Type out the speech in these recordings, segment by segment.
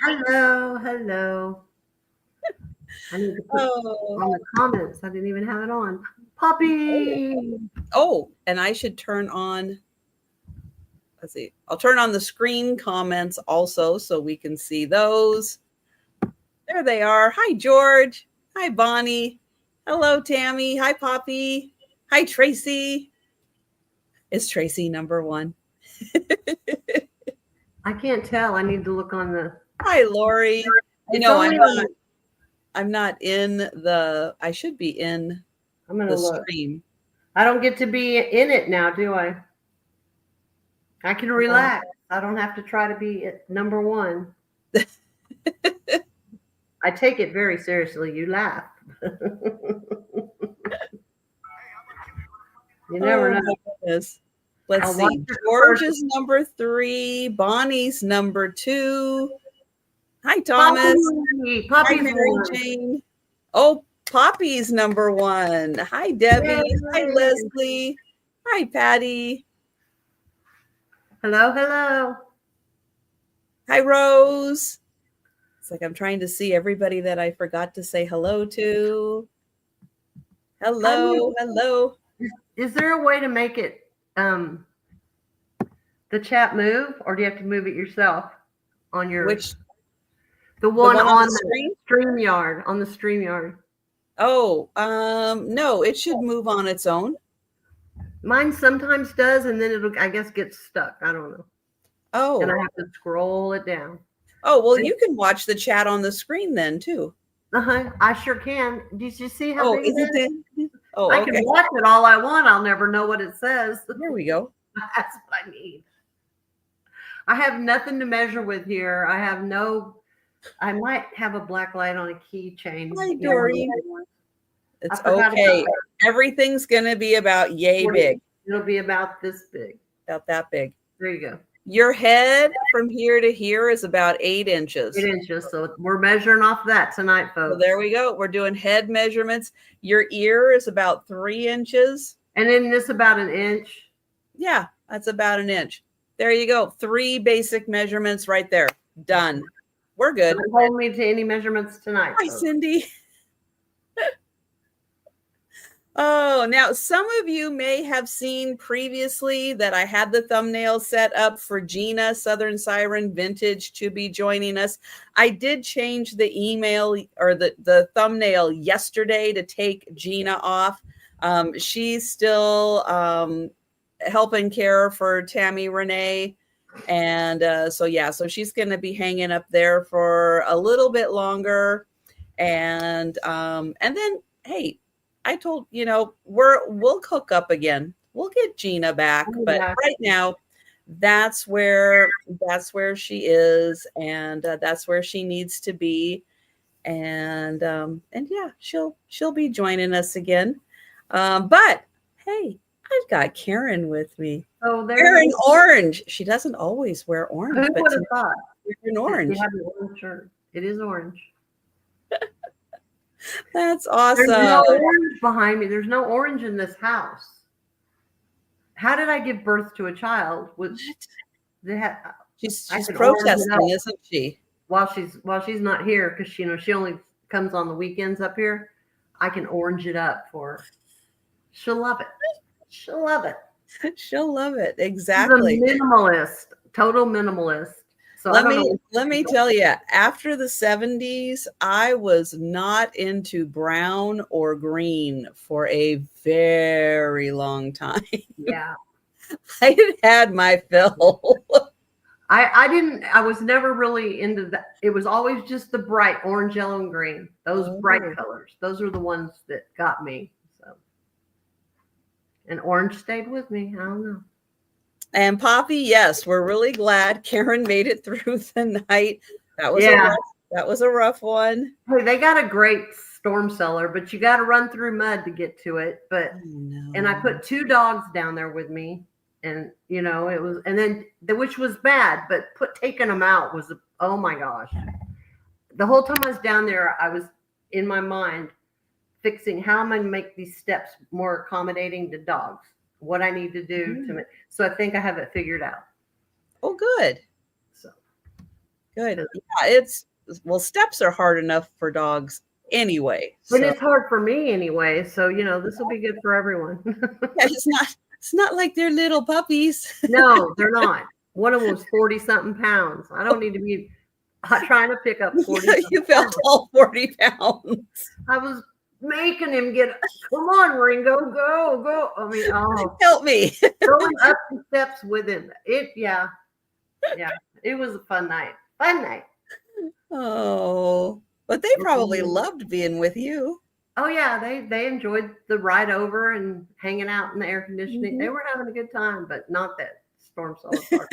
Hello, hello. I need to put Oh, on the comments. I didn't even have it on. Poppy. and I should turn on, let's see, I'll turn on the screen comments also so we can see those. There they are. Hi, George. Hi, Bonnie. Hello, Tammy. Hi, Poppy. Hi, Tracy. Is Tracy number one? I can't tell. I need to look on the. Hi, Lori. I It's know only on. I'm not in the, I should be in I'm gonna the look. stream. I don't get to be in it now, do I? I can relax. I don't have to try to be at number one. I take it very seriously. You laugh. You never know. My goodness. Let's I'll see. George is number 3. Bonnie's number 2. Hi, Thomas. Poppy's Hi, Mary one. Jane. Oh, Poppy's number 1. Hi, Debbie. Yay. Hi, Leslie. Hi, Patty. Hello, hello. Hi, Rose. It's like I'm trying to see everybody that I forgot to say hello to. Hello, hello. Is there a way to make it the chat move, or do you have to move it yourself on your the one on the StreamYard, on the StreamYard? Oh, no, it should move on its own. Mine sometimes does, and then it'll, I guess, get stuck. I don't know. Oh. And I have to scroll it down. Oh, well, you can watch the chat on the screen then, too. I sure can. Did you see how big is it is? Oh, I can watch it all I want. I'll never know what it says. There we go. That's what I need. I have nothing to measure with here. I might have a black light on a keychain. Hi, Dory. It's okay. Everything's going to be about yay big. It'll be about this big. About that big. There you go. Your head from here to here is about 8 inches. 8 inches. So we're measuring off that tonight, folks. So there we go. We're doing head measurements. Your ear is about 3 inches. And then this about an inch. Yeah, that's about an inch. There you go. 3 basic measurements right there. Done. We're good. Don't hold me to any measurements tonight. Hi, Cindy. Oh, now some of you may have seen previously that I had the thumbnail set up for Gina, Southern Siren Vintage, to be joining us. I did change the email or the thumbnail yesterday to take Gina off. She's still helping care for Tammy Renee. And so she's going to be hanging up there for a little bit longer. And then, hey, I told, we'll hook up again. We'll get Gina back. But right now, that's where she is. And that's where she needs to be. And yeah, she'll be joining us again. But hey, I've got Karen with me. Oh, wearing orange. She doesn't always wear orange. Who would have thought? Wearing orange. You have an orange shirt. It is orange. That's awesome. There's no orange behind me. There's no orange in this house. How did I give birth to a child with she's protesting, isn't she? While she's not here, because she only comes on the weekends up here. I can orange it up for her. She'll love it. She'll love it. She'll love it. Exactly. She's a minimalist, total minimalist. So let me tell you, after the 70s, I was not into brown or green for a very long time. Yeah. I had my fill. I was never really into that. It was always just the bright orange, yellow, and green. Those bright colors. Those are the ones that got me. So, and orange stayed with me. I don't know. And Poppy, yes, we're really glad Karen made it through the night. That was a rough one. Hey, they got a great storm cellar, but you got to run through mud to get to it. But and I put 2 dogs down there with me, and it was, and then which was bad, but taking them out was, oh my gosh. The whole time I was down there, I was in my mind fixing how I'm going to make these steps more accommodating to dogs. What I need to do to make. So I think I have it figured out. Oh, good. So Good. Yeah, well, steps are hard enough for dogs anyway. But So it's hard for me anyway. So, this will be good for everyone. yeah, it's not like they're little puppies. No, they're not. One of them was 40 something pounds. I don't need to be trying to pick up 40. You felt all 40 pounds. I was making him come on, Ringo, go. I mean, help me. going up the steps with him. Yeah, it was a fun night. Oh, but they probably loved being with you. Oh yeah, they enjoyed the ride over and hanging out in the air conditioning. They were having a good time, but not that storm cellar part.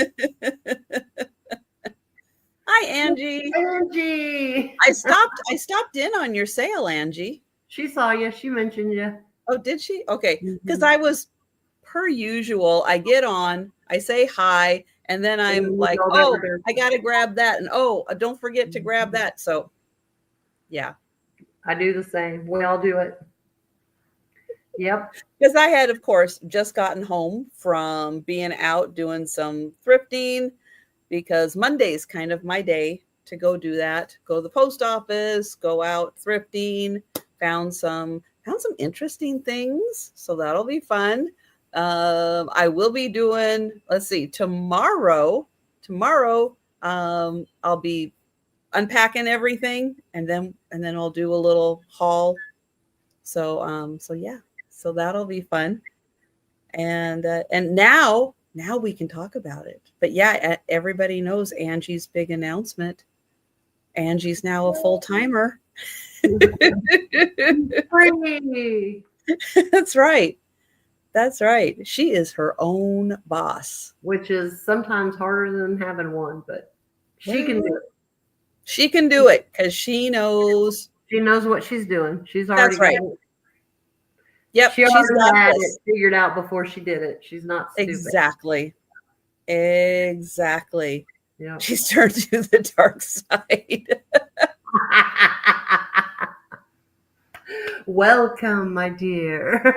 Hi, Angie. Angie. I stopped in on your sale, Angie. She saw you. She mentioned you. Oh, did she? Okay, because I was, per usual, I get on, I say hi, and then I'm like, oh, I got to grab that. And oh, don't forget to grab that. So, yeah. I do the same. We all do it. Yep. Because I had, of course, just gotten home from being out doing some thrifting, because Monday's kind of my day to go do that. Go to the post office, go out thrifting, found some interesting things. So that'll be fun. I will be doing, let's see, tomorrow, I'll be unpacking everything, and then I'll do a little haul. So yeah, so that'll be fun. And now we can talk about it. But yeah, everybody knows Angie's big announcement. Angie's now a full-timer. That's right. That's right. She is her own boss. Which is sometimes harder than having one, but she can do it. She can do it because she knows. She knows what she's doing. She's already That's right. Yep. She already had it figured out before she did it. She's not stupid. Exactly. Yeah. She's turned to the dark side. Welcome, my dear.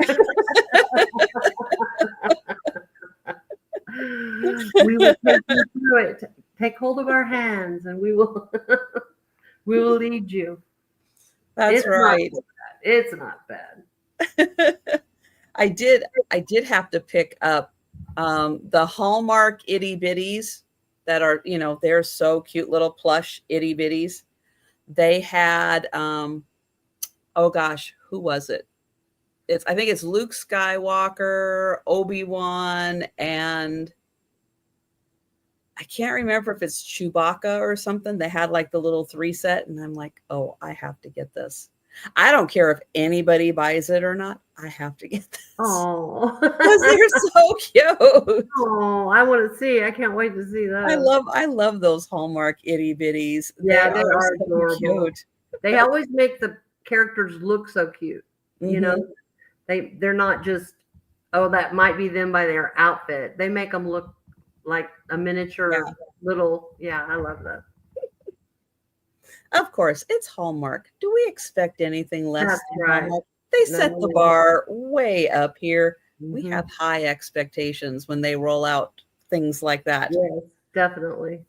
We will take you through it. Take hold of our hands, and we will lead you. That's right. It's not bad. I did have to pick up the Hallmark itty bitties that are, they're so cute, little plush itty bitties. They had oh gosh, who was it? I think it's Luke Skywalker, Obi-Wan, and I can't remember if it's Chewbacca or something. They had like the little 3 set, and I'm like, oh, I have to get this. I don't care if anybody buys it or not. I have to get this. Oh, because they're so cute. Oh, I want to see. I can't wait to see that. I love those Hallmark itty bitties. Yeah, they are so adorable. Cute. They always make the characters look so cute. They're not just, oh, that might be them by their outfit. They make them look like a miniature little. Yeah, I love that. Of course, it's Hallmark. Do we expect anything less? That's than right. Hallmark? They set the bar way up here. We have high expectations when they roll out things like that. Yes, definitely.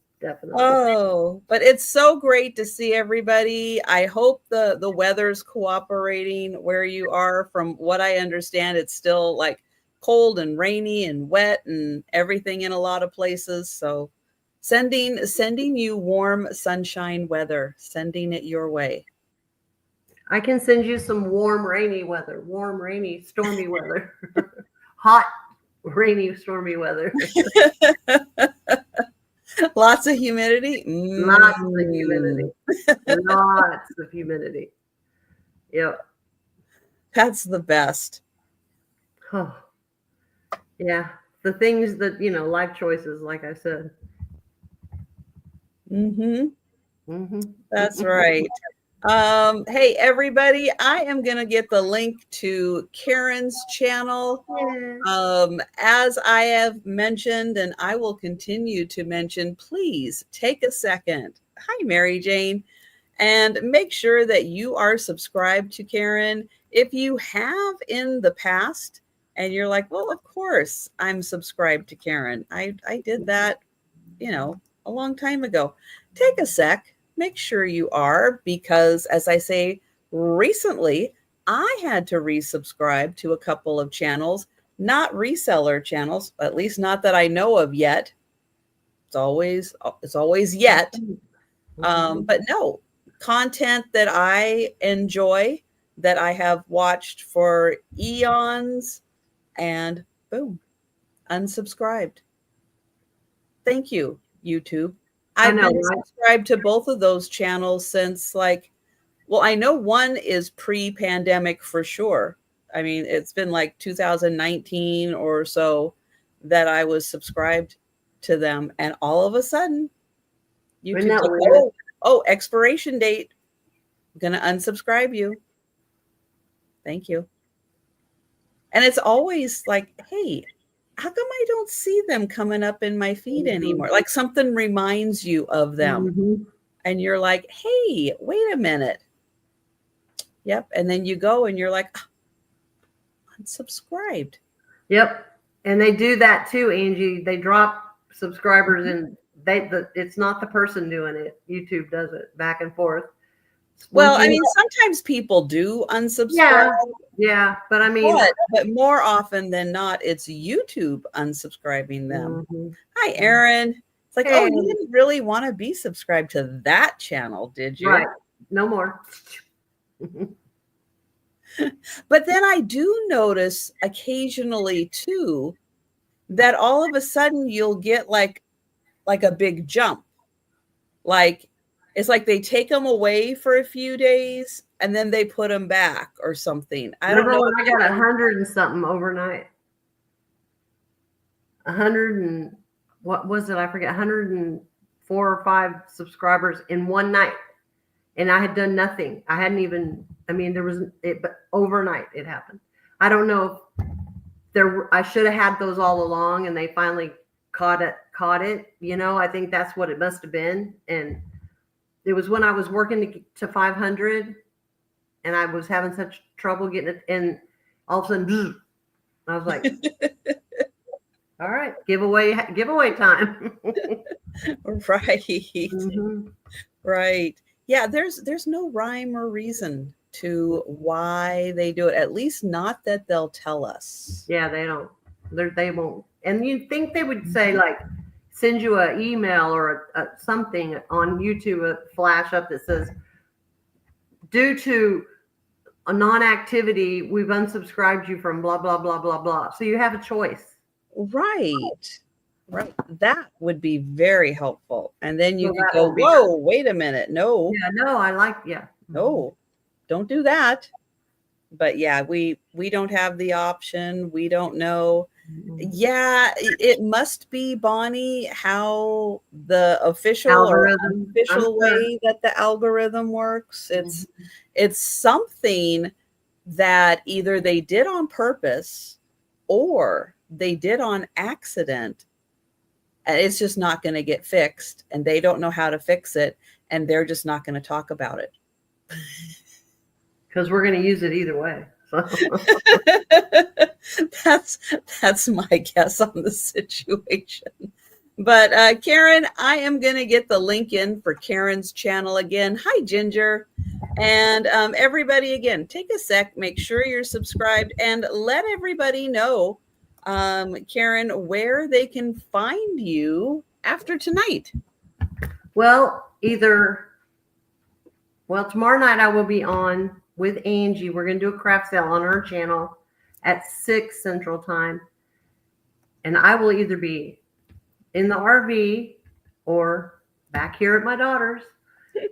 Oh, but it's so great to see everybody. I hope the weather's cooperating where you are. From what I understand, it's still like cold and rainy and wet and everything in a lot of places. So sending you warm sunshine weather, sending it your way. I can send you some warm, rainy weather, stormy weather, hot, rainy, stormy weather. Lots of humidity. Lots of humidity. Lots of humidity. Yep. That's the best. Oh, yeah. The things that, life choices, like I said. That's right. Hey, everybody, I am going to get the link to Karen's channel. As I have mentioned, and I will continue to mention, please take a second. Hi, Mary Jane. And make sure that you are subscribed to Karen. If you have in the past and you're like, well, of course, I'm subscribed to Karen. I did that, a long time ago. take a sec, make sure you are, because as I say, recently I had to resubscribe to a couple of channels, not reseller channels, at least not that I know of yet. It's always yet. But no, content that I enjoy, that I have watched for eons, and boom, unsubscribed. Thank you, YouTube. I've been subscribed to both of those channels since I know one is pre-pandemic for sure. I mean, it's been like 2019 or so that I was subscribed to them. And all of a sudden, YouTube's like, expiration date. I'm going to unsubscribe you. Thank you. And it's always like, hey, how come I don't see them coming up in my feed anymore? Like something reminds you of them. And you're like, hey, wait a minute. Yep. And then you go and you're like, unsubscribed. Yep. And they do that too, Angie. They drop subscribers and it's not the person doing it. YouTube does it back and forth. Well, I mean, sometimes people do unsubscribe. Yeah, but I mean, but more often than not, it's YouTube unsubscribing them. Hi, Aaron. It's like, oh, you didn't really want to be subscribed to that channel, did you? Right. No more. But then I do notice occasionally too that all of a sudden you'll get like a big jump. Like it's like they take them away for a few days and then they put them back or something. I don't know. When I got 100 and something overnight. 100 and what was it? I forget. 104 or 5 subscribers in one night. And I had done nothing. I hadn't even, I mean, there was it, but overnight it happened. I don't know if I should have had those all along and they finally caught it. You know, I think that's what it must have been. And it was when I was working to 500 and I was having such trouble getting it. And all of a sudden, I was like, all right, giveaway time. Right. Right. Yeah, there's no rhyme or reason to why they do it. At least not that they'll tell us. Yeah, they don't. They won't. And you'd think they would say like, send you an email or something on YouTube, a flash up that says, due to a non-activity, we've unsubscribed you from blah, blah, blah, blah, blah. So you have a choice. Right. Right. That would be very helpful. And then you could go, whoa, wait a minute. No. Yeah, no, no, don't do that. But yeah, we don't have the option. We don't know. Yeah, it must be, Bonnie, how the official algorithm, or unofficial way that the algorithm works. It's something that either they did on purpose or they did on accident. And it's just not going to get fixed, and they don't know how to fix it, and they're just not going to talk about it. Because we're going to use it either way. So. That's my guess on the situation. But Karen, I am going to get the link in for Karen's channel again. Hi, Ginger. And everybody, again, take a sec, make sure you're subscribed, and let everybody know, Karen, where they can find you after tonight. Well, tomorrow night I will be on with Angie. We're going to do a craft sale on her channel at 6 Central Time. And I will either be in the RV or back here at my daughter's,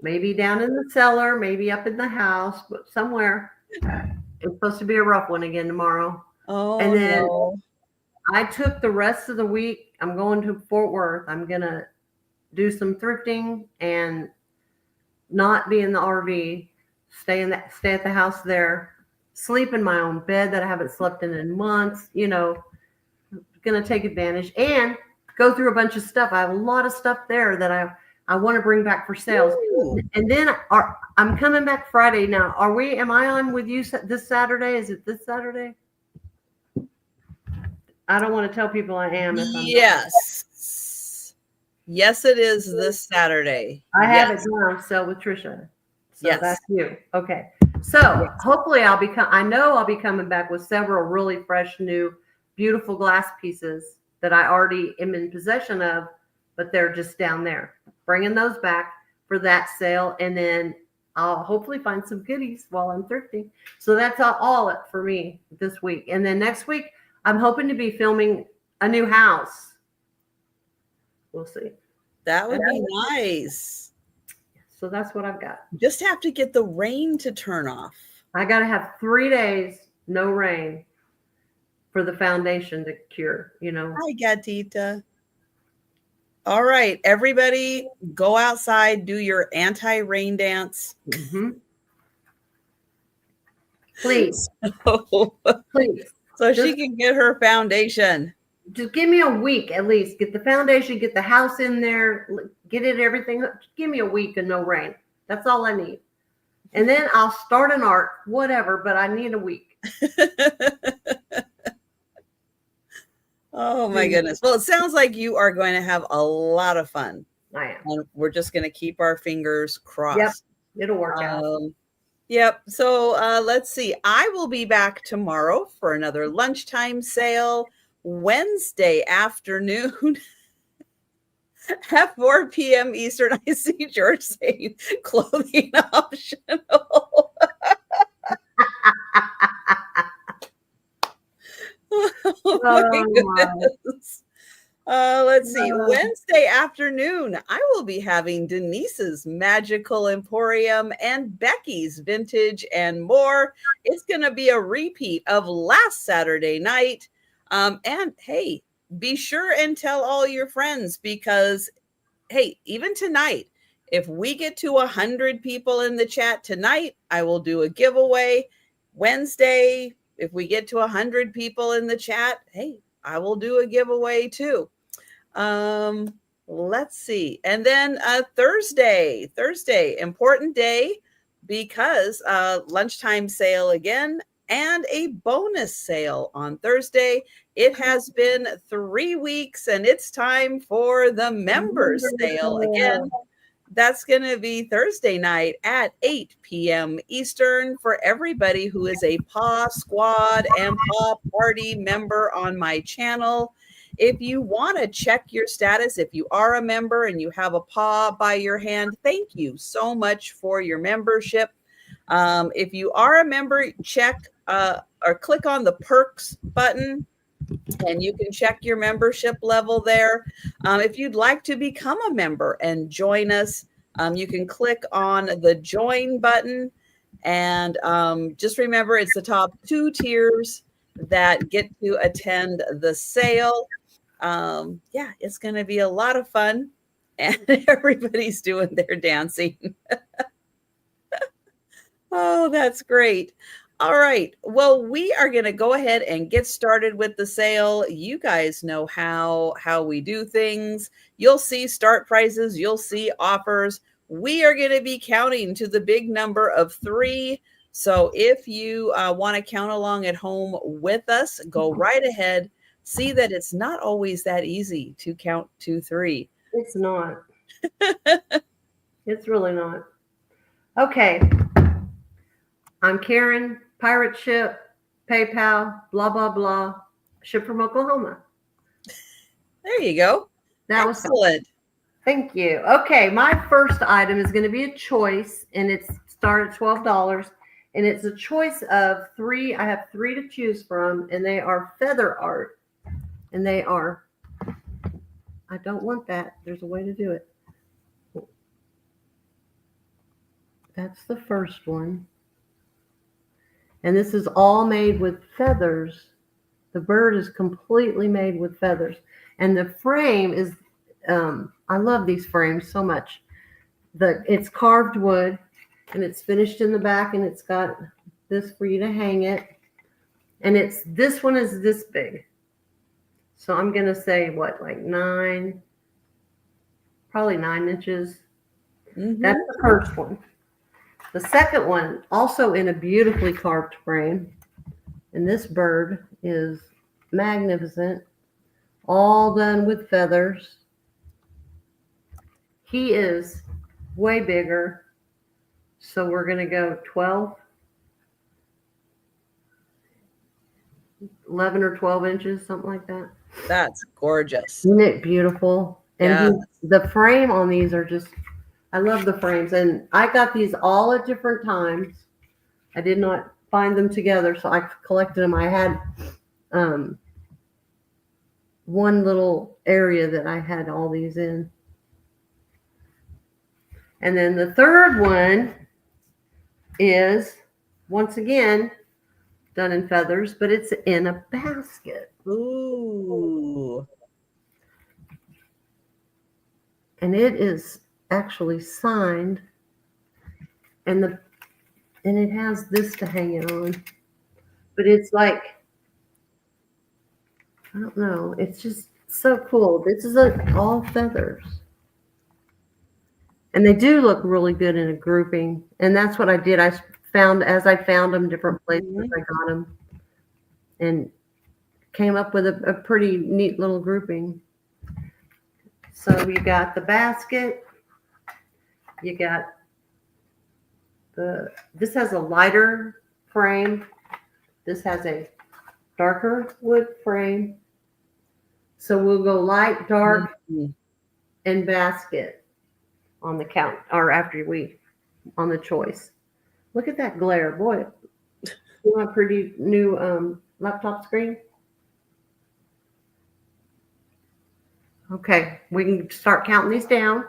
maybe down in the cellar, maybe up in the house, but somewhere. It's supposed to be a rough one again tomorrow. Oh, and then no. I took the rest of the week. I'm going to Fort Worth. I'm going to do some thrifting and not be in the RV, stay at the house there, sleep in my own bed that I haven't slept in months, you know, going to take advantage and go through a bunch of stuff. I have a lot of stuff there that I want to bring back for sales. Ooh. And then I'm coming back Friday. Now, am I on with you this Saturday? Is it this Saturday? I don't want to tell people I am. If I'm yes. Yes, it is this Saturday. I have Yes. it down. Sell with Trisha. So Yes. that's you. Okay. So hopefully I know I'll be coming back with several really fresh, new, beautiful glass pieces that I already am in possession of, but they're just down there. Bringing those back for that sale. And then I'll hopefully find some goodies while I'm thrifting. So that's all it for me this week. And then next week, I'm hoping to be filming a new house. We'll see. That would be nice. So that's what I've got. Just have to get the rain to turn off. I got to have 3 days, no rain, for the foundation to cure, you know. Hi, Gatita. All right, everybody, go outside, do your anti-rain dance. Mm-hmm. Please. Please. So she can get her foundation. Just give me a week at least. Get the foundation, get the house in there, get it everything. Just give me a week and no rain. That's all I need. And then I'll start an art, whatever, but I need a week. Oh my goodness. Well, it sounds like you are going to have a lot of fun. I am. And we're just going to keep our fingers crossed. Yep. It'll work out. Yep. So let's see. I will be back tomorrow for another lunchtime sale. Wednesday afternoon at 4 p.m. Eastern. I see George saying clothing optional. Oh my goodness. Let's see. Wednesday afternoon, I will be having Denise's Magical Emporium and Becky's Vintage and More. It's going to be a repeat of last Saturday night. And hey, be sure and tell all your friends because, hey, even tonight, if we get to 100 people in the chat tonight, I will do a giveaway. Wednesday, if we get to 100 people in the chat, hey, I will do a giveaway too. Let's see. And then Thursday, important day because lunchtime sale again and a bonus sale on Thursday. It has been 3 weeks and it's time for the members sale again. That's going to be Thursday night at 8 p.m. Eastern for everybody who is a Paw Squad and Paw Party member on my channel. If you want to check your status, if you are a member and you have a paw by your hand, thank you so much for your membership. If you are a member, check or click on the perks button and you can check your membership level there. If you'd like to become a member and join us, you can click on the join button. And just remember, it's the top 2 tiers that get to attend the sale. Yeah, it's going to be a lot of fun. And everybody's doing their dancing. Oh, that's great. All right. Well, we are going to go ahead and get started with the sale. You guys know how we do things. You'll see start prices. You'll see offers. We are going to be counting to the big number of 3. So if you want to count along at home with us, go right ahead. See that it's not always that easy to count to 3. It's not. It's really not. Okay. I'm Karen, pirate ship, PayPal, blah, blah, blah, ship from Oklahoma. There you go. That was excellent. Thank you. Okay, my first item is going to be a choice, and it's started at $12, and it's a choice of 3. I have 3 to choose from, and they are feather art, and they are, I don't want that. There's a way to do it. That's the first one. And this is all made with feathers. The bird is completely made with feathers. And the frame is, I love these frames so much. It's carved wood, and it's finished in the back, and it's got this for you to hang it. And this one is this big. So I'm going to say, what, like 9, probably 9 inches. Mm-hmm. That's the first one. The second one, also in a beautifully carved frame, and this bird is magnificent, all done with feathers. He is way bigger. So we're going to go 11 or 12 inches, something like that. That's gorgeous. Isn't it beautiful? Yeah. And the frame on these are just, I love the frames. And I got these all at different times. I did not find them together, so I collected them. I had one little area that I had all these in. And then the third one is, once again, done in feathers, but it's in a basket. Ooh. And it is actually signed, and it has this to hang it on. But it's like, I don't know, it's just so cool. This is all feathers. And they do look really good in a grouping. And that's what I did. I found them different places, I got them and came up with a pretty neat little grouping. So you got the basket. You got this has a lighter frame. This has a darker wood frame. So we'll go light, dark, and basket on the count, or after we on the choice. Look at that glare, boy! You want a pretty new laptop screen? Okay, we can start counting these down.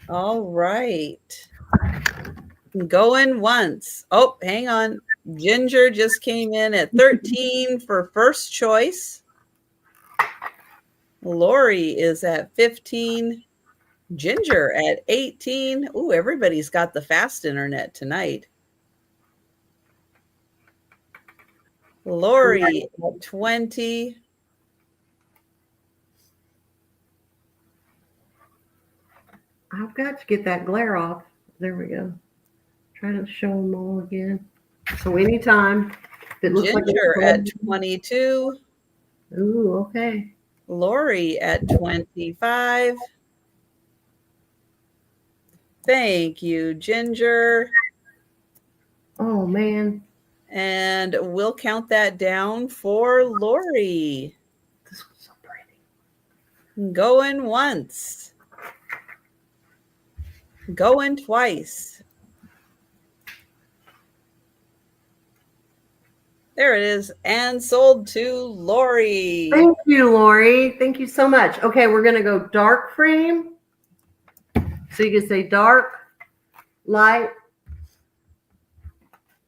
All right. Going once. Oh, hang on. Ginger just came in at 13 for first choice. Lori is at 15. Ginger at 18. Ooh, everybody's got the fast internet tonight. Lori at 20. I've got to get that glare off. There we go. Try to show them all again. So anytime it looks Ginger like at 22. Ooh, okay. Lori at 25. Thank you, Ginger. Oh, man. And we'll count that down for Lori. This one's so pretty. Going once. Going twice. There it is. And sold to Lori. Thank you, Lori. Thank you so much. Okay, we're going to go dark frame. So you can say dark, light,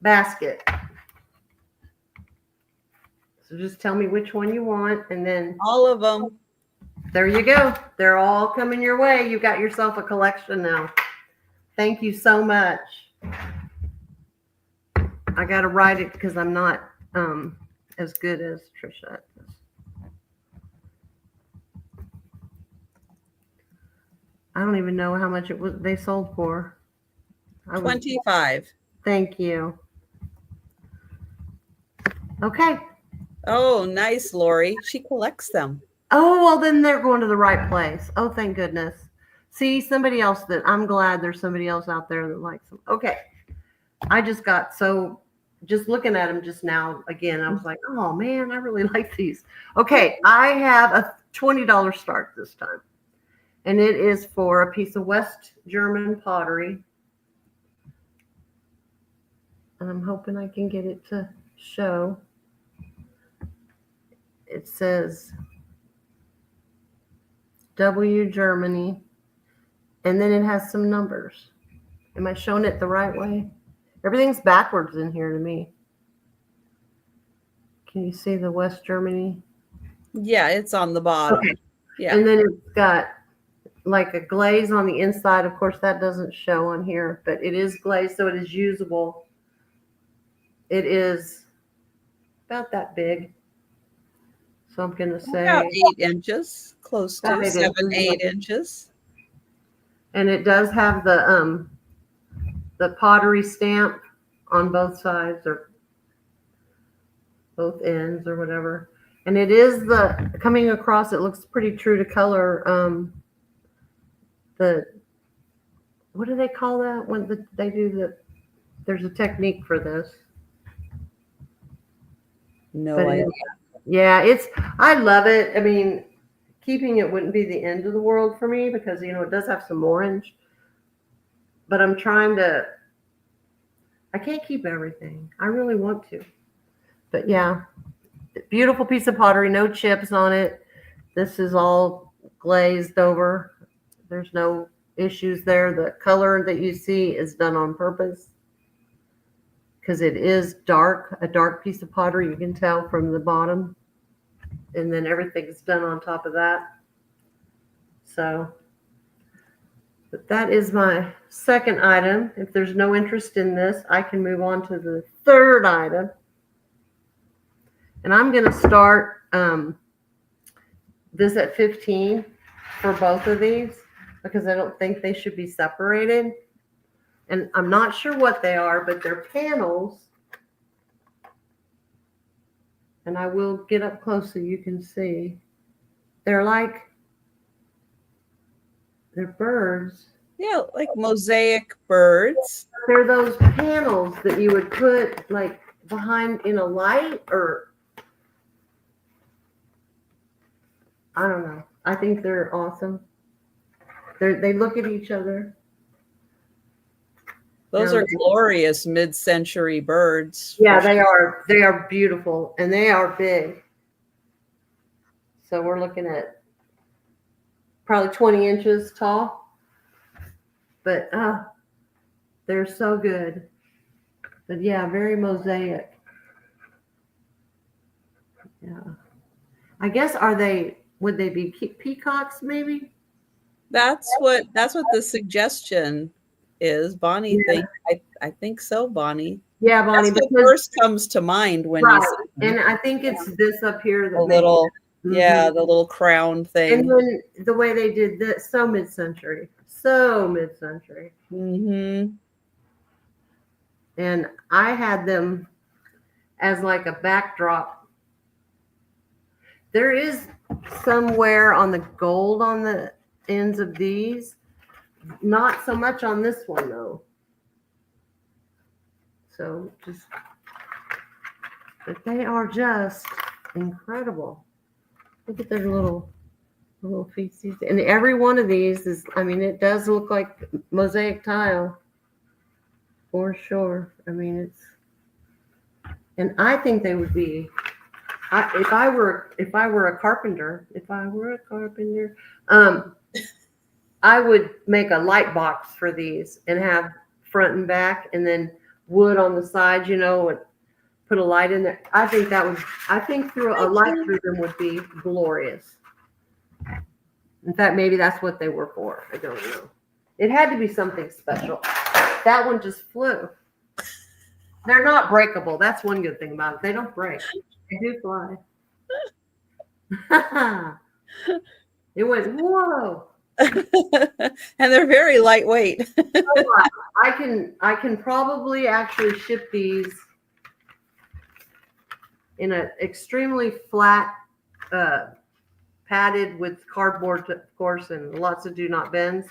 basket. So just tell me which one you want, and then all of them. There you go. They're all coming your way. You got yourself a collection now. Thank you so much. I got to write it because I'm not as good as Trisha. I don't even know how much it was they sold for. 25. Thank you. Okay. Oh, nice, Lori. She collects them. Oh, well, then they're going to the right place. Oh, thank goodness. See, somebody else I'm glad there's somebody else out there that likes them. Okay. I just got just looking at them just now again, I was like, oh man, I really like these. Okay. I have a $20 start this time. And it is for a piece of West German pottery. And I'm hoping I can get it to show. It says W Germany. And then it has some numbers. Am I showing it the right way? Everything's backwards in here to me. Can you see the West Germany? Yeah, it's on the bottom. Okay. Yeah. And then it's got like a glaze on the inside. Of course, that doesn't show on here, but it is glazed, so it is usable. It is about that big. So I'm going to say about 8 inches, close to 7-8 inches. And it does have the pottery stamp on both sides or both ends or whatever. And it is coming across, it looks pretty true to color. The what do they call that when they do the? There's a technique for this. No idea. Yeah, I love it. I mean, keeping it wouldn't be the end of the world for me because it does have some orange. But I'm trying to. I can't keep everything. I really want to. But yeah, beautiful piece of pottery, no chips on it. This is all glazed over. There's no issues there. The color that you see is done on purpose because it is dark, a dark piece of pottery. You can tell from the bottom. And then everything's done on top of that. So, but that is my second item. If there's no interest in this, I can move on to the third item. And I'm going to start this at 15 for both of these because I don't think they should be separated. And I'm not sure what they are, but they're panels. And I will get up close so you can see. They're birds. Yeah, like mosaic birds. They're those panels that you would put like behind in a light or I don't know. I think they're awesome. They look at each other. Those are glorious mid-century birds. Yeah, they are. They are beautiful and they are big. So we're looking at probably 20 inches tall. But they're so good. But yeah, very mosaic. Yeah. I guess would they be peacocks maybe? That's what the suggestion is. Bonnie thinks I think so, Bonnie. Yeah, Bonnie. That's what first comes to mind when you say and I think it's this up here that the little the little crown thing. And then the way they did this, so mid-century. Mm-hmm. And I had them as like a backdrop. There is somewhere on the gold on the ends of these. Not so much on this one though. So but they are just incredible. Look at their little feces. And every one of these is, I mean, it does look like mosaic tile for sure. I mean, and I think they would be, if I were a carpenter, I would make a light box for these and have front and back and then wood on the sides, and put a light in there. I think through a light through them would be glorious. In fact, maybe that's what they were for. I don't know. It had to be something special. That one just flew. They're not breakable. That's one good thing about it. They don't break. They do fly. It went, whoa. And they're very lightweight. I can probably actually ship these in an extremely flat, padded with cardboard, of course, and lots of do not bends,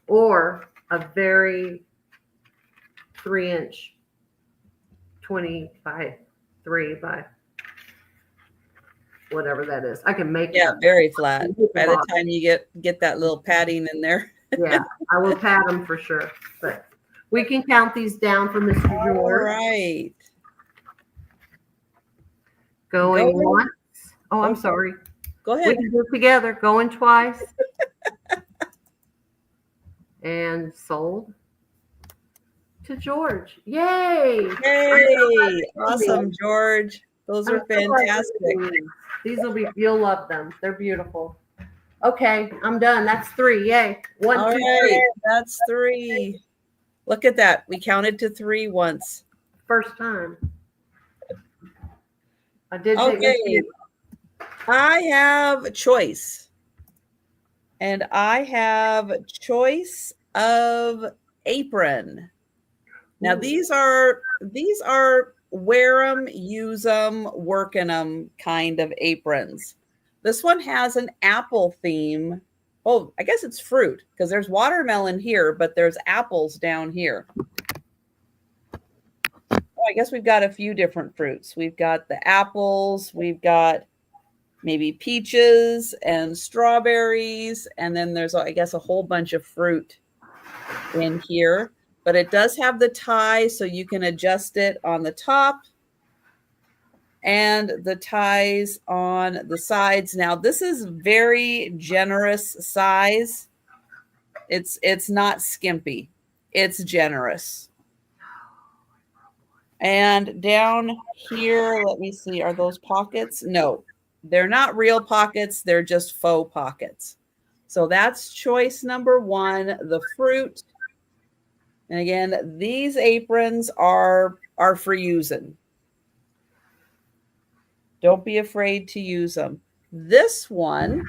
or a very 3-inch 20 by 3 by whatever that is. I can make it very flat by the time you get that little padding in there. Yeah, I will pad them for sure. But we can count these down for Mr. George. All right. Going once. Oh, I'm sorry. Go ahead. We can do it together. Going twice. And sold to George. Yay! Yay! Awesome, George. Those are fantastic. You'll love them. They're beautiful. Okay, I'm done. That's 3. Yay. 1, All 2, right, 3. that's 3. Look at that. We counted to 3 once. First time. I did. Okay. I have a choice. And I have choice of apron. Now these are wear them, use them, work in them kind of aprons. This one has an apple theme Oh, I guess it's fruit because there's watermelon here, but there's apples down here. Oh, I guess we've got a few different fruits. We've got the apples, we've got maybe peaches and strawberries, and then there's, I guess, a whole bunch of fruit in here. But it does have the tie, so you can adjust it on the top and the ties on the sides. Now, this is very generous size. It's not skimpy. It's generous. And down here, let me see, are those pockets? No, they're not real pockets. They're just faux pockets. So that's choice number one, the fruit. And again, these aprons are for using. Don't be afraid to use them. This one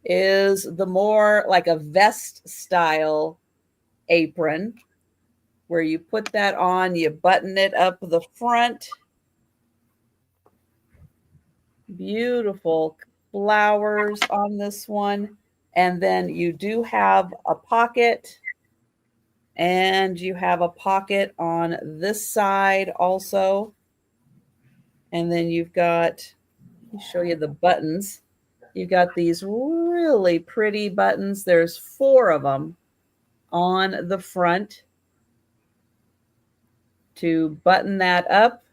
is the more like a vest style apron where you put that on, you button it up the front. Beautiful flowers on this one. And then you do have a pocket, and you have a pocket on this side also. And then you've got, let me show you the buttons. You've got these really pretty buttons. There's 4 of them on the front to button that up.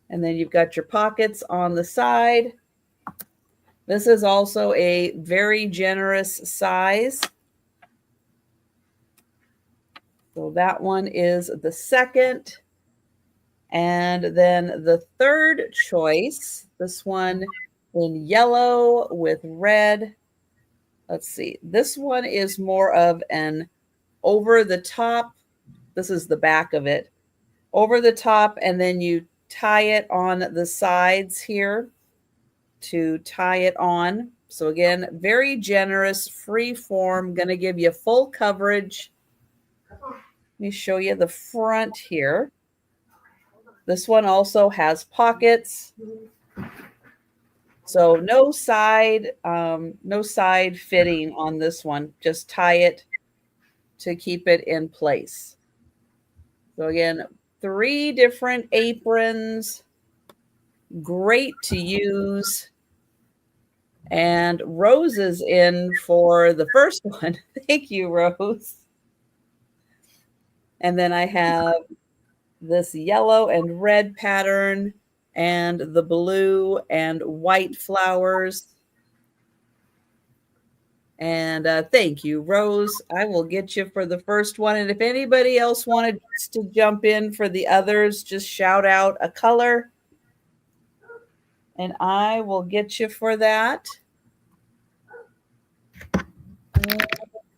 And then you've got your pockets on the side. This is also a very generous size. So that one is the second. And then the third choice, this one in yellow with red. Let's see. This one is more of an over the top. This is the back of it. Over the top, and then you tie it on the sides here to tie it on. So again, very generous, free form, going to give you full coverage. Let me show you the front here. This one also has pockets. So no side fitting on this one. Just tie it to keep it in place. So again, 3 different aprons, great to use. And Rose is in for the first one. Thank you, Rose. And then I have this yellow and red pattern and the blue and white flowers. And thank you, Rose. I will get you for the first one. And if anybody else wanted to jump in for the others, just shout out a color. And I will get you for that.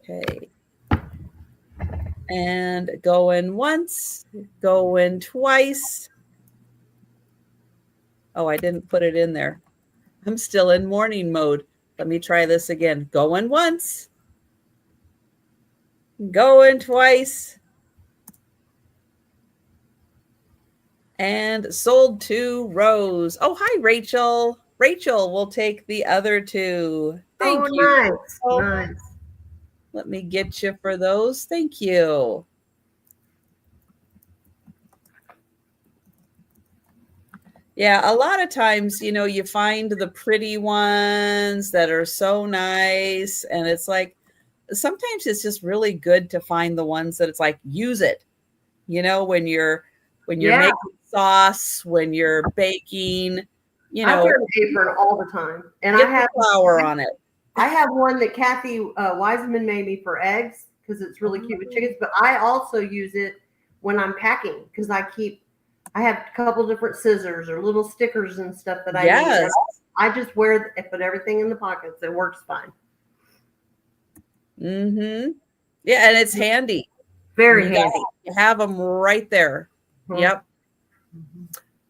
Okay. And going once, going twice. Oh, I didn't put it in there. I'm still in morning mode. Let me try this again. Going once, going twice, and sold to Rose. Oh, hi, Rachel. Rachel will take the other 2. Thank you. Nice. Oh, nice. Let me get you for those. Thank you. Yeah, a lot of times, you find the pretty ones that are so nice. And it's like, sometimes it's just really good to find the ones that it's like, use it, when you're making sauce, when you're baking, I wear an apron all the time. And I have flour on it. I have one that Kathy Wiseman made me for eggs because it's really cute with chickens. But I also use it when I'm packing because I have a couple different scissors or little stickers and stuff that I need. I just put everything in the pockets. It works fine. Mm-hmm. Yeah, and it's handy. Very handy. You have them right there. Mm-hmm. Yep. Mm-hmm.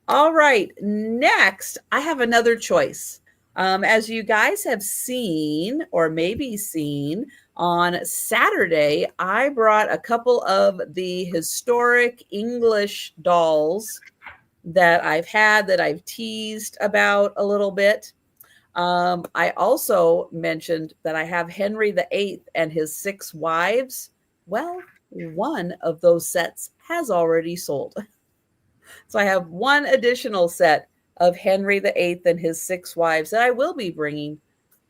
All right. Next, I have another choice. As you guys have seen, or maybe seen, on Saturday, I brought a couple of the historic English dolls that I've teased about a little bit. I also mentioned that I have Henry VIII and his 6 wives. Well, one of those sets has already sold. So I have one additional set of Henry VIII and his 6 wives that I will be bringing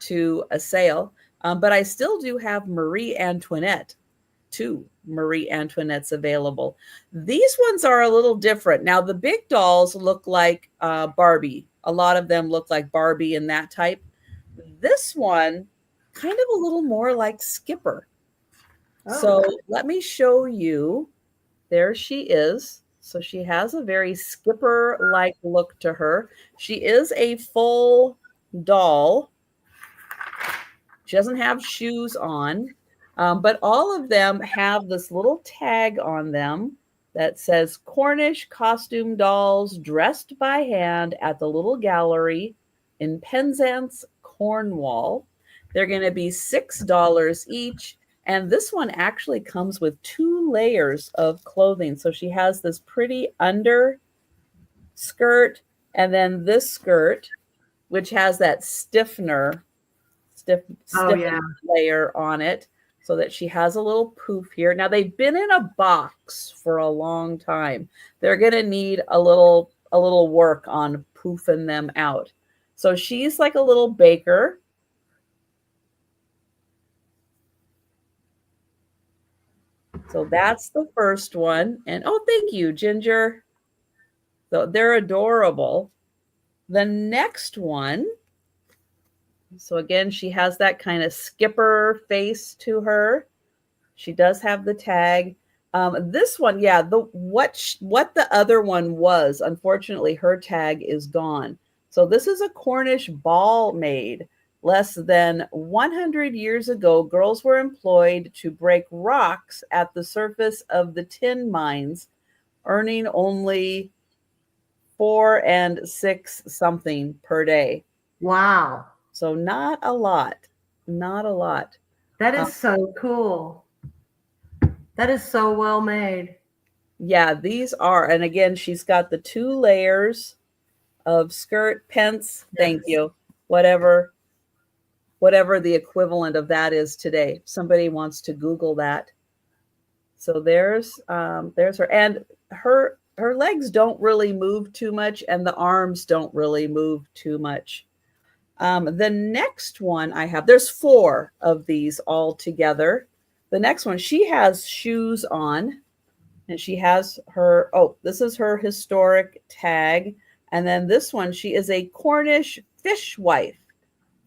to a sale. But I still do have Marie Antoinette, 2 Marie Antoinettes available. These ones are a little different. Now, the big dolls look like Barbie. A lot of them look like Barbie and that type. This one, kind of a little more like Skipper. Oh. So let me show you. There she is. So she has a very Skipper-like look to her. She is a full doll. She doesn't have shoes on, but all of them have this little tag on them that says Cornish costume dolls dressed by hand at the little gallery in Penzance, Cornwall. They're going to be $6 each. And this one actually comes with 2 layers of clothing. So she has this pretty under skirt and then this skirt, which has that stiffening layer on it so that she has a little poof here. Now they've been in a box for a long time. They're going to need a little work on poofing them out. So she's like a little baker. So that's the first one. And oh, thank you, Ginger. So they're adorable. The next one, so again, she has that kind of Skipper face to her. She does have the tag. This one, yeah, what the other one was, unfortunately, her tag is gone. So this is a Cornish ball maid. Less than 100 years ago, girls were employed to break rocks at the surface of the tin mines, earning only 4 and 6 something per day. Wow. So not a lot. Not a lot. That is so cool. That is so well made. Yeah, these are. And again, she's got the 2 layers of skirt, pence. Yes. Thank you. Whatever the equivalent of that is today. Somebody wants to Google that. So there's her. And her legs don't really move too much, and the arms don't really move too much. The next one I have, there's 4 of these all together. The next one, she has shoes on, and she has her, this is her historic tag. And then this one, she is a Cornish fishwife.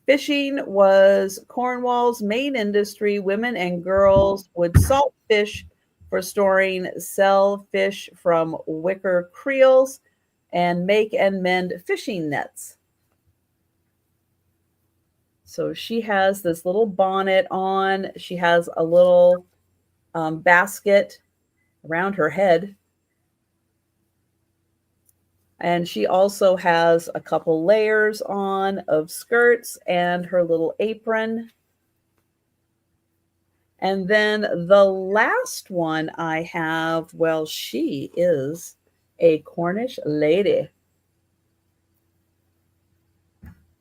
Fishing was Cornwall's main industry. Women and girls would salt fish for storing, sell fish from wicker creels, and make and mend fishing nets. So she has this little bonnet on. She has a little basket around her head. And she also has a couple layers on of skirts and her little apron. And then the last one I have, well, she is a Cornish lady.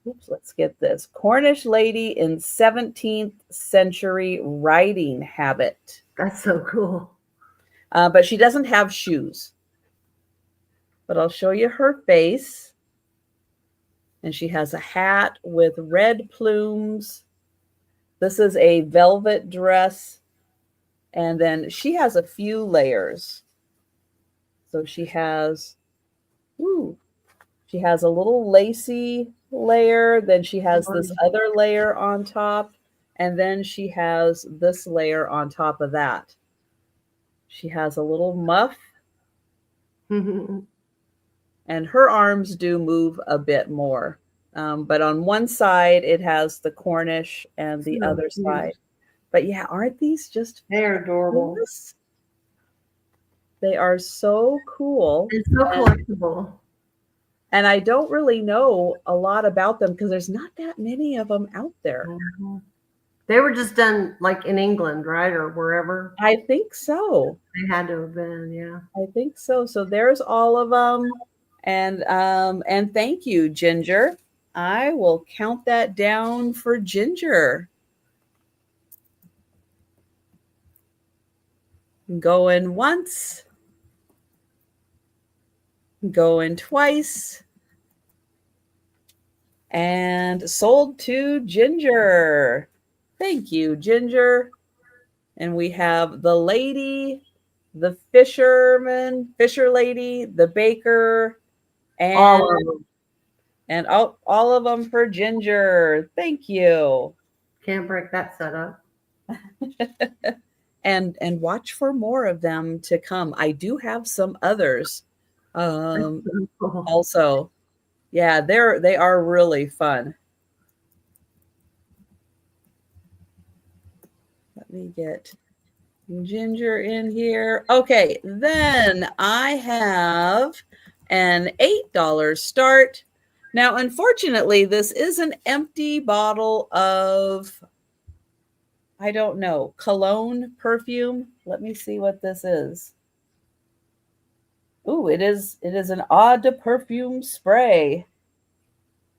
Oops, let's get this. Cornish lady in 17th century riding habit. That's so cool. But she doesn't have shoes. But I'll show you her face. And she has a hat with red plumes. This is a velvet dress. And then she has a few layers. So she has a little lacy layer. Then she has this other layer on top. And then she has this layer on top of that. She has a little muff. And her arms do move a bit more. But on one side, it has the Cornish and the other side. But yeah, aren't these just... They're adorable. They are so cool. And so collectible. And I don't really know a lot about them because there's not that many of them out there. Mm-hmm. They were just done like in England, right? Or wherever. I think so. They had to have been, yeah. I think so. So there's all of them. And thank you, Ginger. I will count that down for Ginger. Going once. Going twice. And sold to Ginger. Thank you, Ginger. And we have the lady, the fisherman, fisher lady, the baker, and all of them for Ginger. Thank you. Can't break that setup. and watch for more of them to come. I do have some others. Also. Yeah, they are really fun. Let me get Ginger in here. Okay, then I have an $8 start. Now, unfortunately, this is an empty bottle of, I don't know, cologne perfume. Let me see what this is. Ooh, it is an eau de perfume spray.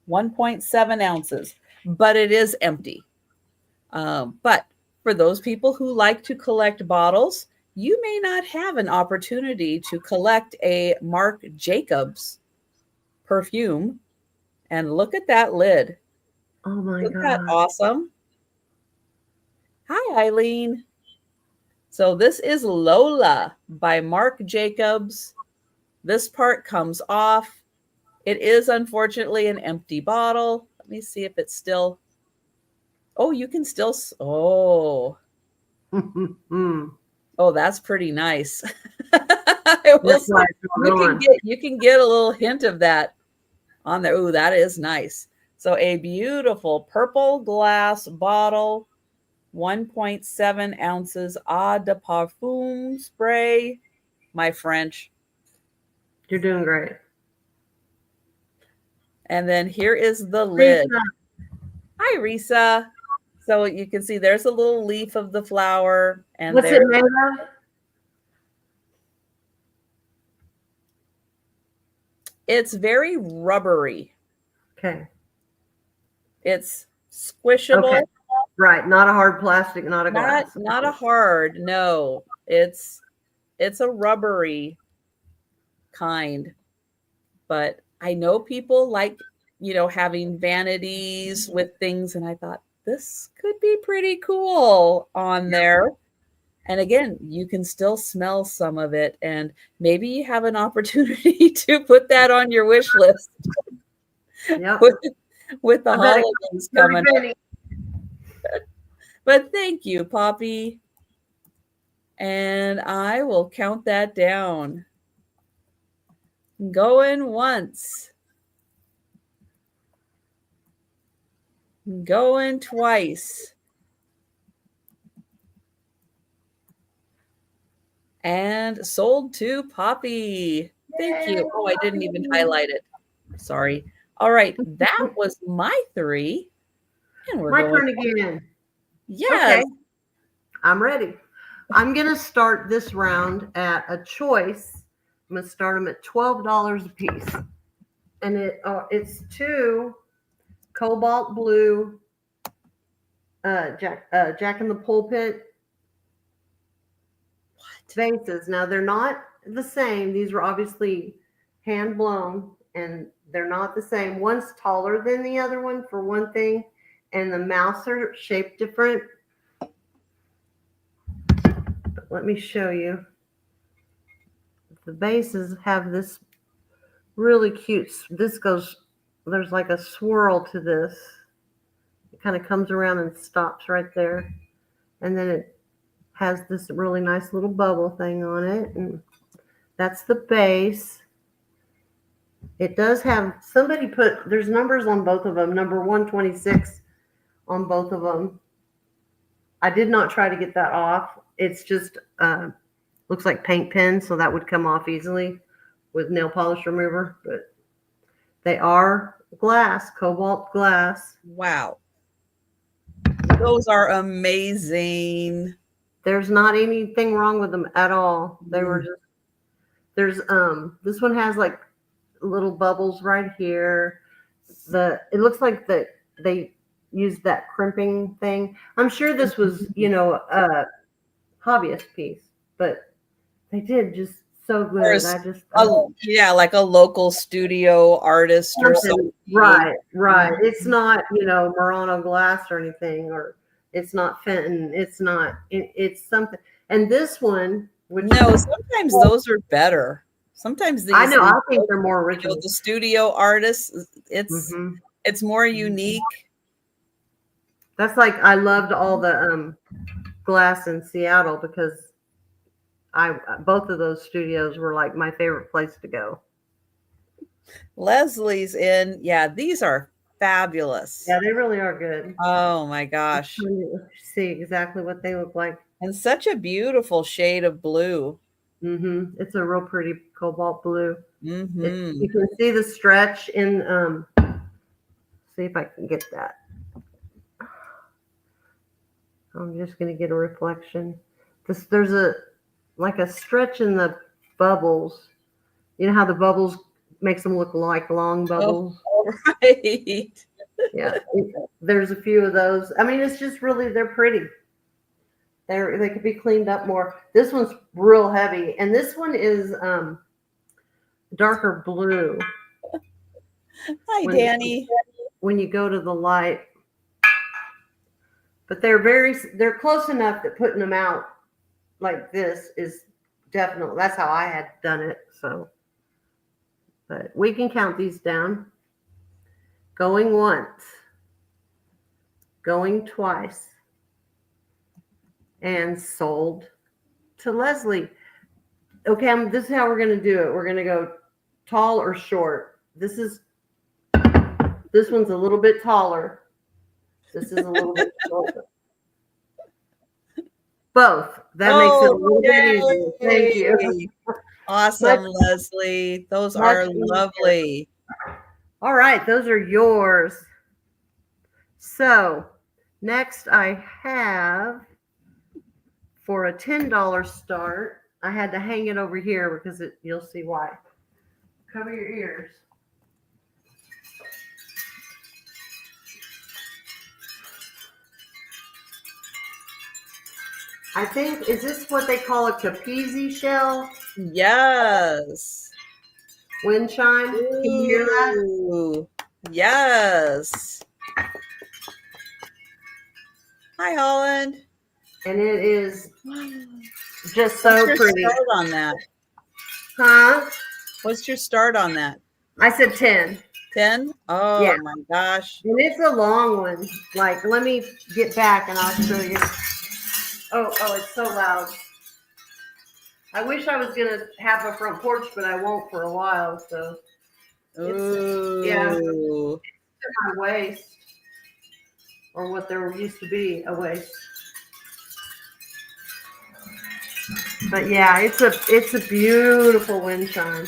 1.7 ounces, but it is empty. But for those people who like to collect bottles, you may not have an opportunity to collect a Marc Jacobs perfume. And look at that lid. Oh my Isn't God. that awesome? Hi, Eileen. So this is Lola by Marc Jacobs. This part comes off. It is unfortunately an empty bottle. Let me see if it's still. Oh, you can still. Oh. Oh, that's pretty nice. You can get a little hint of that on there. Ooh, that is nice. So a beautiful purple glass bottle, 1.7 ounces eau de parfum spray. My French. You're doing great. And then here is the lid. Hi, Risa. So you can see there's a little leaf of the flower. And what's it made of? It's very rubbery. Okay. It's squishable. Okay. Right. Not a hard plastic, not a glass. Not a hard, no. It's a rubbery kind. But I know people like, having vanities with things. And I thought, this could be pretty cool on there. And again, you can still smell some of it. And maybe you have an opportunity to put that on your wish list. Yep. with the holidays coming up. But thank you, Poppy. And I will count that down. Going once. Going twice. And sold to Poppy. Thank you. Oh, I didn't even highlight it. Sorry. All right. That was my 3. And we're my going turn again. Yes. Okay. I'm ready. I'm going to start this round at a choice. I'm going to start them at $12 a piece. And it's 2 cobalt blue Jack in the Pulpit vases. Now, they're not the same. These were obviously hand blown, and they're not the same. One's taller than the other one, for one thing, and the mouths are shaped different. But let me show you. The bases have this really cute, there's like a swirl to this. It kind of comes around and stops right there. And then it has this really nice little bubble thing on it. And that's the base. It does have, there's numbers on both of them, number 126 on both of them. I did not try to get that off. It's just, looks like paint pen, so that would come off easily with nail polish remover. But they are glass, cobalt glass. Wow. Those are amazing. There's not anything wrong with them at all. They were just, there's, this one has like little bubbles right here. it looks like they used that crimping thing. I'm sure this was, a hobbyist piece, but they did just so good. Yeah, like a local studio artist or something. Right. It's not, Murano glass or anything, or it's not Fenton. It's something. And this one, sometimes those are better. Sometimes these, I know, I think they're more original. The studio artists, it's more unique. That's like, I loved all the glass in Seattle because both of those studios were like my favorite place to go. Leslie's in. Yeah, these are fabulous. Yeah, they really are good. Oh my gosh. See exactly what they look like. And such a beautiful shade of blue. It's a real pretty cobalt blue. You Mm-hmm. can see the stretch in, see if I can get that. I'm just going to get a reflection. There's like a stretch in the bubbles. You know how the bubbles makes them look like long bubbles? Oh, right. Yeah. There's a few of those. I mean, it's just really, they're pretty. They could be cleaned up more. This one's real heavy. And this one is darker blue. Hi, Danny. When you go to the light. But they're close enough that putting them out like this is definitely, that's how I had done it. So, but we can count these down. Going once, going twice, and sold to Leslie. Okay, this is how we're going to do it. We're going to go tall or short. This one's a little bit taller. This is a little bit shorter. Both. That makes it a little bit easier. Thank you. Awesome, Leslie. Those are lovely. All right, those are yours. So next I have, for a $10 start, I had to hang it over here because you'll see why. Cover your ears. I think, is this what they call a Capizzi shell? Yes. Wind chime. Can you hear that? Yes. Hi, Holland. And it is just so pretty. What's your start on that? Huh? What's your start on that? I said 10. 10? Oh, yeah. My gosh. And it's a long one. Like, let me get back and I'll show you. Oh, it's so loud. I wish I was going to have a front porch, but I won't for a while. So, it's my waist, or what there used to be a waist. But yeah, it's a beautiful wind chime.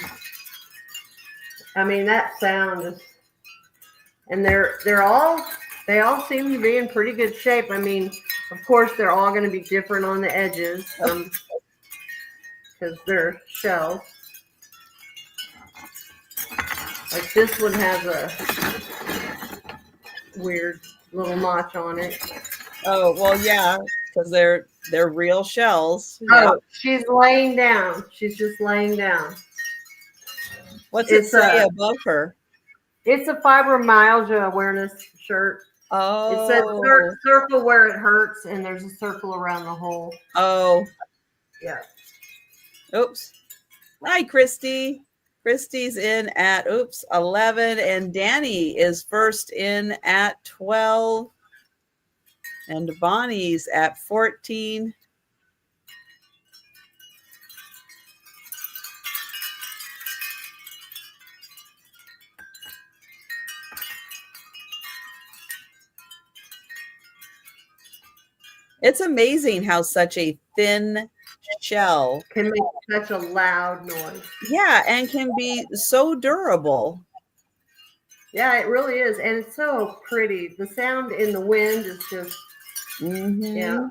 I mean, that sound is, and they all seem to be in pretty good shape. I mean, of course, they're all going to be different on the edges because they're shells. Like this one has a weird little notch on it. Oh, well, yeah, because they're real shells. Oh, she's laying down. She's just laying down. What's it say above her? It's a fibromyalgia awareness shirt. Oh. It says circle where it hurts, and there's a circle around the hole. Oh. Yeah. Oops. Hi, Christy. Christy's in at 11, and Danny is first in at 12, and Bonnie's at 14. It's amazing how such a thin shell can make such a loud noise. Yeah, and can be so durable. Yeah, it really is. And it's so pretty. The sound in the wind is just, yeah.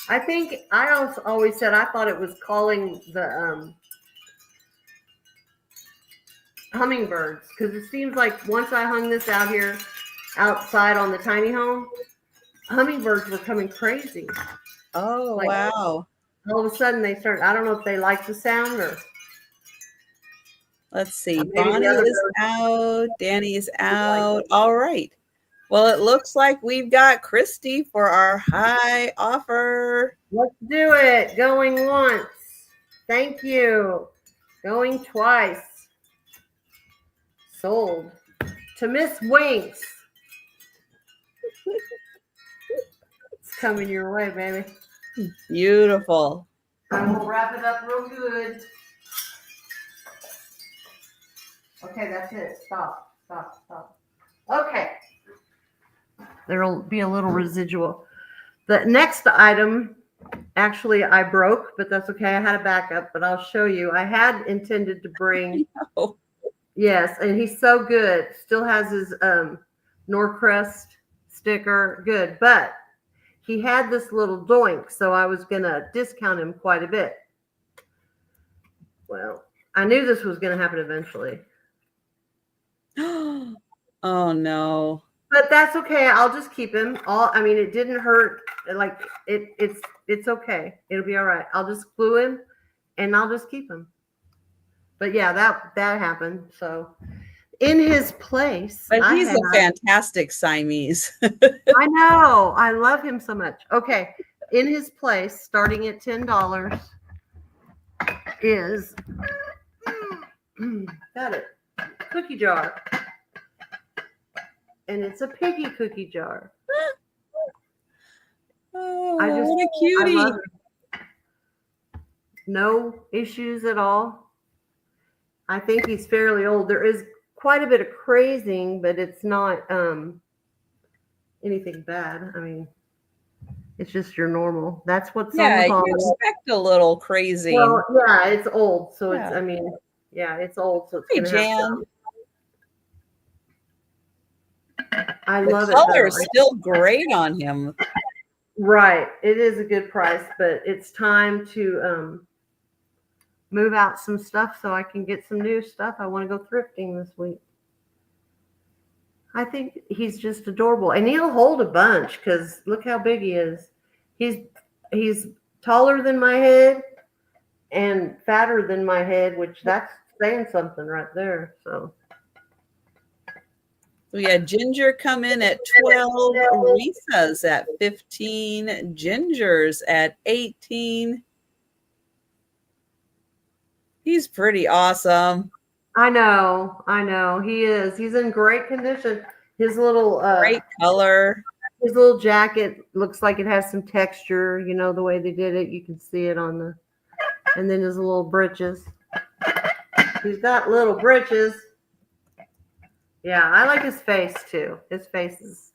I think I also always said I thought it was calling the hummingbirds, because it seems like once I hung this out here outside on the tiny home, hummingbirds were coming crazy. Oh, like, wow. All of a sudden they started, I don't know if they like the sound or. Let's see. Bonnie is out. Danny is out. Like, all right. Well, it looks like we've got Christy for our high offer. Let's do it. Going once. Thank you. Going twice. Sold. To Miss Winks. It's coming your way, baby. Beautiful. And we'll wrap it up real good. Okay, that's it. Stop. Okay. There'll be a little residual. The next item, actually, I broke, but that's okay. I had a backup, but I'll show you. I had intended to bring. No. Yes, and he's so good. Still has his Norcrest sticker. Good, but he had this little doink, so I was going to discount him quite a bit. Well, I knew this was going to happen eventually. Oh, no. But that's okay. I'll just keep him. It didn't hurt. Like it's okay. It'll be all right. I'll just glue him and I'll just keep him. But yeah, that happened. So in his place. But he's a fantastic Siamese. I know. I love him so much. Okay. In his place, starting at $10 is got it. Cookie jar. And it's a piggy cookie jar. Oh, what a cutie. No issues at all. I think he's fairly old. There is quite a bit of crazing, but it's not anything bad. I mean, it's just your normal. That's what's on the you expect a little crazy. Well, yeah, it's old. So it's it's old. So it's Jan. I love it. The color is still great on him. Right. It is a good price, but it's time to move out some stuff so I can get some new stuff. I want to go thrifting this week. I think he's just adorable. And he'll hold a bunch because look how big he is. He's taller than my head and fatter than my head, which that's saying something right there. So we had Ginger come in at 12, Risa's at 15, Ginger's at 18. He's pretty awesome. I know. He is. He's in great condition. His little great color. His little jacket looks like it has some texture, you know, the way they did it. You can see it on the, and then his little breeches. He's got little breeches. Yeah, I like his face too. His face is.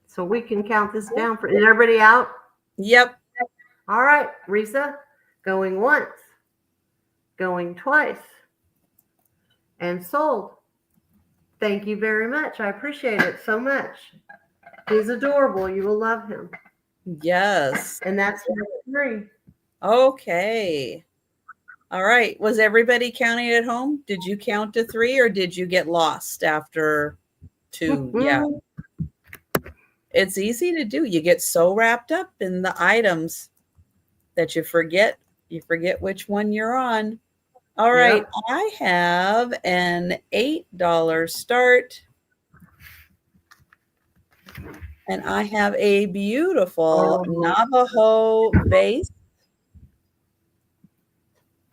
So we can count this down for. Is everybody out? Yep. All right, Risa, going once, going twice, and sold. Thank you very much. I appreciate it so much. He's adorable. You will love him. Yes. And that's number 3. Okay. All right. Was everybody counting at home? Did you count to 3 or did you get lost after 2? Yeah. It's easy to do. You get so wrapped up in the items that you forget which one you're on. All right. Yep. I have an $8 start. And I have a beautiful Navajo vase.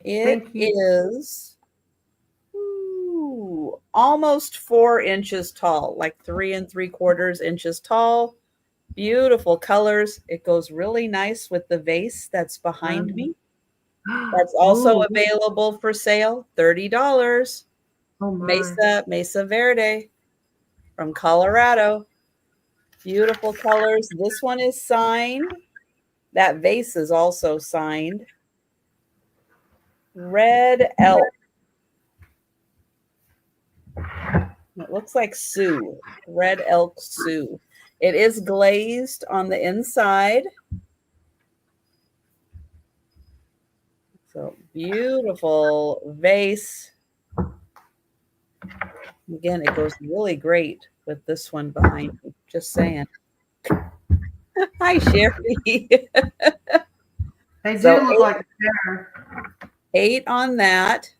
It is almost 4 inches tall, like 3 3/4 inches tall. Beautiful colors. It goes really nice with the vase that's behind me. That's also available for sale, $30. Mesa Verde from Colorado. Beautiful colors. This one is signed. That vase is also signed. Red elk. It looks like Sue. Red elk Sue. It is glazed on the inside. So beautiful vase. Again, it goes really great with this one behind me. Just saying. Hi, Sherry. They So do look like a pair. 8 on that.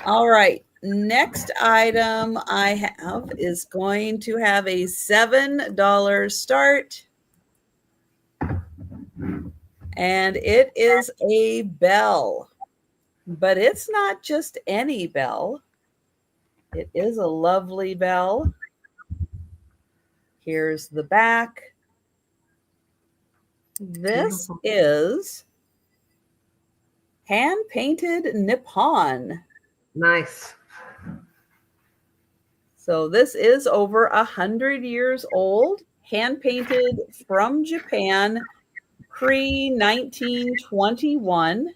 All right. Next item I have is going to have a $7 start. And it is a bell. But it's not just any bell. It is a lovely bell. Here's the back. This is hand-painted Nippon. Nice. So this is over 100 years old, hand-painted from Japan, pre-1921.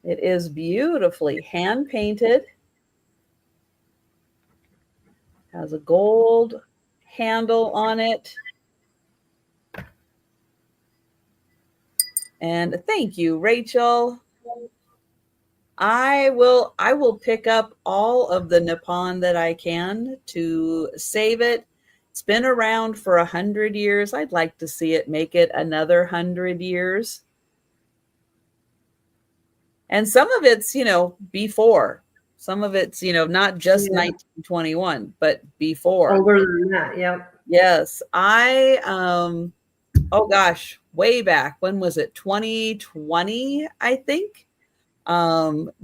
It is beautifully hand-painted. Has a gold handle on it. And thank you, Rachel. I will pick up all of the Nippon that I can to save it. It's been around for 100 years. I'd like to see it make it another 100 years. And some of it's, before. Some of it's, not just 1921, but before. Older than that, yep. Yes. Oh gosh, way back. When was it? 2020, I think.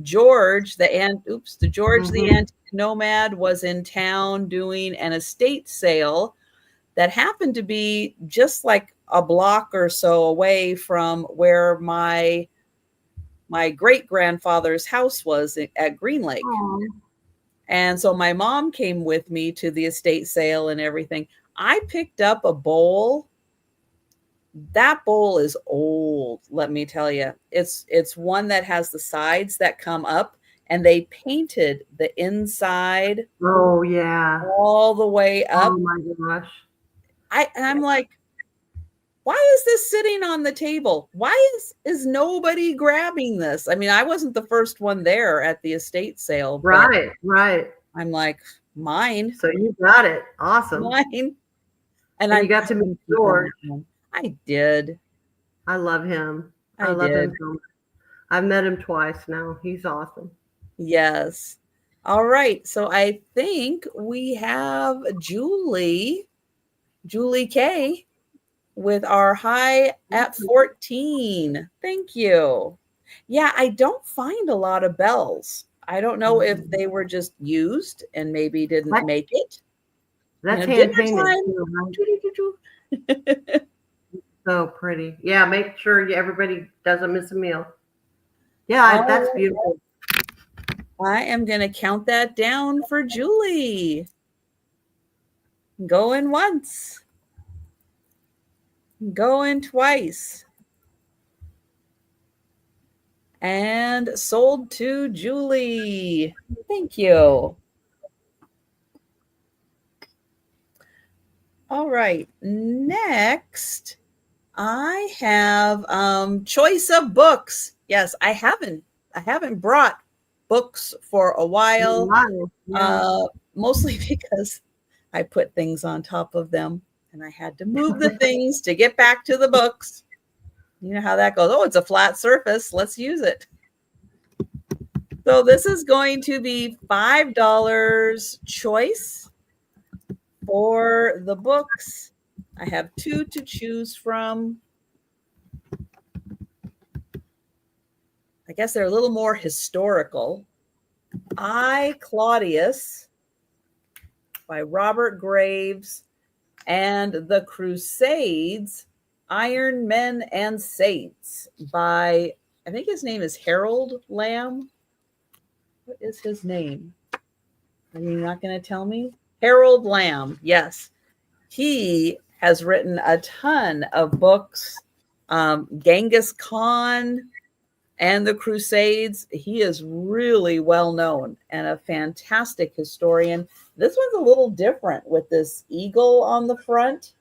George the antique nomad was in town doing an estate sale that happened to be just like a block or so away from where my great grandfather's house was at Green Lake. Aww. And so my mom came with me to the estate sale and everything. I picked up a bowl. That bowl is old, let me tell you. It's one that has the sides that come up, and they painted the inside. Oh yeah, all the way up. Oh my gosh! I'm like, why is this sitting on the table? Why is nobody grabbing this? I mean, I wasn't the first one there at the estate sale. Right. I'm like, mine. So you got it. Awesome. Mine. And you got to meet George. I did. I love him. I love did. him so much. I've met him twice now. He's awesome. Yes. All right. So I think we have Julie K, with our high at 14. Thank you. Yeah, I don't find a lot of bells. I don't know if they were just used and maybe didn't make it. That's hand painted. So pretty. Yeah, make sure everybody doesn't miss a meal. Yeah, that's beautiful. I am going to count that down for Julie. Going once. Going twice. And sold to Julie. Thank you. All right. Next, I have choice of books. Yes, I haven't brought books for a while. Mostly because I put things on top of them and I had to move the things to get back to the books. You know how that goes. Oh, it's a flat surface. Let's use it. So this is going to be $5 choice for the books. I have 2 to choose from. I guess they're a little more historical. I, Claudius by Robert Graves, and The Crusades, Iron Men and Saints by, I think his name is Harold Lamb. What is his name? Are you not going to tell me? Harold Lamb, yes. He has written a ton of books. Genghis Khan and the Crusades. He is really well known and a fantastic historian. This one's a little different with this eagle on the front.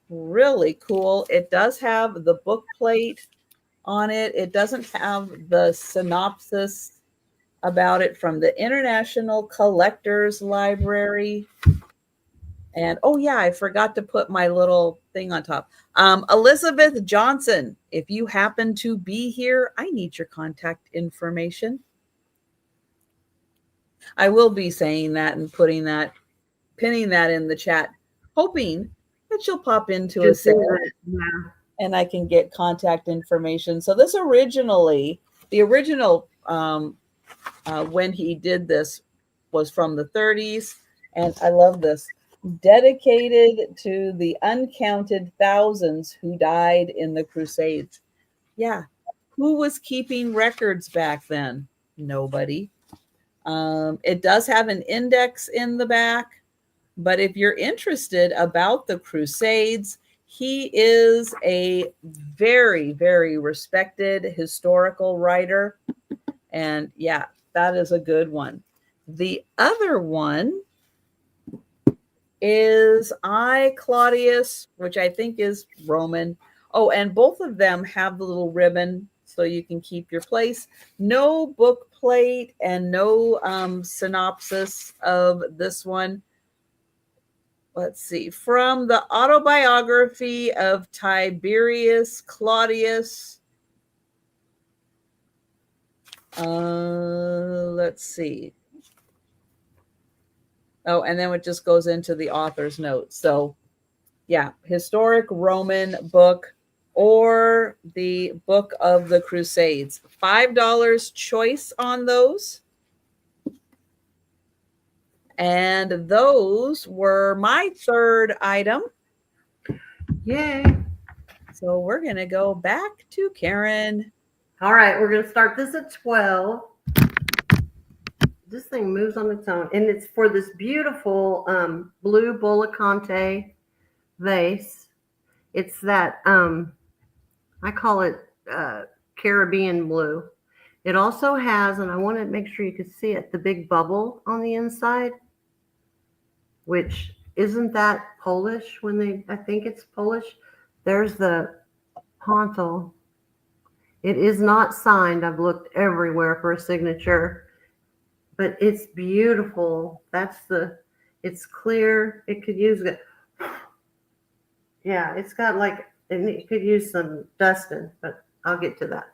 really cool. It does have the book plate on it. It doesn't have the synopsis about it from the International Collectors Library. And oh yeah, I forgot to put my little thing on top. Elizabeth Johnson, if you happen to be here, I need your contact information. I will be saying that and pinning that in the chat, hoping that she'll pop into a sale and I can get contact information. So this the original when he did this was from the 30s, and I love this. Dedicated to the uncounted thousands who died in the Crusades. Yeah. Who was keeping records back then? Nobody. It does have an index in the back, but if you're interested about the Crusades, he is a very, very respected historical writer. And yeah, that is a good one. The other one is I, Claudius, which I think is Roman. Oh, and both of them have the little ribbon so you can keep your place. No book plate and no synopsis of this one. Let's see. From the autobiography of Tiberius Claudius. Let's see. Oh, and then it just goes into the author's notes. So, yeah, historic Roman book or the Book of the Crusades. $5 choice on those. And those were my third item. Yay. So we're going to go back to Karen. All right, we're going to start this at 12. This thing moves on its own, and it's for this beautiful blue Bollicante vase. It's that I call it Caribbean blue. It also has, and I want to make sure you can see it, the big bubble on the inside, which isn't that Polish I think it's Polish. There's the Ponto. It is not signed. I've looked everywhere for a signature. But it's beautiful. It's clear. It could use it. Yeah, it's got it could use some dusting, but I'll get to that.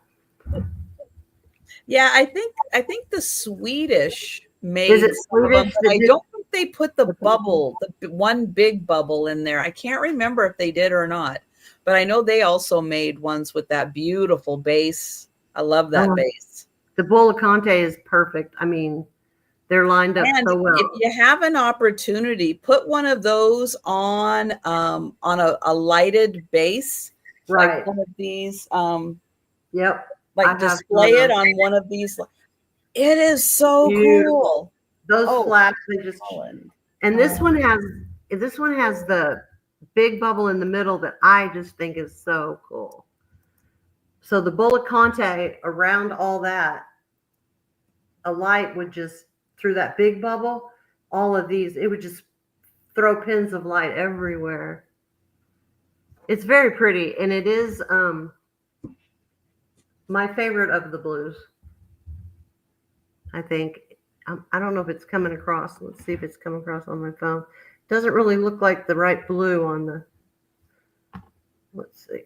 Yeah, I think the Swedish made Is it Swedish? I don't think they put the bubble, the one big bubble in there. I can't remember if they did or not, but I know they also made ones with that beautiful base. I love that base. The Bollicante is perfect. I mean, they're lined up so well. If you have an opportunity, put one of those on a lighted base, right? Like one of these. Yep. Like display it on one of these. It is so cool. Those flaps, they just. And this one has the big bubble in the middle that I just think is so cool. So the Bollicante around all that, a light would just, through that big bubble, all of these, it would just throw pins of light everywhere. It's very pretty, and it is my favorite of the blues. I think. I don't know if it's coming across. Let's see if it's coming across on my phone. Doesn't really look like the right blue on the. Let's see.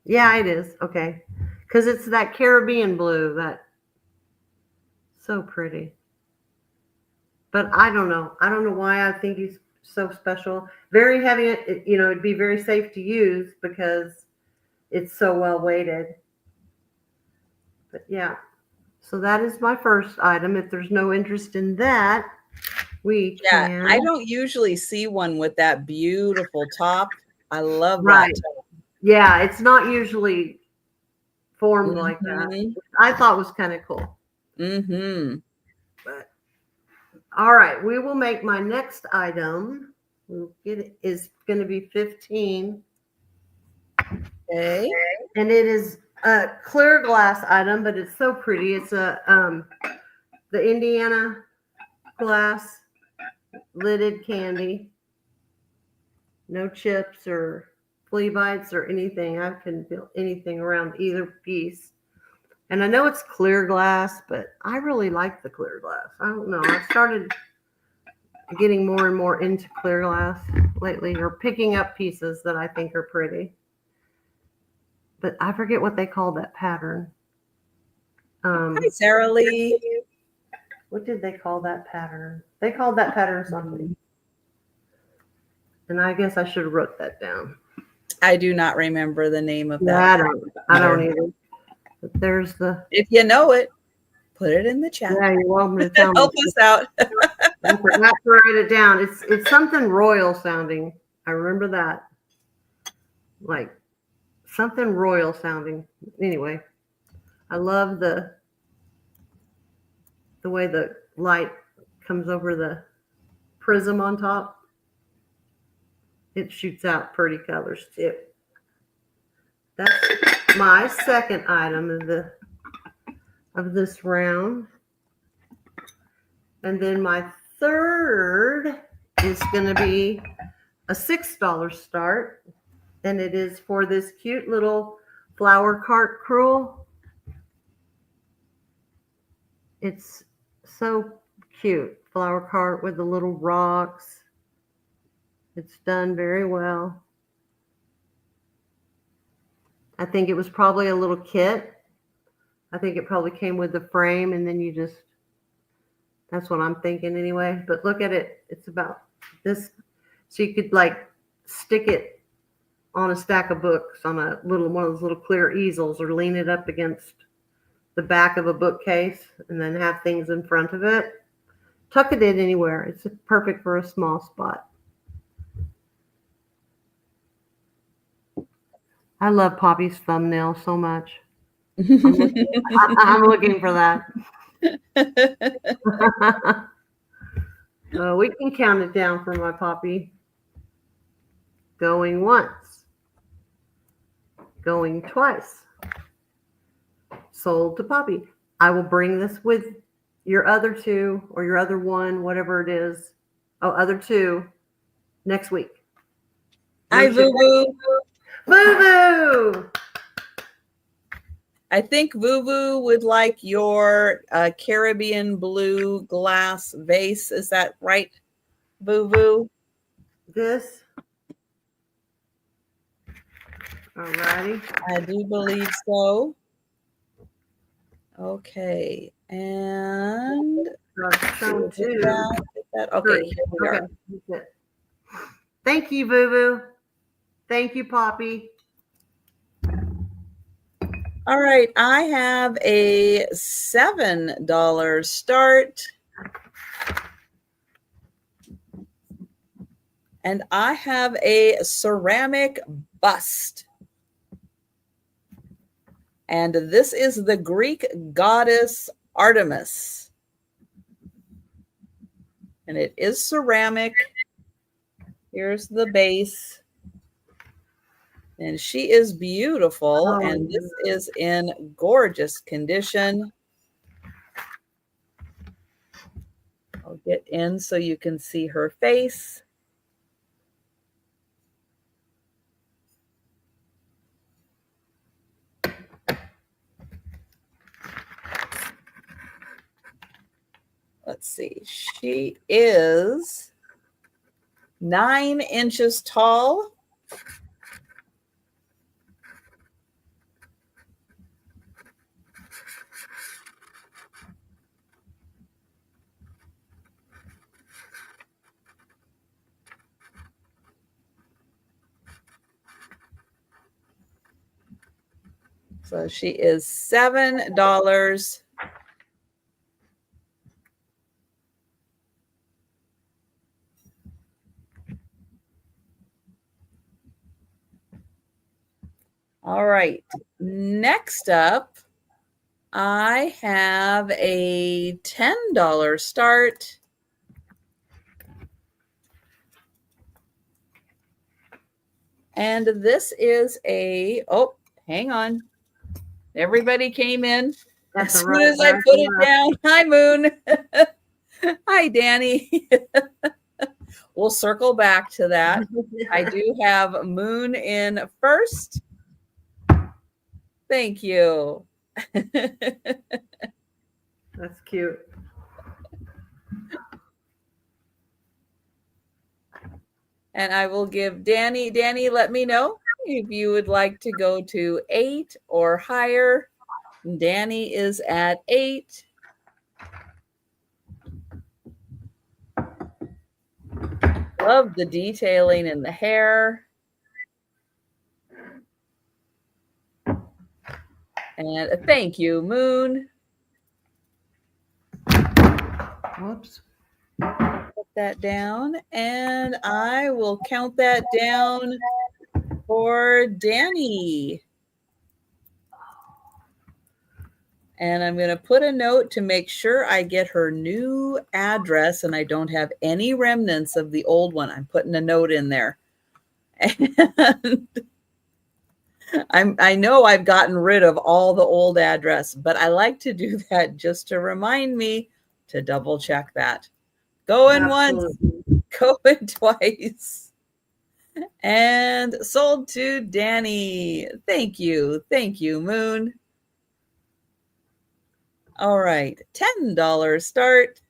Yeah, it is. Okay. Because it's that Caribbean blue that. So pretty. But I don't know. I don't know why I think he's so special. Very heavy. It'd be very safe to use because it's so well weighted. But yeah. So that is my first item. If there's no interest in that, we can. I don't usually see one with that beautiful top. I love that top. Yeah, it's not usually formed like that. Which I thought was kind of cool. But all right, we will make my next item. Is going to be 15. Okay. And it is a clear glass item, but it's so pretty. It's the Indiana glass lidded candy. No chips or flea bites or anything. I couldn't feel anything around either piece. And I know it's clear glass, but I really like the clear glass. I don't know. I've started getting more and more into clear glass lately, or picking up pieces that I think are pretty. But I forget what they call that pattern. Hi, Sarah Lee. What did they call that pattern? They called that pattern something. And I guess I should have wrote that down. I do not remember the name of that. I don't either. But there's the. If you know it, put it in the chat. Yeah, you're welcome to tell me. Help us out. I forgot to write it down. It's something royal sounding. I remember that. Like something royal sounding. Anyway, I love the way the light comes over the prism on top. It shoots out pretty colors too. That's my second item of this round. And then my third is going to be a $6 start. And it is for this cute little flower cart crewel. It's so cute. Flower cart with the little rocks. It's done very well. I think it was probably a little kit. I think it probably came with the frame, and then you just, that's what I'm thinking anyway. But look at it. It's about this. So you could like stick it on a stack of books on a little, one of those little clear easels, or lean it up against the back of a bookcase and then have things in front of it. Tuck it in anywhere. It's perfect for a small spot. I love Poppy's thumbnail so much. I'm looking for that. We can count it down for my Poppy. Going once. Going twice. Sold to Poppy. I will bring this with your other two or your other one, whatever it is. Oh, other two next week. Hi, Boo Boo. Boo Boo. I think Boo Boo would like your Caribbean blue glass vase. Is that right, Boo Boo? This. Alrighty. I do believe so. Okay, and two. Okay, here we are. Thank you, Boo Boo. Thank you, Poppy. All right, I have a $7 start. And I have a ceramic bust. And this is the Greek goddess Artemis. And it is ceramic. Here's the base. And she is beautiful. Oh, and this is in gorgeous condition. I'll get in so you can see her face. Let's see. She is 9 inches tall. So she is $7. All right. Next up, I have a $10 start. And this is a, oh, hang on. Everybody came in. As soon as I put it down. Hi, Moon. Hi, Danny. we'll circle back to that. I do have Moon in first. Thank you. That's cute. And I will give Danny. Danny, let me know if you would like to go to 8 or higher. Danny is at 8. Love the detailing in the hair. And thank you, Moon. Whoops. Put that down, and I will count that down for Danny. And I'm going to put a note to make sure I get her new address and I don't have any remnants of the old one. I'm putting a note in there. And I know I've gotten rid of all the old address, but I like to do that just to remind me to double check that. Going once, going twice. And sold to Danny. Thank you. Thank you, Moon. All right, $10 start.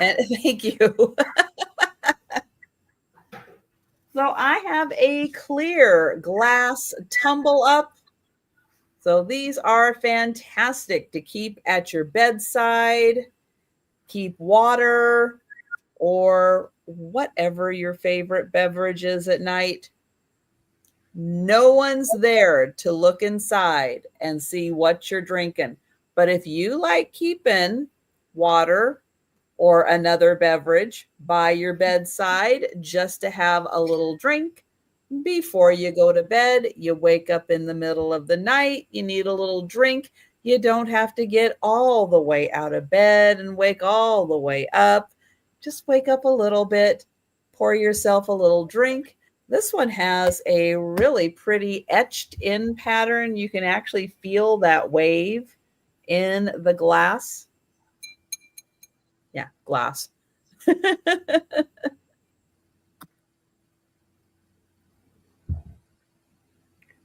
And thank you. So I have a clear glass tumble up. So these are fantastic to keep at your bedside, keep water, or whatever your favorite beverage is at night. No one's there to look inside and see what you're drinking. But if you like keeping water or another beverage by your bedside just to have a little drink before you go to bed, you wake up in the middle of the night, you need a little drink, you don't have to get all the way out of bed and wake all the way up. Just wake up a little bit, pour yourself a little drink. This one has a really pretty etched in pattern. You can actually feel that wave in the glass. Yeah, glass.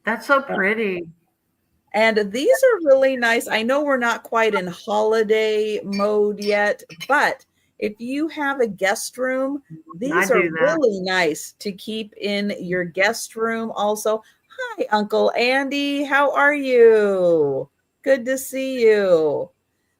That's so pretty. And these are really nice. I know we're not quite in holiday mode yet, but if you have a guest room, these are really nice to keep in your guest room also. Hi, Uncle Andy. How are you? Good to see you.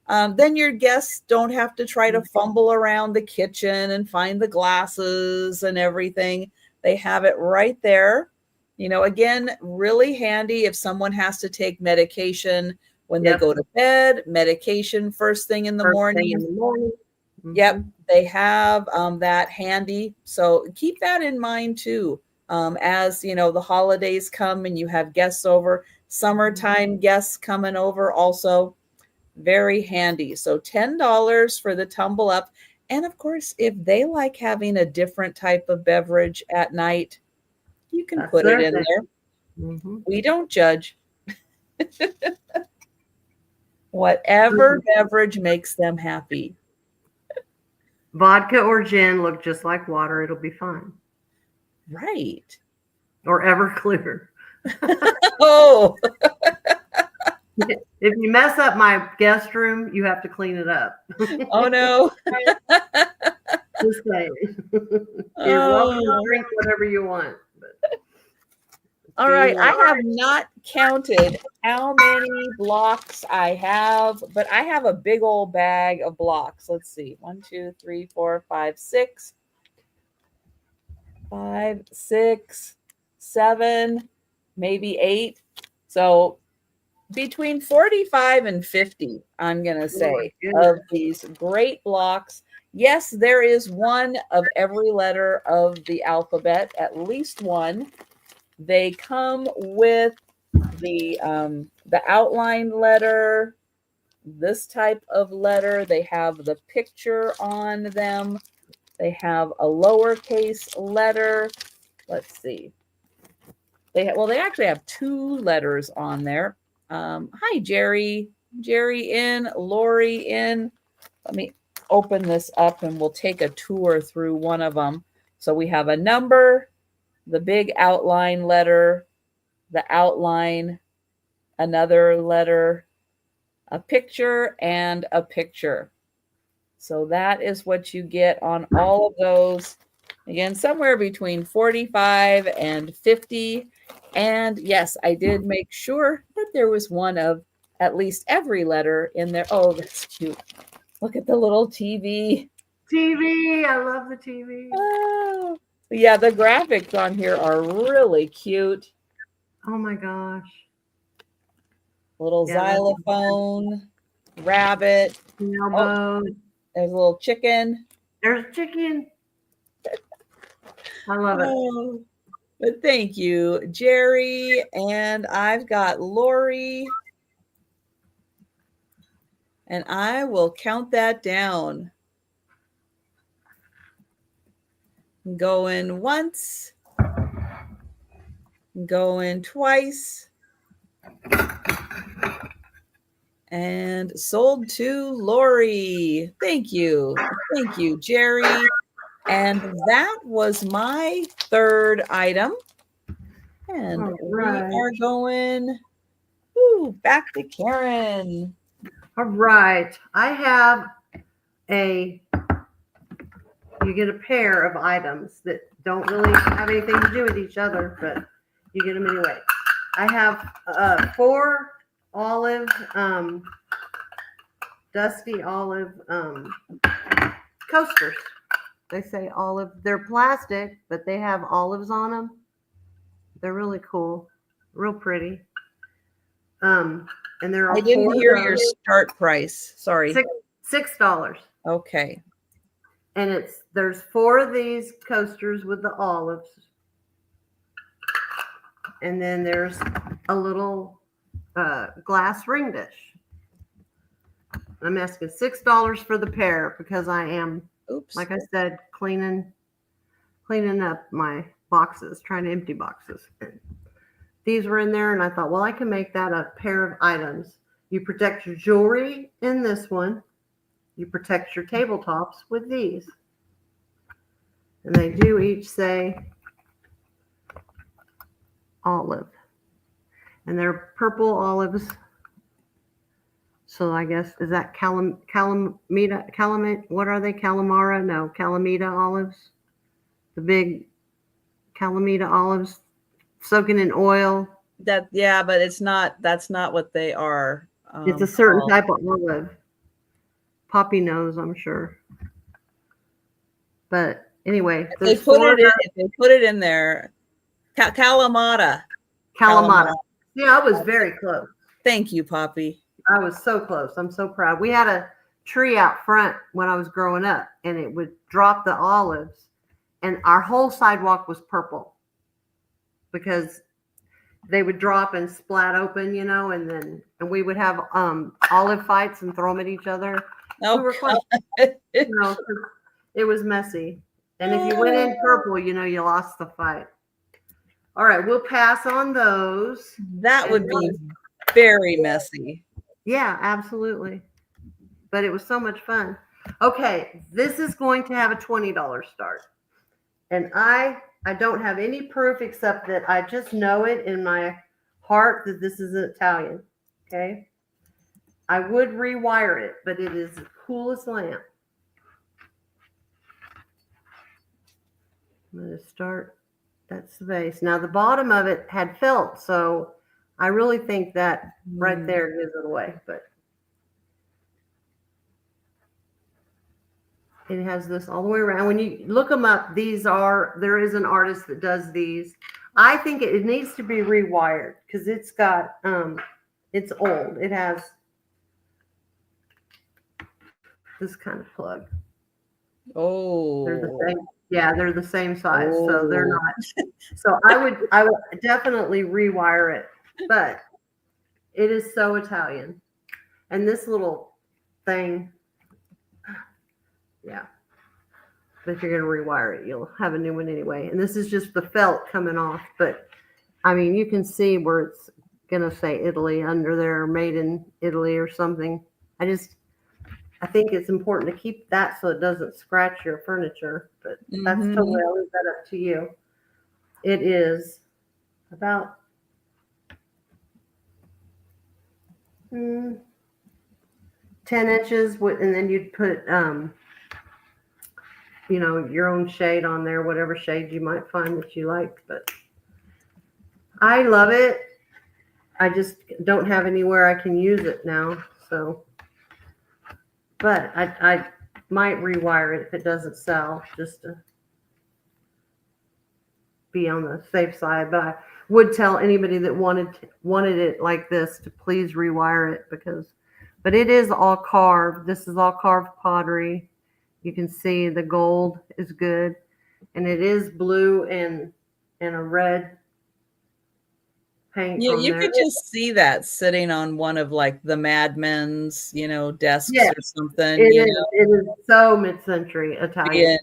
Then your guests don't have to try to fumble around the kitchen and find the glasses and everything. They have it right there. You know, again, really handy if someone has to take medication when they go to bed, medication first thing in the morning. Mm-hmm. Yep, they have that handy. So keep that in mind too. As you know, the holidays come and you have guests over, summertime guests coming over also. Very handy. So $10 for the tumble up. And of course, if they like having a different type of beverage at night, you can put it in there. Mm-hmm. We don't judge. Whatever beverage makes them happy. Vodka or gin look just like water. It'll be fine. Right. Or Everclear. Oh. If you mess up my guest room, you have to clean it up. Oh, no. Just saying. You're welcome to drink whatever you want. But all right. I have not counted how many blocks I have, but I have a big old bag of blocks. Let's see. 1, 2, 3, 4, 5, 6. 5, 6, 7, maybe 8. So between 45 and 50, I'm going to say, of these great blocks. Yes, there is one of every letter of the alphabet, at least one. They come with the outline letter, this type of letter. They have the picture on them. They have a lowercase letter. Let's see. They actually have 2 letters on there. Hi, Jerry. Jerry in, Lori in. let me open this up and we'll take a tour through one of them. So we have a number, the big outline letter, the outline, another letter, a picture, and a picture. So that is what you get on all of those. Again, somewhere between 45 and 50. And yes, I did make sure that there was one of at least every letter in there. Oh, that's cute. Look at the little TV. TV. I love the TV. Oh, yeah, the graphics on here are really cute. Oh my gosh. Little xylophone, rabbit. Elbow. There's a little chicken. There's chicken. I love it. But thank you, Jerry. And I've got Lori. And I will count that down. Going once. Going twice. And sold to Lori. Thank you. Thank you, Jerry. And that was my third item. And we are going back to Karen. All right. I have you get a pair of items that don't really have anything to do with each other, but you get them anyway. I have 4 olive, dusty olive coasters. They say olive. They're plastic, but they have olives on them. They're really cool, real pretty. And there are. I didn't hear your start price. Sorry. $6. Okay. And there's 4 of these coasters with the olives. And then there's a little glass ring dish. I'm asking $6 for the pair because I am, like I said, cleaning up my boxes, trying to empty boxes. These were in there, and I thought, well, I can make that a pair of items. You protect your jewelry in this one. You protect your tabletops with these. And they do each say olive. And they're purple olives. So I guess, is that Calamita? What are they? Calamara? No, Calamita olives. The big Calamita olives soaking in oil. But that's not what they are. It's a certain type of olive. Poppy knows, I'm sure. But anyway, they put it in there. Kalamata. Yeah, I was very close. Thank you, Poppy. I was so close. I'm so proud. We had a tree out front when I was growing up, and it would drop the olives, and our whole sidewalk was purple because they would drop and splat open, and we would have olive fights and throw them at each other. Oh, we were close. It was messy. And if you went in purple, you lost the fight. All right, we'll pass on those. That would be very messy. Yeah, absolutely. But it was so much fun. Okay, this is going to have a $20 start. And I don't have any proof except that I just know it in my heart that this is Italian. Okay? I would rewire it, but it is the coolest lamp. I'm going to start. That's the base. Now, the bottom of it had felt, so I really think that right there gives it away. But it has this all the way around. When you look them up, there is an artist that does these. I think it needs to be rewired because it's got, it's old. It has this kind of plug. Oh. They're the same. Yeah, they're the same size, so they're not. So I would definitely rewire it, but it is so Italian. And this little thing, yeah. But if you're going to rewire it, you'll have a new one anyway. And this is just the felt coming off, but I mean, you can see where it's going to say Italy under there, made in Italy or something. I I think it's important to keep that so it doesn't scratch your furniture, but that's totally, I'll leave that up to you. It is about 10 inches, and then you'd put, you know, your own shade on there, whatever shade you might find that you like. But I love it. I just don't have anywhere I can use it now. So, but I might rewire it if it doesn't sell, just to be on the safe side. But I would tell anybody that wanted it like this to please rewire it, but it is all carved. This is all carved pottery. You can see the gold is good, and it is blue and a red paint. Yeah, on you there. could just see that sitting on one of like the Mad Men's, you know, desks or something. It is so mid-century Italian.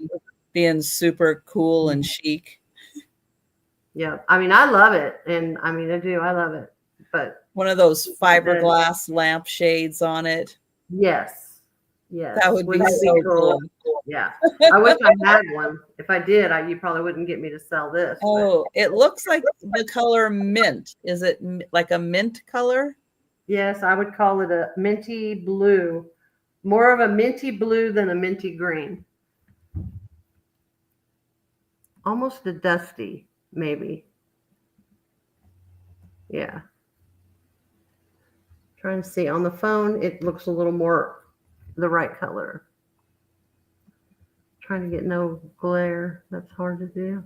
Being super cool and chic. Yeah, I mean, I love it, and I mean, I love it. But one of those fiberglass lampshades on it. Yes, that would be so cool. Yeah, I wish I had one. If I did, you probably wouldn't get me to sell this. Oh, it looks like the color mint. Is it like a mint color? Yes, I would call it a minty blue. More of a minty blue than a minty green. Almost a dusty, maybe. Yeah. Trying to see on the phone, it looks a little more the right color. Trying to get no glare. That's hard to do.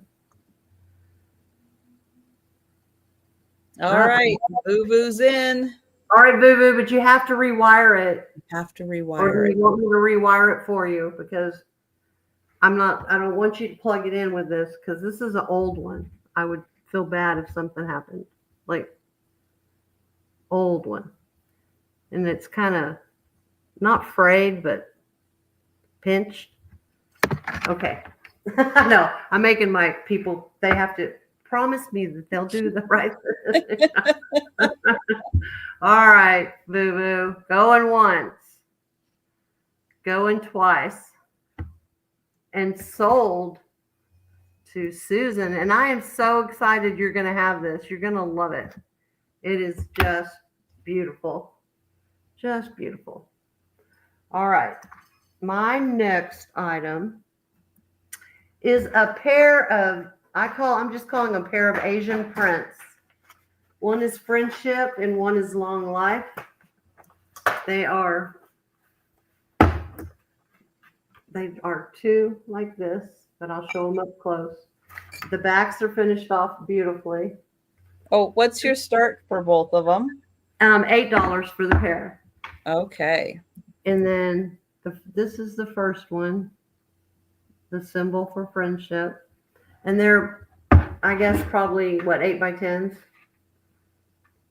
All right, Boo Boo's in. All right, Boo Boo, but you have to rewire it. You have to rewire or it. You want me to rewire it for you, because I don't want you to plug it in with this, because this is an old one. I would feel bad if something happened. Like, old one. And it's kind of not frayed, but pinched. Okay. No, I'm making my people, they have to promise me that they'll do the right thing. All right, Boo Boo. Going once. Going twice. And sold to Susan. And I am so excited you're going to have this. You're going to love it. It is just beautiful. Just beautiful. All right. My next item is a pair of, I'm just calling a pair of Asian prints. One is Friendship and one is Long Life. They are two like this, but I'll show them up close. The backs are finished off beautifully. Oh, what's your start for both of them? $8 for the pair. Okay. And then this is the first one, the symbol for friendship. And they're, I guess, probably, 8 by 10s?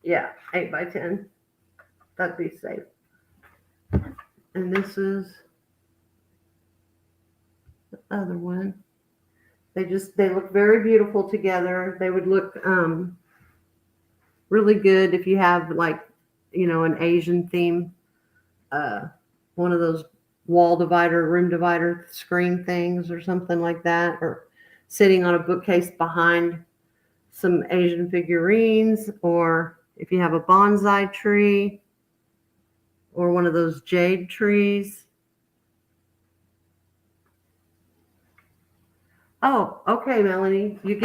Yeah, 8 by 10. That'd be safe. And this is the other one. They look very beautiful together. They would look really good if you have, an Asian theme, one of those wall divider, room divider screen things or something like that, or sitting on a bookcase behind some Asian figurines, or if you have a bonsai tree or one of those jade trees. Oh, okay, Melanie, you're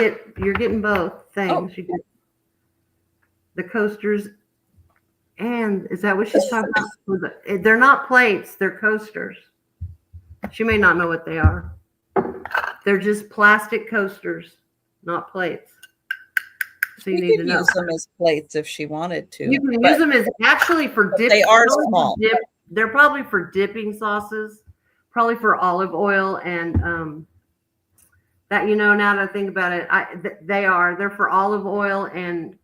getting both things. Oh. You get the coasters, and is that what she's talking about? They're not plates, they're coasters. She may not know what they are. They're just plastic coasters, not plates. So you need to use them as plates if she wanted to. You can use them as actually for dipping. They are small. They're probably for dipping sauces, probably for olive oil and that, now that I think about it, they're for olive oil and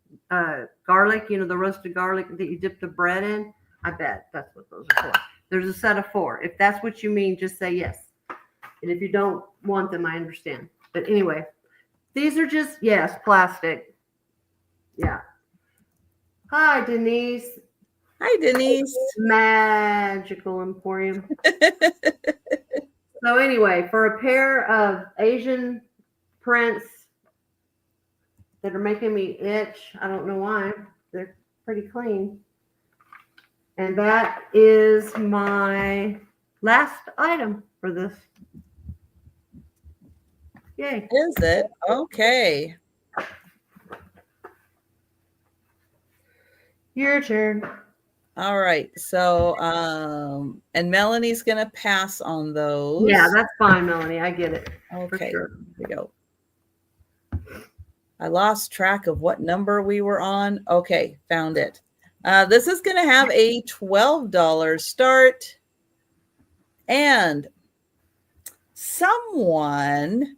garlic, the roasted garlic that you dip the bread in. I bet that's what those are for. There's a set of 4. If that's what you mean, just say yes. And if you don't want them, I understand. But anyway, these are just, yes, plastic. Yeah. Hi, Denise. Hi, Denise. Magical Emporium. So anyway, for a pair of Asian prints that are making me itch, I don't know why, they're pretty clean. And that is my last item for this. Yay. Is it? Okay. Your turn. All right. So, and Melanie's going to pass on those. Yeah, that's fine, Melanie. I get it. Okay. Sure. Here we go. I lost track of what number we were on. Okay, found it. This is going to have a $12 start. And someone,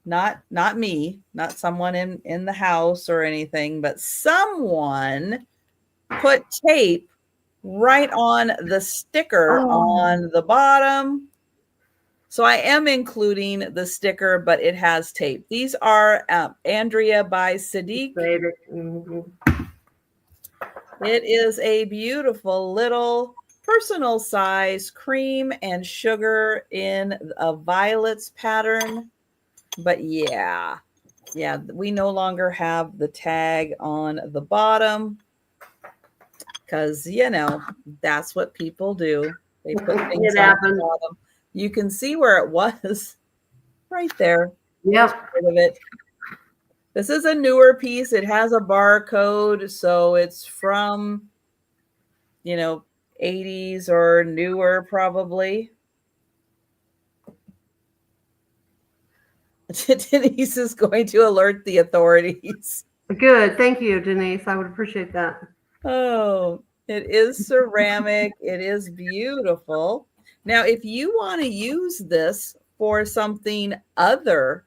not me, not someone in the house or anything, but someone put tape right on the sticker on the bottom. So I am including the sticker, but it has tape. These are Andrea by Sadiq. Mm-hmm. It is a beautiful little personal size cream and sugar in a violets pattern. But yeah, we no longer have the tag on the bottom because, you know, that's what people do. They put things on the bottom. You can see where it was right there. Yep. Part of it. This is a newer piece. It has a barcode, so it's from, you know, 80s or newer probably. Denise is going to alert the authorities. Good. Thank you, Denise. I would appreciate that. Oh, it is ceramic. It is beautiful. Now, if you want to use this for something other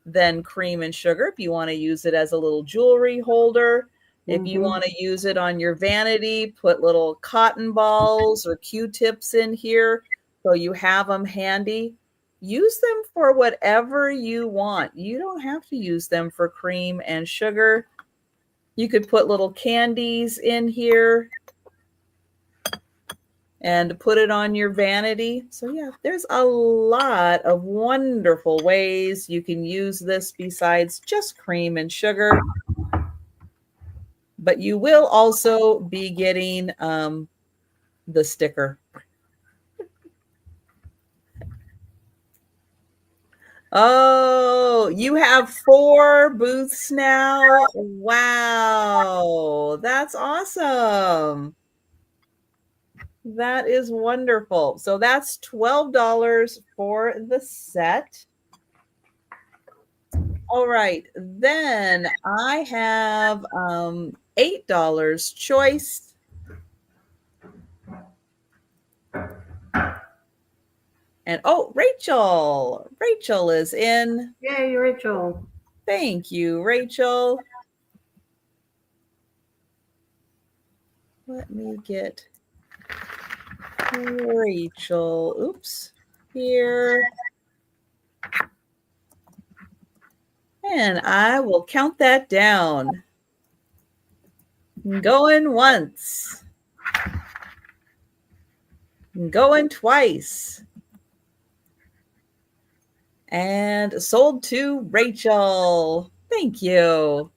than cream and sugar, if you want to use it as a little jewelry holder, if you want to use it on your vanity, put little cotton balls or Q-tips in here so you have them handy. Use them for whatever you want. You don't have to use them for cream and sugar. You could put little candies in here and put it on your vanity. So yeah, there's a lot of wonderful ways you can use this besides just cream and sugar. But you will also be getting the sticker. Oh, you have 4 booths now. Wow, that's awesome. That is wonderful. So that's $12 for the set. All right, then I have $8 choice. And oh, Rachel is in. Yay, Rachel. Thank you, Rachel. Let me get Rachel. Oops, here. And I will count that down. Going once. Going twice. And sold to Rachel. Thank you.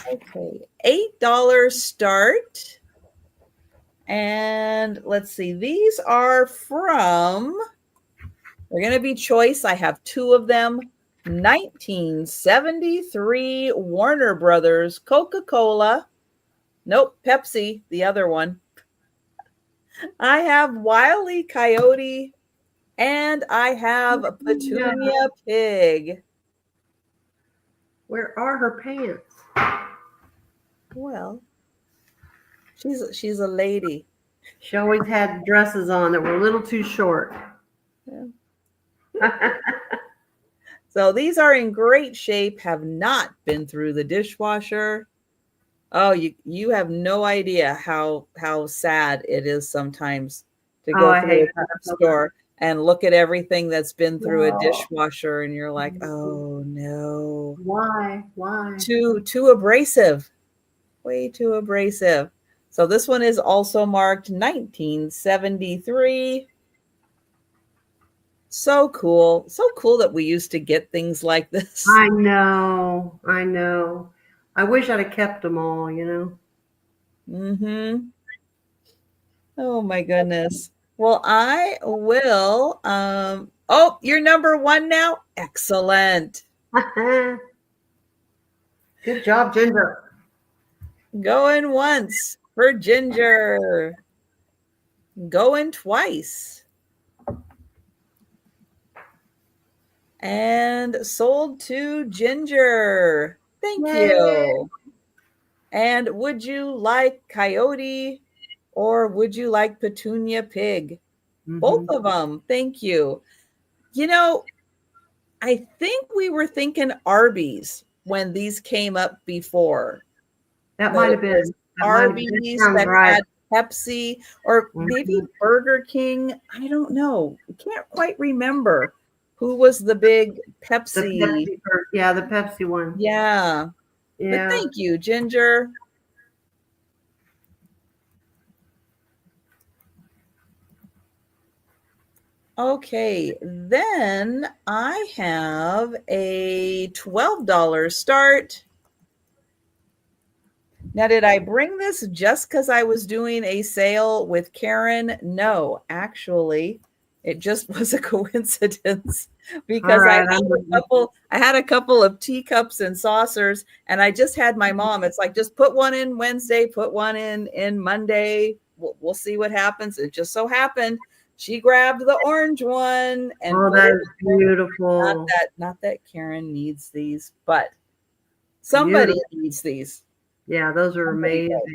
Okay, $8 start. And let's see, these are from, they're going to be choice. I have 2 of them. 1973 Warner Brothers Coca-Cola. Nope, Pepsi, the other one. I have Wile E. Coyote, and I have Petunia Pig. Where are her pants? Well, she's a lady. She always had dresses on that were a little too short. Yeah. So these are in great shape, have not been through the dishwasher. Oh, you have no idea how sad it is sometimes to go through a store and look at everything that's been through a dishwasher, and you're like, oh no. Why? Too abrasive. Way too abrasive. So this one is also marked 1973. So cool. So cool that we used to get things like this. I know. I know. I wish I'd have kept them all, Mm-hmm. Oh my goodness. Well, I will. Oh, you're number one now? Excellent. Good job, Ginger. Going once for Ginger. Going twice. And sold to Ginger. Thank Yay. you. And would you like Coyote or would you like Petunia Pig? Both of them. Thank you. I think we were thinking Arby's when these came up before. That might have been. Arby's that had Pepsi, or maybe Burger King. I don't know. I can't quite remember who was the big Pepsi. The Pepsi one. Yeah. But thank you, Ginger. Okay, then I have a $12 start. Now, did I bring this just because I was doing a sale with Karen? No, actually, it just was a coincidence because I had a couple of teacups and saucers, and I just had my mom. It's like, just put one in Wednesday, put one in Monday. We'll see what happens. It just so happened she grabbed the orange one, and that is beautiful. Not that Karen needs these, but somebody needs these. Yeah, those are amazing.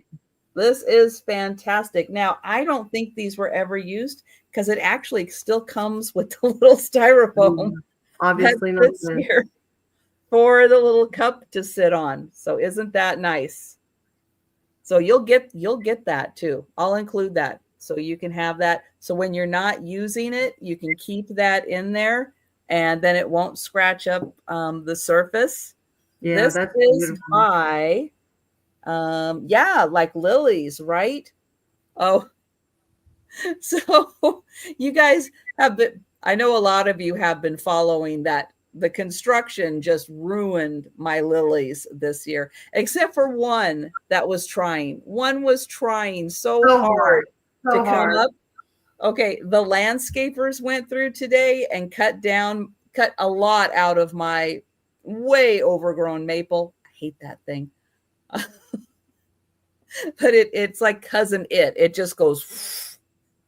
This is fantastic. Now, I don't think these were ever used because it actually still comes with the little styrofoam. Obviously not here for the little cup to sit on. So isn't that nice? So you'll get that too. I'll include that so you can have that. So when you're not using it, you can keep that in there, and then it won't scratch up the surface. Yeah, this that's is beautiful. by like lilies, right? Oh, so you guys have been, I know a lot of you have been following that. The construction just ruined my lilies this year, except for one that was trying. One was trying so hard to come up. Okay, the landscapers went through today and cut a lot out of my way overgrown maple. I hate that thing. But it's like cousin it just goes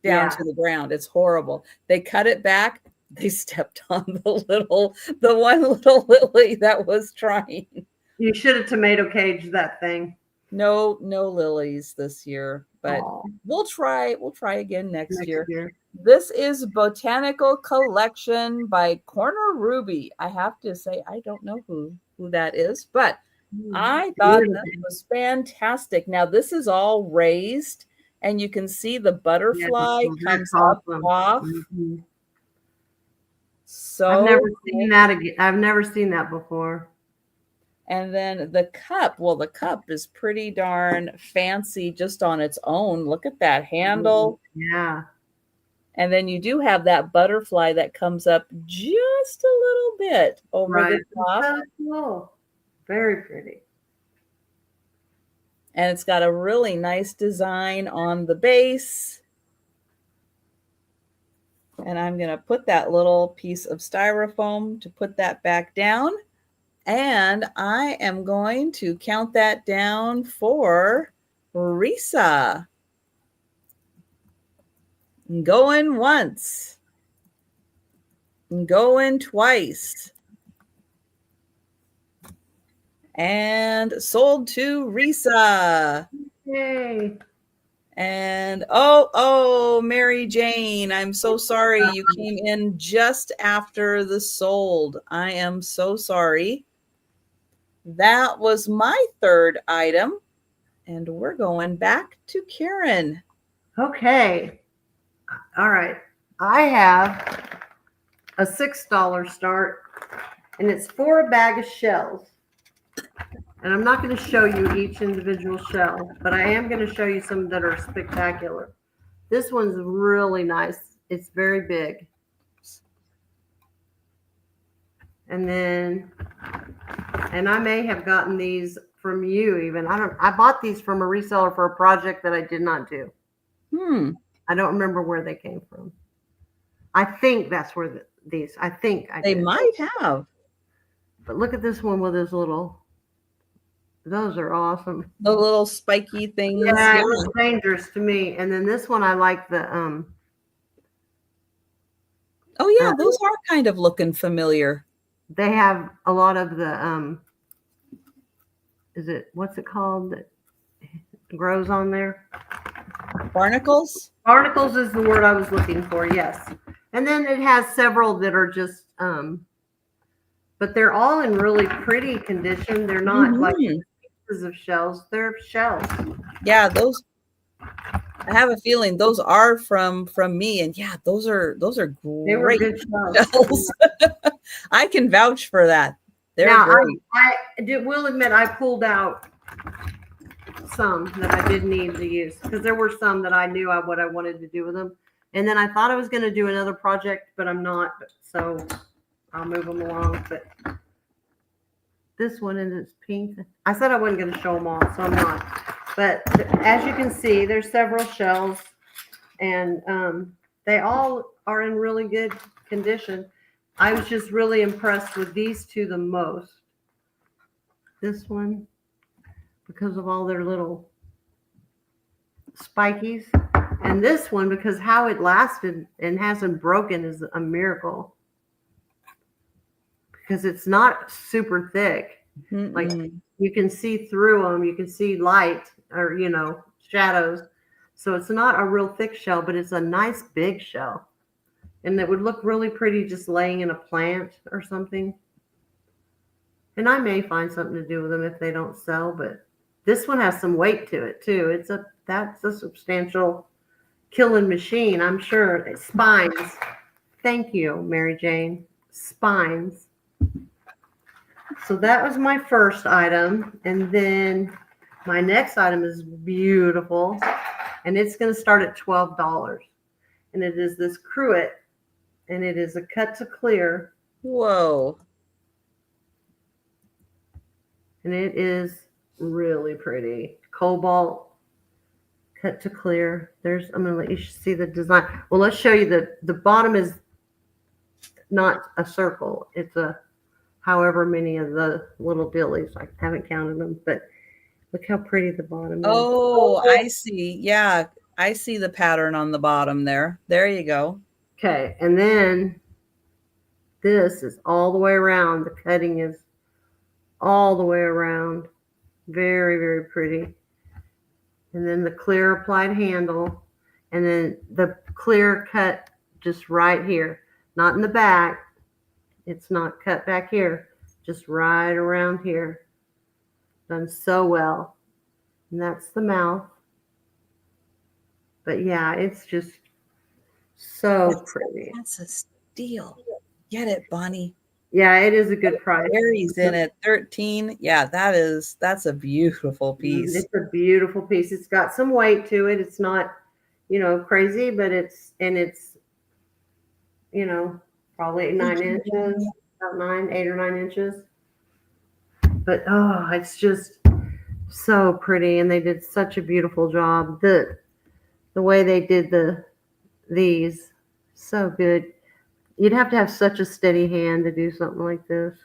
down to the ground. It's horrible. They cut it back. They stepped on the one little lily that was trying. You should have tomato caged that thing. No lilies this year, but we'll try again next year. This is Botanical Collection by Corner Ruby. I have to say, I don't know who that is, but I thought that was fantastic. Now, this is all raised, and you can see the butterfly comes up off. So I've never seen that again. I've never seen that before. And then the cup. Well, the cup is pretty darn fancy just on its own. Look at that handle. Yeah. And then you do have that butterfly that comes up just a little bit over the top. So cool. Very pretty. And it's got a really nice design on the base. And I'm going to put that little piece of styrofoam to put that back down. And I am going to count that down for Risa. Going once. Going twice. And sold to Risa. Yay. And Mary Jane, I'm so sorry you came in just after the sold. I am so sorry. That was my third item. And we're going back to Karen. Okay. All right. I have a $6 start, and it's for a bag of shells. And I'm not going to show you each individual shell, but I am going to show you some that are spectacular. This one's really nice. It's very big. And then, and I may have gotten these from you even. I bought these from a reseller for a project that I did not do. I don't remember where they came from. I think that's where I think they did. might have. But look at this one with his little, those are awesome. The little spiky things. Yeah, it was dangerous to me. And then this one, I like the, oh yeah, those are kind of looking familiar. They have a lot of the, what's it called that grows on there? Barnacles? Barnacles is the word I was looking for, yes. And then it has several that are just, but they're all in really pretty condition. They're not like pieces of shells. They're shells. Yeah, those, I have a feeling those are from me. And yeah, those are great. They were good shells. I can vouch for that. They're now, great. I will admit I pulled out some that I did need to use because there were some that I knew what I wanted to do with them. And then I thought I was going to do another project, but I'm not. So I'll move them along. But this one is pink. I said I wasn't going to show them all, so I'm not. But as you can see, there's several shells, and they all are in really good condition. I was just really impressed with these two the most. This one, because of all their little spikies. And this one, because how it lasted and hasn't broken is a miracle. Because it's not super thick. Like you can see through them. You can see light or, shadows. So it's not a real thick shell, but it's a nice big shell. And it would look really pretty just laying in a plant or something. And I may find something to do with them if they don't sell, but this one has some weight to it too. That's a substantial killing machine, I'm sure. It's spines. Thank you, Mary Jane. Spines. So that was my first item. And then my next item is beautiful. And it's going to start at $12. And it is this cruet. And it is a cut to clear. Whoa. And it is really pretty. Cobalt, cut to clear. I'm going to let you see the design. Well, let's show you the bottom is not a circle. It's a however many of the little dillies. I haven't counted them, but look how pretty the bottom is. Oh, I see. Yeah, I see the pattern on the bottom there. There you go. Okay, and then this is all the way around. The cutting is all the way around. Very, very pretty. And then the clear applied handle. And then the clear cut just right here. Not in the back. It's not cut back here. Just right around here. Done so well. And that's the mouth. But yeah, it's just so pretty. That's a steal. Get it, Bonnie. Yeah, it is a good price. Berries in it, 13. Yeah, that's a beautiful piece. It's a beautiful piece. It's got some weight to it. It's not, crazy, but it's probably 9 inches, about 8 or 9 inches. But it's just so pretty, and they did such a beautiful job. The way they did these, so good. You'd have to have such a steady hand to do something like this.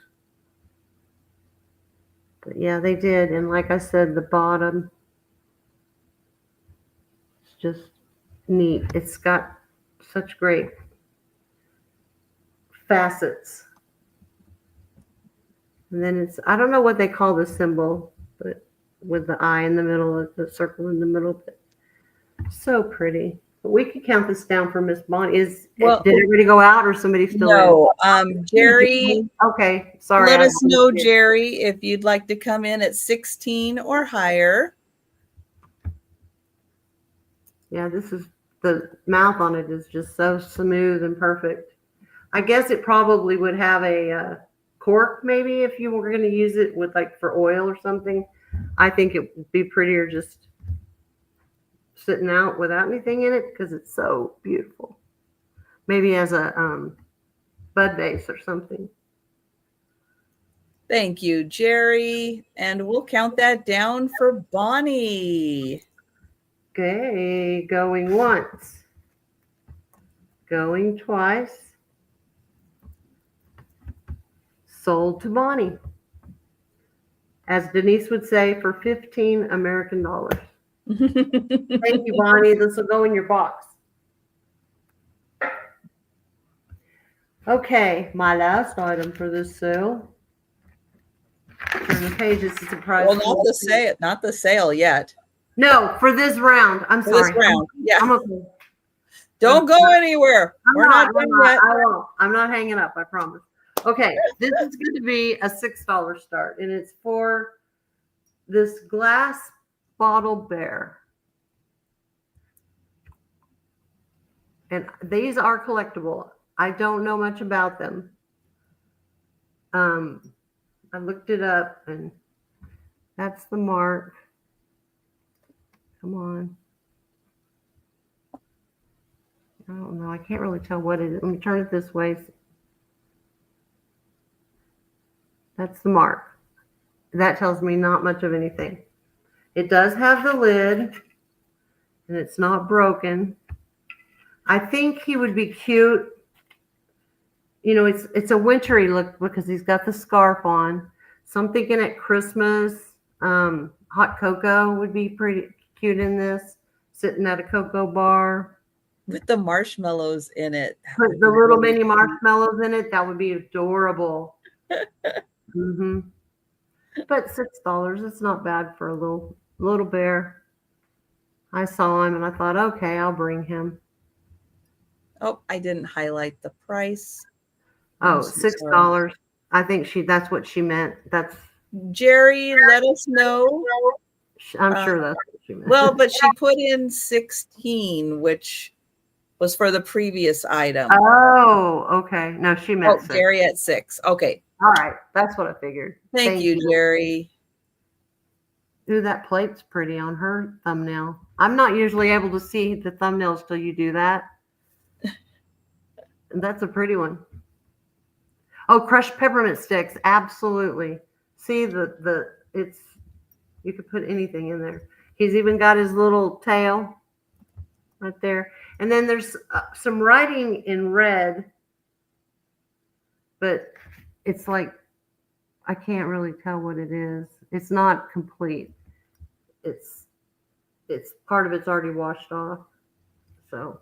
But yeah, they did. And like I said, the bottom is just neat. It's got such great facets. And then I don't know what they call the symbol, but with the eye in the middle, the circle in the middle. But so pretty. But we could count this down for Miss Bonnie. Did everybody go out or somebody still in? Jerry. Okay, sorry. Let us know, Jerry, if you'd like to come in at 16 or higher. Yeah, the mouth on it is just so smooth and perfect. I guess it probably would have a cork, maybe if you were going to use it with like for oil or something. I think it would be prettier just sitting out without anything in it because it's so beautiful. Maybe as a bud vase or something. Thank you, Jerry. And we'll count that down for Bonnie. Okay, going once. Going twice. Sold to Bonnie. As Denise would say, for 15 American dollars. Thank you, Bonnie. This will go in your box. Okay, my last item for this sale. Turn the pages to surprise. Well, not the sale yet. No, for this round. I'm sorry. This round, yeah. I'm okay. Don't go anywhere. We're not done yet. I won't. I'm not hanging up. I promise. Okay, this is going to be a $6 start, and it's for this glass bottle bear. And these are collectible. I don't know much about them. I looked it up, and that's the Marc. Come on. I don't know. I can't really tell what it is. Let me turn it this way. That's the Marc. That tells me not much of anything. It does have the lid, and it's not broken. I think he would be cute. You know, it's a wintry look because he's got the scarf on. So I'm thinking at Christmas, hot cocoa would be pretty cute in this. Sitting at a cocoa bar. With the marshmallows in it. Put the little mini marshmallows in it. That would be adorable. Mm-hmm. But $6, it's not bad for a little bear. I saw him and I thought, okay, I'll bring him. Oh, I didn't highlight the price. Oh, $6. I think that's what she meant. That's Jerry, let us know. I'm sure that's what she meant. Well, but she put in 16, which was for the previous item. Oh, okay. No, she meant 6. Jerry at 6. Okay. All right. That's what I figured. Thank you, Jerry. Ooh, that plate's pretty on her thumbnail. I'm not usually able to see the thumbnails till you do that. That's a pretty one. Oh, crushed peppermint sticks. Absolutely. See it's, you could put anything in there. He's even got his little tail right there. And then there's some writing in red, but it's like, I can't really tell what it is. It's not complete. It's part of it's already washed off. So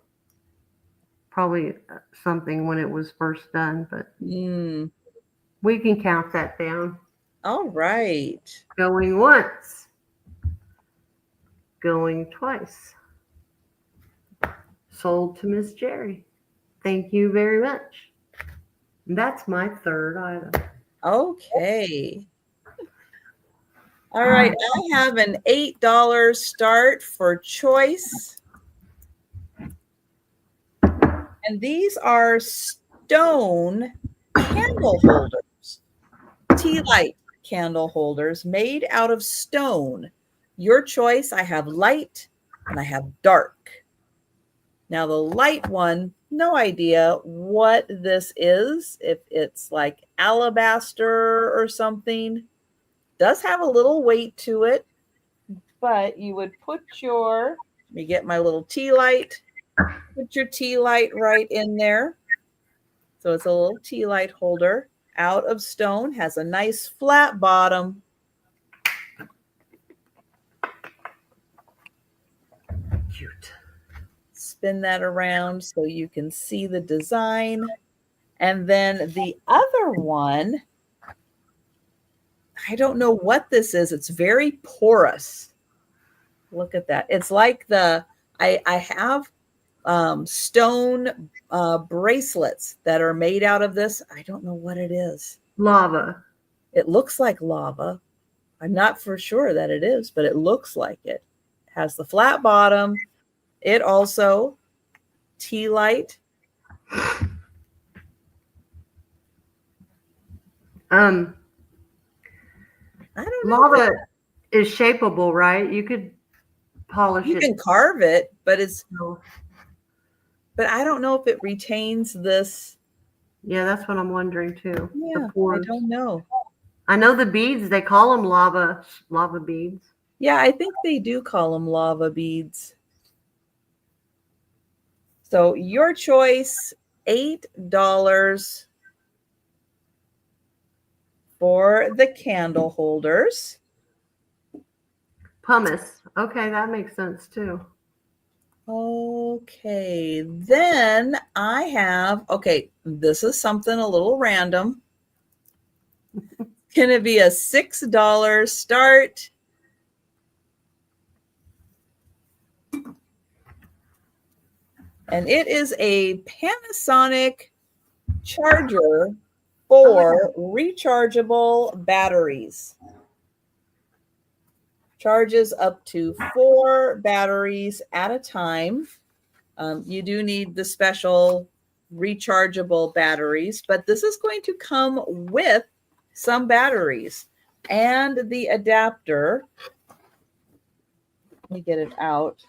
probably something when it was first done, but we can count that down. All right. Going once. Going twice. Sold to Miss Jerry. Thank you very much. That's my third item. Okay. All right. I have an $8 start for choice. And these are stone candle holders, tea light candle holders made out of stone. Your choice. I have light and I have dark. Now the light one, no idea what this is. If it's like alabaster or something. Does have a little weight to it, but you would put let me get my little tea light. Put your tea light right in there. So it's a little tea light holder out of stone, has a nice flat bottom. Cute. Spin that around so you can see the design. And then the other one, I don't know what this is. It's very porous. Look at that. It's like I have stone bracelets that are made out of this. I don't know what it is. Lava. It looks like lava. I'm not for sure that it is, but it looks like it. Has the flat bottom. It also tea light. Um, I don't know. lava is I don't know. lava is shapeable, right? You could polish You it. can carve it, but So, I don't know if it retains this. yeah, that's what I'm wondering too. The Yeah, I pores. don't know. I know the beads. They call them lava beads. Yeah, I think they do call them lava beads. So your choice, $8 for the candle holders. Pumice. Okay, that makes sense too. Okay, then I have, okay, this is something a little random. Going to be a $6 start. And it is a Panasonic charger for rechargeable batteries. Charges up to 4 batteries at a time. You do need the special rechargeable batteries, but this is going to come with some batteries and the adapter. Let me get it out.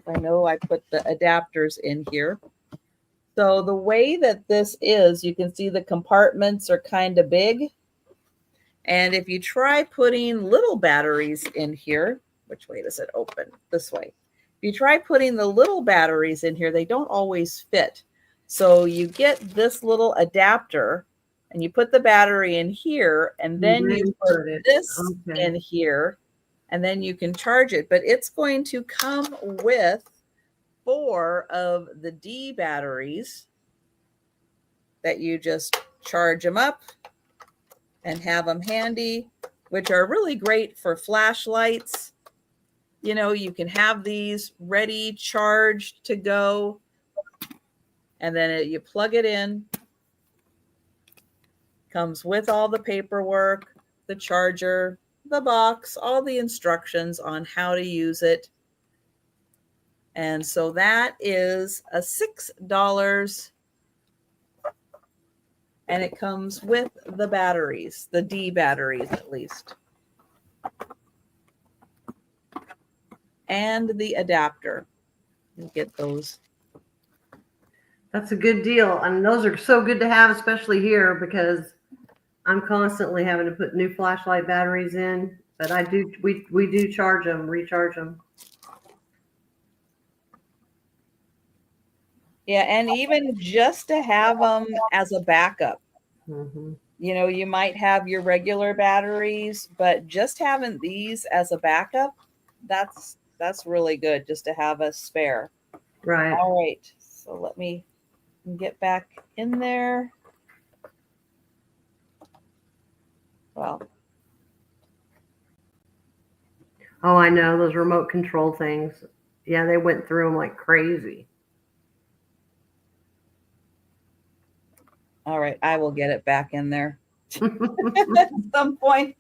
I know I put the adapters in here. So the way that this is, you can see the compartments are kind of big. And if you try putting little batteries in here, which way does it open? This way. If you try putting the little batteries in here, they don't always fit. So you get this little adapter and you put the battery in here, and then you put this in here, and then you can charge it. But it's going to come with 4 of the D batteries that you just charge them up and have them handy, which are really great for flashlights. You know, you can have these ready, charged to go, and then you plug it in. Comes with all the paperwork, the charger, the box, all the instructions on how to use it. And so that is a $6. And it comes with the batteries, the D batteries at least. And the adapter. You get those. That's a good deal. And those are so good to have, especially here, because I'm constantly having to put new flashlight batteries in. But we do charge them, recharge them. Yeah, and even just to have them as a backup. Mm-hmm. You know, you might have your regular batteries, but just having these as a backup, that's really good, just to have a spare. Right. All right. So let me get back in there. Well. Oh, I know those remote control things. Yeah, they went through them like crazy. All right, I will get it back in there at some point.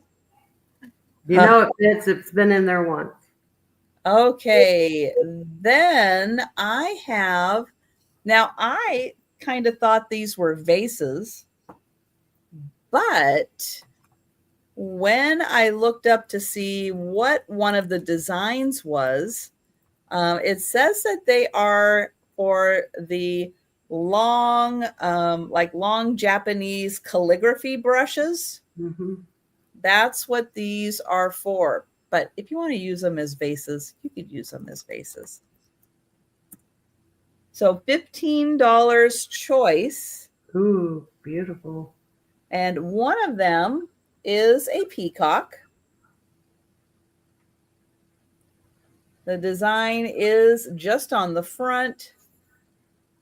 You know it fits. It's been in there once. Okay, then I have, now I kind of thought these were vases, but when I looked up to see what one of the designs was, it says that they are for the long Japanese calligraphy brushes. Mm-hmm. That's what these are for. But if you want to use them as vases, you could use them as vases. So $15 choice. Ooh, beautiful. And one of them is a peacock. The design is just on the front,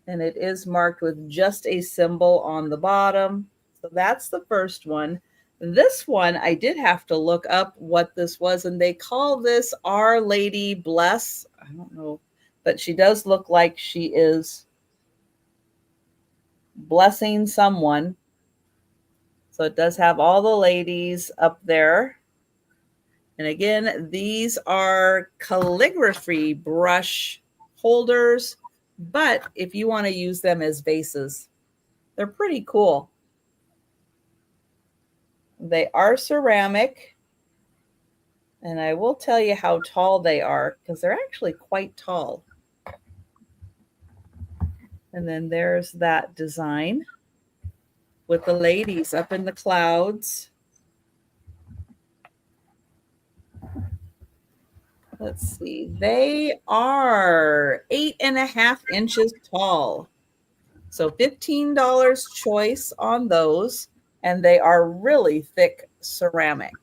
and it is marked with just a symbol on the bottom. So that's the first one. This one, I did have to look up what this was, and they call this Our Lady Bless. I don't know, but she does look like she is blessing someone. So it does have all the ladies up there. And again, these are calligraphy brush holders, but if you want to use them as vases, they're pretty cool. They are ceramic. And I will tell you how tall they are because they're actually quite tall. And then there's that design with the ladies up in the clouds. Let's see. They are 8.5 inches tall. So $15 choice on those. And they are really thick ceramic.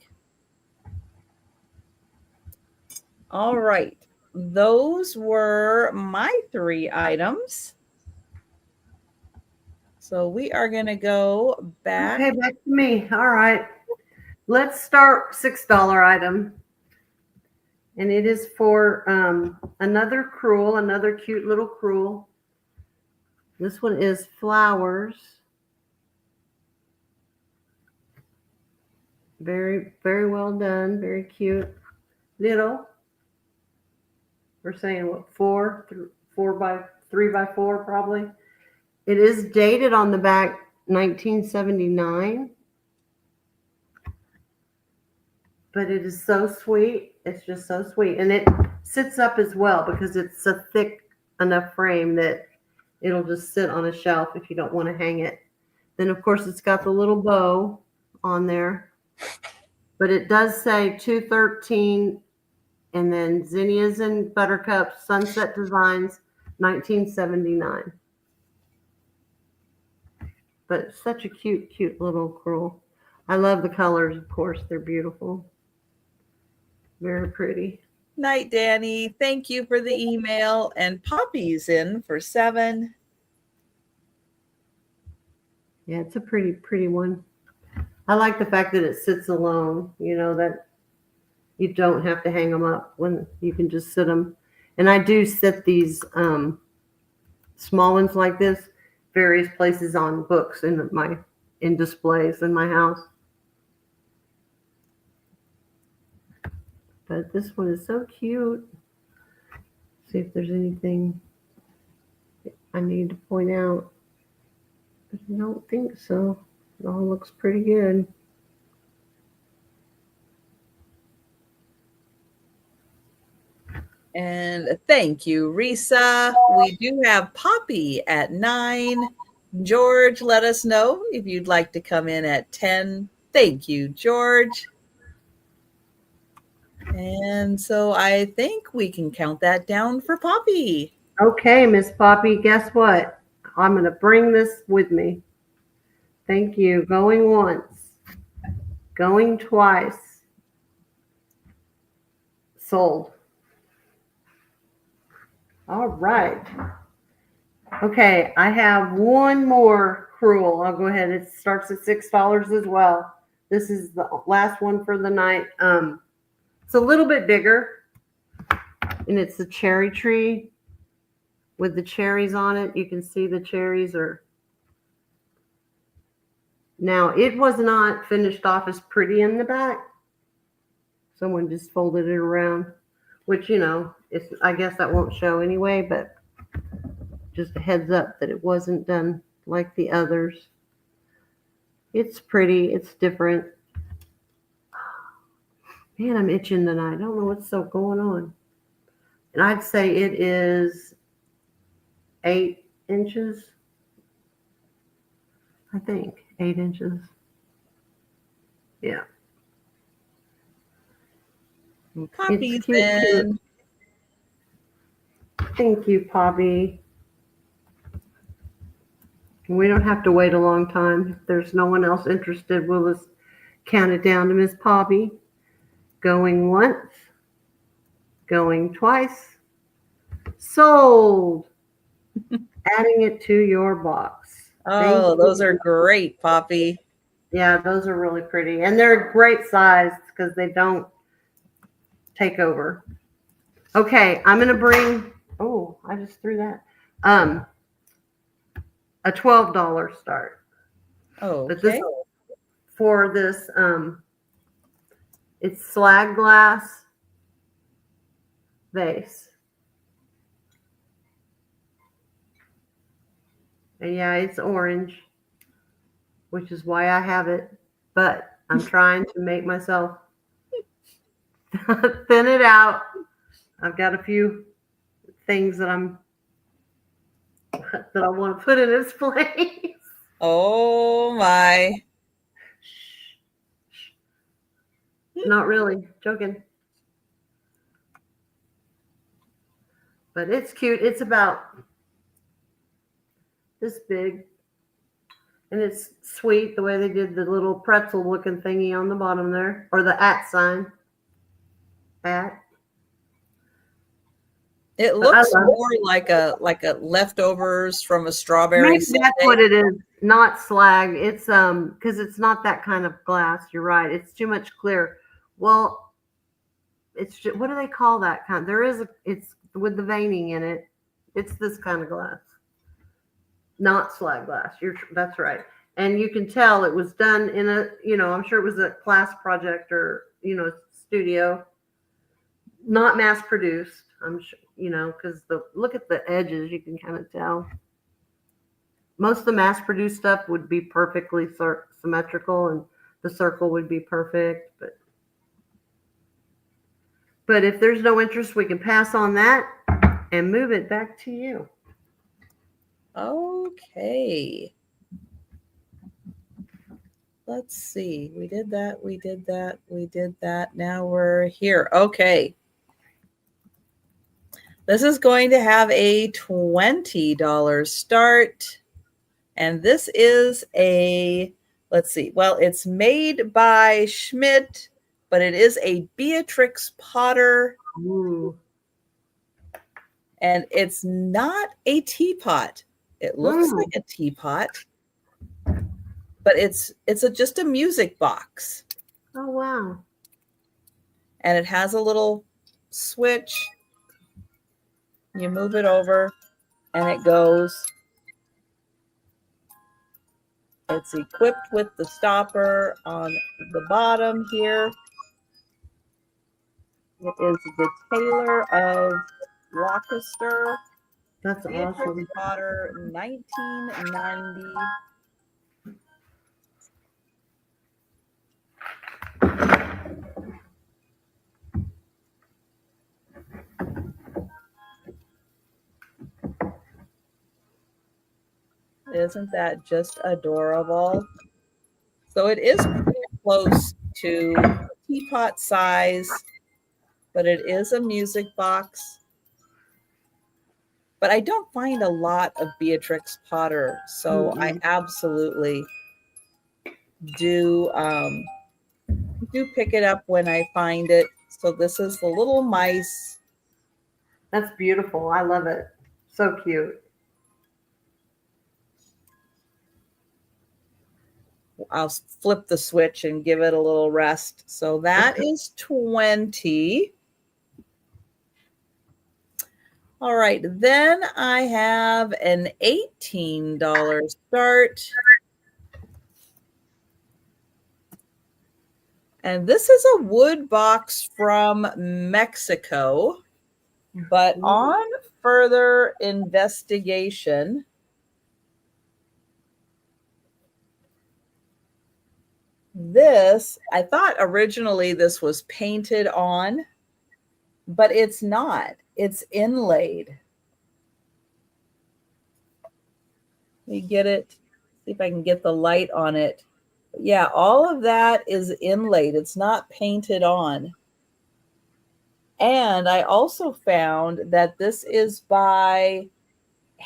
All right. Those were my 3 items. So we are going to go back. Okay, back to me. All right. Let's start $6 item. And it is for another crewel, another cute little crewel. This one is flowers. Very, very well done. Very cute. Little. We're saying what, 3 by 4 probably. It is dated on the back 1979. But it is so sweet. It's just so sweet. And it sits up as well because it's a thick enough frame that it'll just sit on a shelf if you don't want to hang it. Then, of course, it's got the little bow on there. But it does say 213 and then zinnias and buttercups, Sunset Designs, 1979. But such a cute, cute little crewel. I love the colors, of course. They're beautiful. Very pretty. Night, Danny. Thank you for the email. And Poppy's in for 7. Yeah, it's a pretty, pretty one. I like the fact that it sits alone, you know, that you don't have to hang them up when you can just sit them. And I do sit these small ones like this various places on books in displays in my house. But this one is so cute. See if there's anything I need to point out. But I don't think so. It all looks pretty good. And thank you, Risa. We do have Poppy at 9. George, let us know if you'd like to come in at 10. Thank you, George. And so I think we can count that down for Poppy. Okay, Miss Poppy, guess what? I'm going to bring this with me. Thank you. Going once. Going twice. Sold. All right. Okay, I have one more crewel. I'll go ahead. It starts at $6 as well. This is the last one for the night. It's a little bit bigger, and it's the cherry tree with the cherries on it. You can see the cherries are. Now, it was not finished off as pretty in the back. Someone just folded it around, which, you know, I guess that won't show anyway, but just a heads up that it wasn't done like the others. It's pretty. It's different. Man, I'm itching tonight. I don't know what's so going on. And I'd say it is 8 inches. I think 8 inches. Yeah. Poppy's in. Thank you, Poppy. We don't have to wait a long time. If there's no one else interested, we'll just count it down to Miss Poppy. Going once. Going twice. Sold. Adding it to your box. Oh, those are great, Poppy. Yeah, those are really pretty. And they're great size because they don't take over. Okay, I'm going to bring, oh, I just threw that. A $12 start. Oh, okay. But this, for this, it's slag glass vase. And yeah, it's orange, which is why I have it. But I'm trying to make myself thin it out. I've got a few things that I want to put in its place. Oh my. Not really, joking. But it's cute. It's about this big. And it's sweet the way they did the little pretzel looking thingy on the bottom there. Or the @ sign. At. It looks more like a leftovers from a strawberry Maybe sundae. that's what it is. Not slag. It's because it's not that kind of glass. You're right. It's too much clear. Well, it's just, what do they call that kind? It's with the veining in it. It's this kind of glass. Not slag glass. That's right. And you can tell it was done in a, I'm sure it was a class project or, studio. Not mass produced. I'm sure, because look at the edges, you can kind of tell. Most of the mass produced stuff would be perfectly symmetrical and the circle would be perfect. But if there's no interest, we can pass on that and move it back to you. Okay. Let's see. We did that. We did that. We did that. Now we're here. Okay. This is going to have a $20 start. And this is let's see. Well, it's made by Schmidt, but it is a Beatrix Potter. Ooh. And it's not a teapot. It looks like a teapot, but it's just a music box. Oh, wow. And it has a little switch. You move it over and it goes. It's equipped with the stopper on the bottom here. It is the Taylor of Gloucester. That's Beatrix awesome. Potter, 1990. Isn't that just adorable? So it is pretty close to teapot size, but it is a music box. But I don't find a lot of Beatrix Potter, so I absolutely do pick it up when I find it. So this is the little mice. That's beautiful. I love it. So cute. I'll flip the switch and give it a little rest. So that is 20. All right, then I have an $18 start. And this is a wood box from Mexico, but on further investigation, I thought originally this was painted on, but it's not. It's inlaid. Let me get it. See if I can get the light on it. Yeah, all of that is inlaid. It's not painted on. And I also found that this is by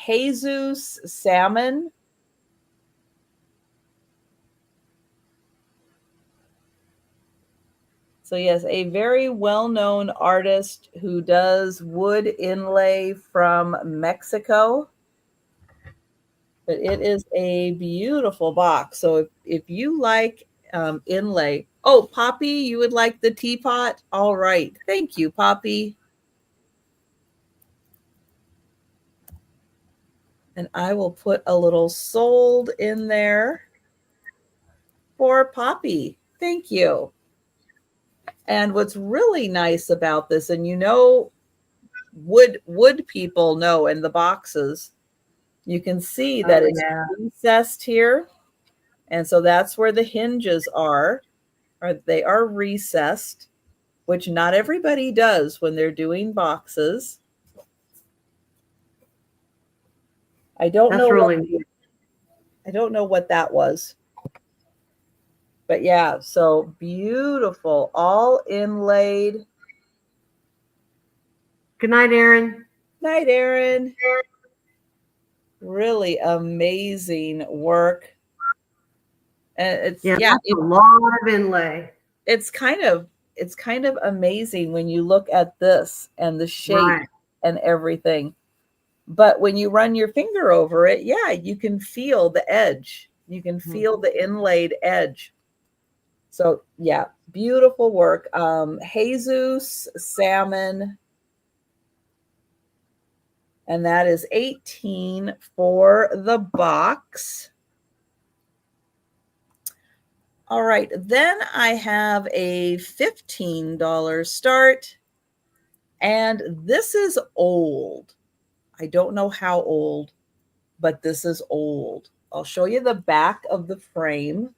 Jesus Salmon. So yes, a very well-known artist who does wood inlay from Mexico. But it is a beautiful box. So if you like inlay. Oh, Poppy, you would like the teapot? All right. Thank you, Poppy. And I will put a little sold in there for Poppy. Thank you. And what's really nice about this, and wood people know in the boxes, you can see that it's recessed here. And so that's where the hinges are. they are recessed, which not everybody does when they're doing boxes. I don't That's know. really neat. I don't know what that was. But yeah, so beautiful, all inlaid. Good night, Erin. Night, Erin. Really amazing work. And it's a lot of inlay. It's kind of amazing when you look at this and the shape and everything. But when you run your finger over it, yeah, you can feel the edge. You can feel the inlaid edge. So yeah, beautiful work. Jesus salmon. And that is $18 for the box. All right, then I have a $15 start. And this is old. I don't know how old, but this is old. I'll show you the back of the frame.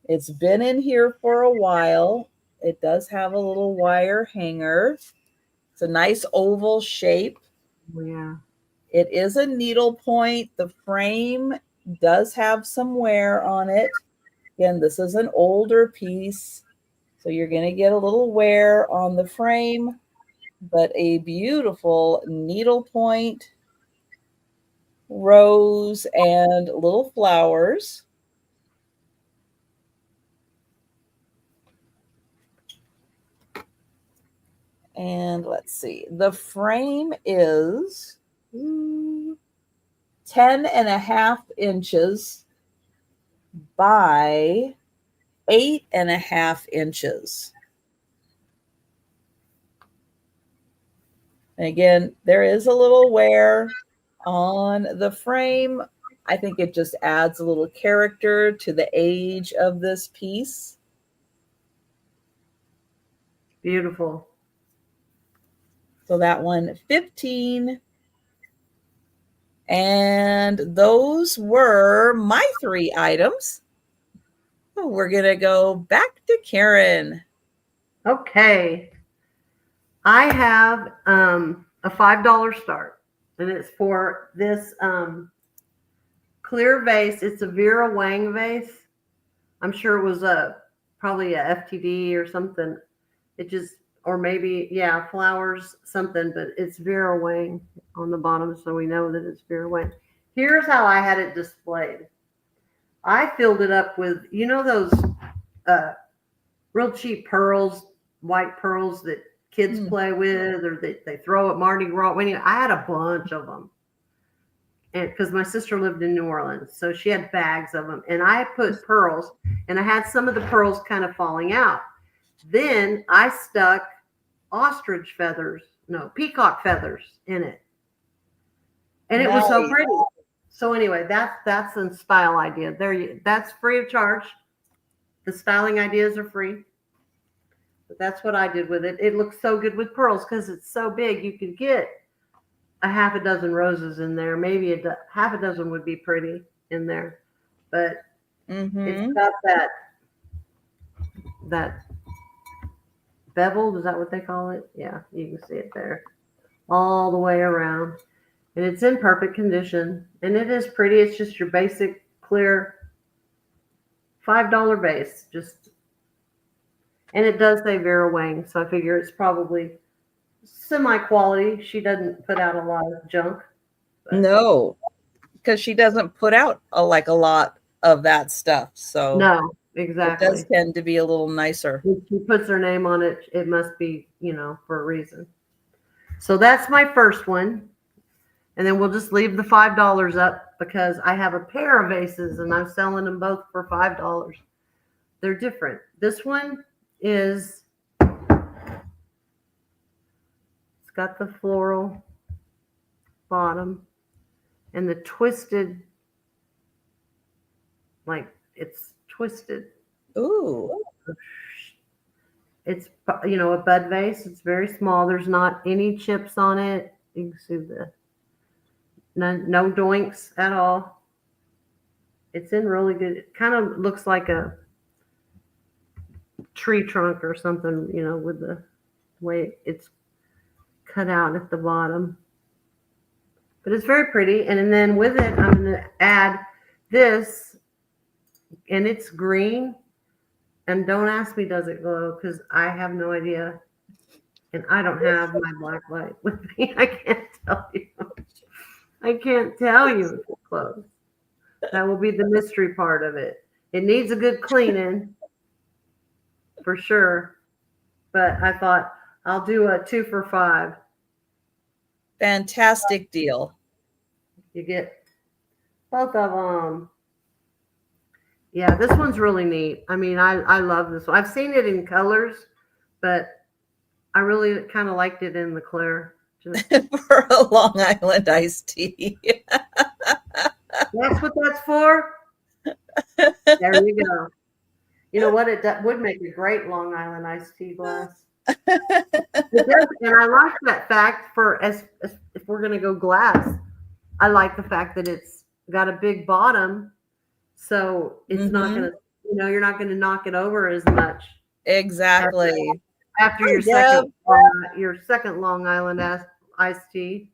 It's been in here for a while. It does have a little wire hanger. It's a nice oval shape. Yeah. It is a needlepoint. The frame does have some wear on it. Again, this is an older piece, so you're going to get a little wear on the frame, but a beautiful needlepoint, rose, and little flowers. And let's see, the frame is 10.5 inches by 8.5 inches. And again, there is a little wear on the frame. I think it just adds a little character to the age of this piece. Beautiful. So that one, 15. And those were my 3 items. So we're going to go back to Karen. Okay. I have a $5 start, and it's for this clear vase. It's a Vera Wang vase. I'm sure it was probably a FTD or something. It just, or maybe, yeah, flowers, something, but it's Vera Wang on the bottom, so we know that it's Vera Wang. Here's how I had it displayed. I filled it up with, you know, those real cheap pearls, white pearls that kids play with, or they throw at Mardi Gras. I had a bunch of them. And because my sister lived in New Orleans, so she had bags of them. And I put pearls, and I had some of the pearls kind of falling out. Then I stuck peacock feathers in it. And it was so pretty. So anyway, that's a style idea. That's free of charge. The styling ideas are free. But that's what I did with it. It looks so good with pearls because it's so big. You could get a half a dozen roses in there. Maybe half a dozen would be pretty in there. But it's got that beveled, is that what they call it? Yeah, you can see it there. All the way around. And it's in perfect condition. And it is pretty. It's just your basic clear $5 base. And it does say Vera Wang, so I figure it's probably semi-quality. She doesn't put out a lot of junk. No, because she doesn't put out a lot of that stuff. So no, exactly. It does tend to be a little nicer. If she puts her name on it, it must be, for a reason. So that's my first one. And then we'll just leave the $5 up because I have a pair of vases and I'm selling them both for $5. They're different. This one is, it's got the floral bottom and the twisted, it's twisted. Ooh. It's, a bud vase. It's very small. There's not any chips on it. You can see no doinks at all. It's in really good. It kind of looks like tree trunk or something, you know, with the way it's cut out at the bottom. But it's very pretty. And then with it, I'm going to add this, and it's green. And don't ask me, does it glow? Because I have no idea. And I don't have my black light with me. I can't tell you. I can't tell you if it glows. That will be the mystery part of it. It needs a good cleaning, for sure. But I thought I'll do a 2 for $5. Fantastic deal. You get both of them. Yeah, this one's really neat. I mean, I love this one. I've seen it in colors, but I really kind of liked it in the clear. Just, For a Long Island iced tea. that's what that's for? There you go. You know what? Would make a great Long Island iced tea glass. It does, and I like that fact for as if we're going to go glass. I like the fact that it's got a big bottom, so it's not going to, you know, you're not going to knock it over as much. Exactly. After your second Long Island iced tea.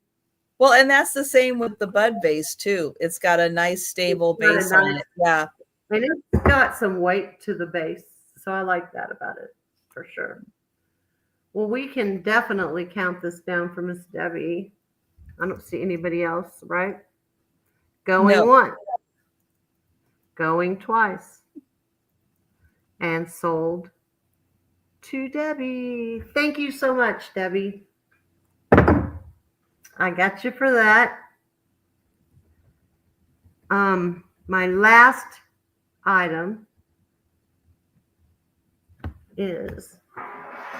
Well, and that's the same with the bud base too. It's got a nice stable base on it. Yeah. And it's got some weight to the base. So I like that about it for sure. Well, we can definitely count this down for Miss Debbie. I don't see anybody else, right? Going once. Going twice. And sold to Debbie. Thank you so much, Debbie. I got you for that. My last item is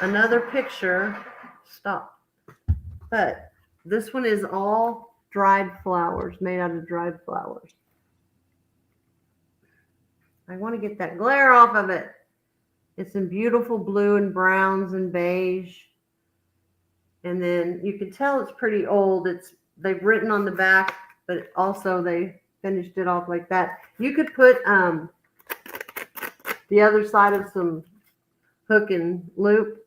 another picture. Stop. But this one is all dried flowers, made out of dried flowers. I want to get that glare off of it. It's in beautiful blue and browns and beige. And then you can tell it's pretty old. They've written on the back, but also they finished it off like that. You could put the other side of some hook and loop,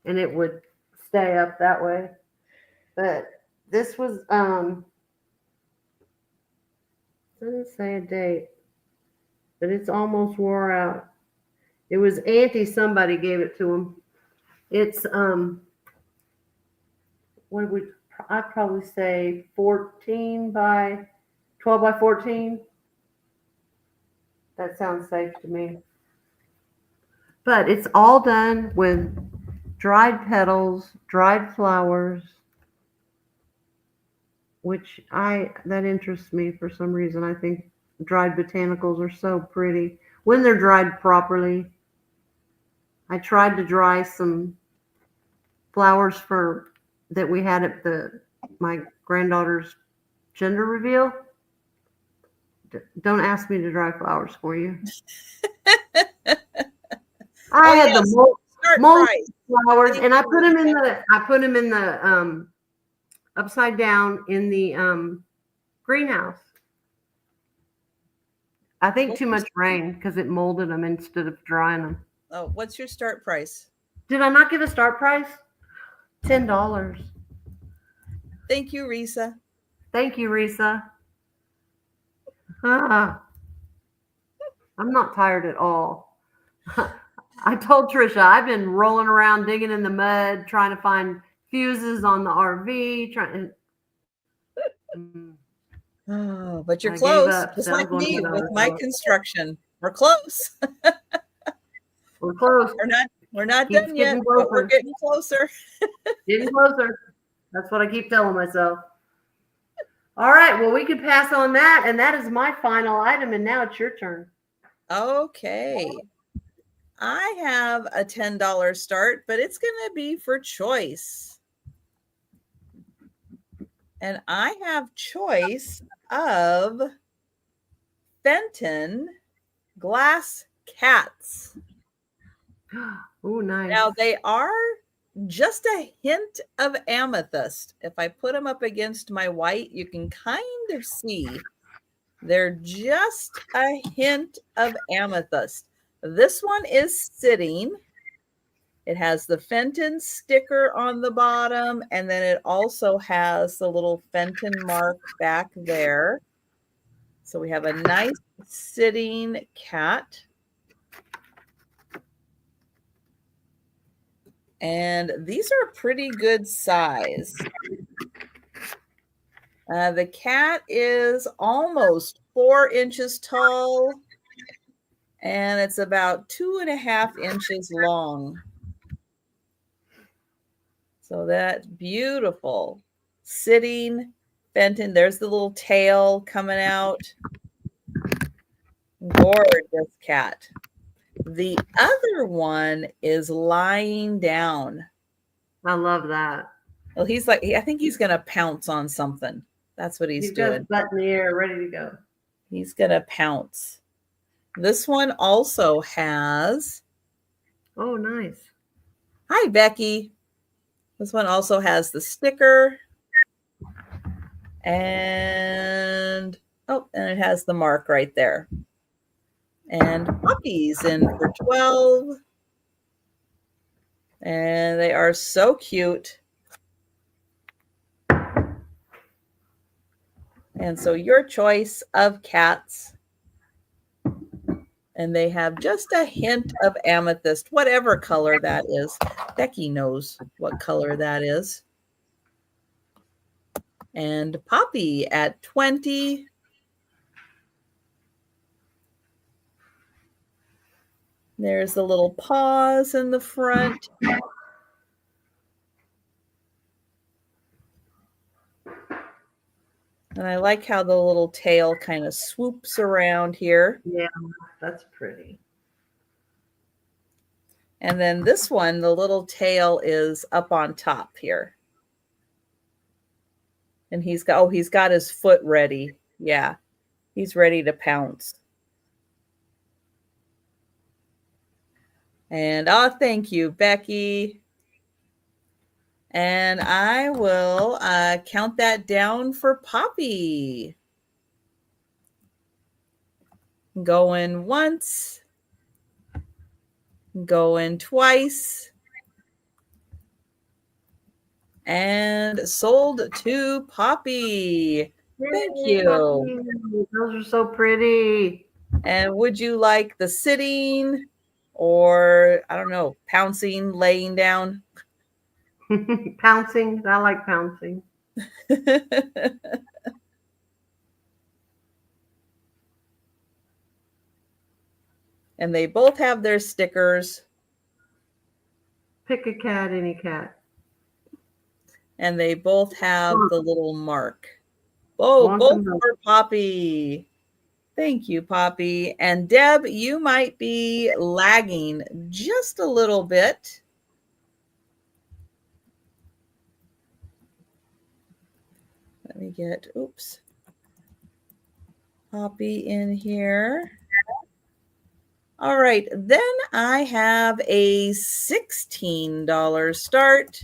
and it would stay up that way. But this was doesn't say a date, but it's almost wore out. It was Auntie somebody gave it to him. It's I'd probably say 12 by 14. That sounds safe to me. But it's all done with dried petals, dried flowers, which that interests me for some reason. I think dried botanicals are so pretty when they're dried properly. I tried to dry some flowers that we had at my granddaughter's gender reveal. Don't ask me to dry flowers for you. I had the mold flowers, and I put them in the upside down in the greenhouse. I think too much rain because it molded them instead of drying them. Oh, what's your start price? Did I not give a start price? $10. Thank you, Risa. Thank you, Risa. I'm not tired at all. I told Trisha I've been rolling around digging in the mud, trying to find fuses on the RV. Oh, but you're close, just like me with my construction. We're close. We're close. We're not done yet, but we're getting closer. Getting closer. That's what I keep telling myself. All right. Well, we could pass on that. And that is my final item. And now it's your turn. Okay. I have a $10 start, but it's going to be for choice. And I have choice of Fenton glass cats. Oh, nice. Now they are just a hint of amethyst. If I put them up against my white, you can kind of see they're just a hint of amethyst. This one is sitting. It has the Fenton sticker on the bottom, and then it also has the little Fenton mark back there. So we have a nice sitting cat. And these are pretty good size. The cat is almost 4 inches tall, and it's about 2.5 inches long. So that's beautiful. Sitting Fenton. There's the little tail coming out. Gorgeous cat. The other one is lying down. I love that. Well, he's like, I think he's going to pounce on something. That's what he's doing. Got his butt in the air, ready to go. He's going to pounce. This one also has. Oh, nice. Hi, Becky. This one also has the sticker. And it has the mark right there. And puppies in for 12. And they are so cute. And so your choice of cats. And they have just a hint of amethyst, whatever color that is. Becky knows what color that is. And Poppy at 20. There's the little paws in the front. And I like how the little tail kind of swoops around here. Yeah, that's pretty. And then this one, the little tail is up on top here. And he's got his foot ready. Yeah, he's ready to pounce. And thank you, Becky. And I will count that down for Poppy. Going once. Going twice. And sold to Poppy. Thank you. Those are so pretty. And would you like the sitting or, I don't know, pouncing, laying down? Pouncing. I like pouncing. And they both have their stickers. Pick a cat, any cat. And they both have the little mark. Oh, both for Poppy. Thank you, Poppy. And Deb, you might be lagging just a little bit. Let me get, Poppy in here. All right, then I have a $16 start.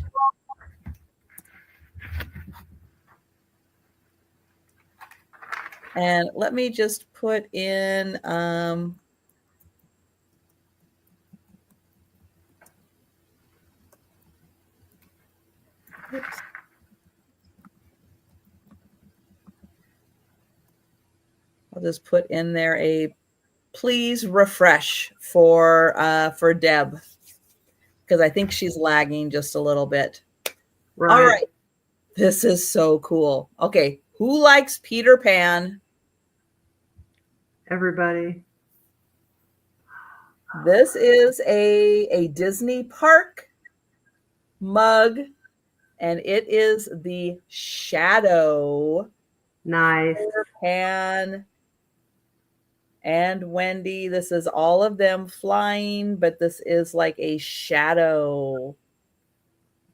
And let me just put in I'll just put in there a please refresh for Deb, because I think she's lagging just a little bit. Right. All right. This is so cool. Okay. Who likes Peter Pan? Everybody. This is a Disney park mug, and it is the shadow. Nice. Peter Pan and Wendy. This is all of them flying, but this is like a shadow.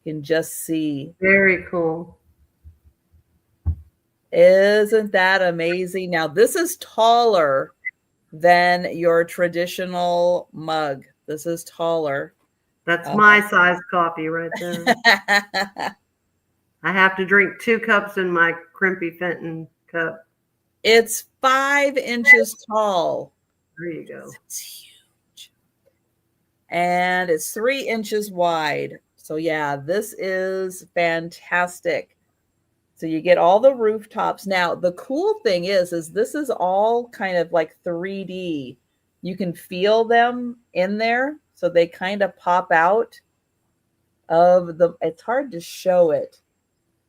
You can just see. Very cool. Isn't that amazing? Now, this is taller than your traditional mug. This is taller. That's my size coffee right there. I have to drink 2 cups in my crimpy Fenton cup. It's 5 inches tall. There you go. It's huge. and it's 3 inches wide. So yeah, this is fantastic. So you get all the rooftops. Now, the cool thing is this is all kind of like 3D. You can feel them in there. So they kind of pop out of the, it's hard to show it.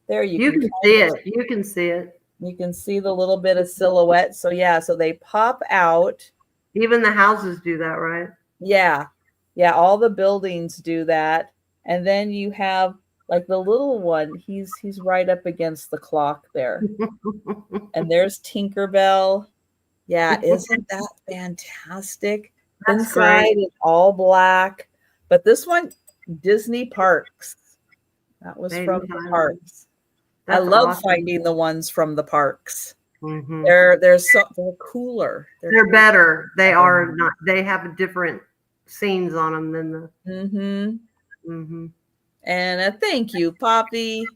There You can see it. You can see it. You can see the little bit of silhouette. So yeah, so they pop out. Even the houses do that, right? Yeah. Yeah, all the buildings do that. And then you have like the little one, he's right up against the clock there. And there's Tinkerbell. Yeah, isn't that fantastic? That's Inside great. is all black. But this one, Disney Parks. That was Made from in the Thailand. parks. I That's love awesome. finding the ones from the parks. Mm-hmm. They're cooler. They're better. They are not. They have different scenes on them than the. Mm-hmm. Mm-hmm. And thank you, Poppy.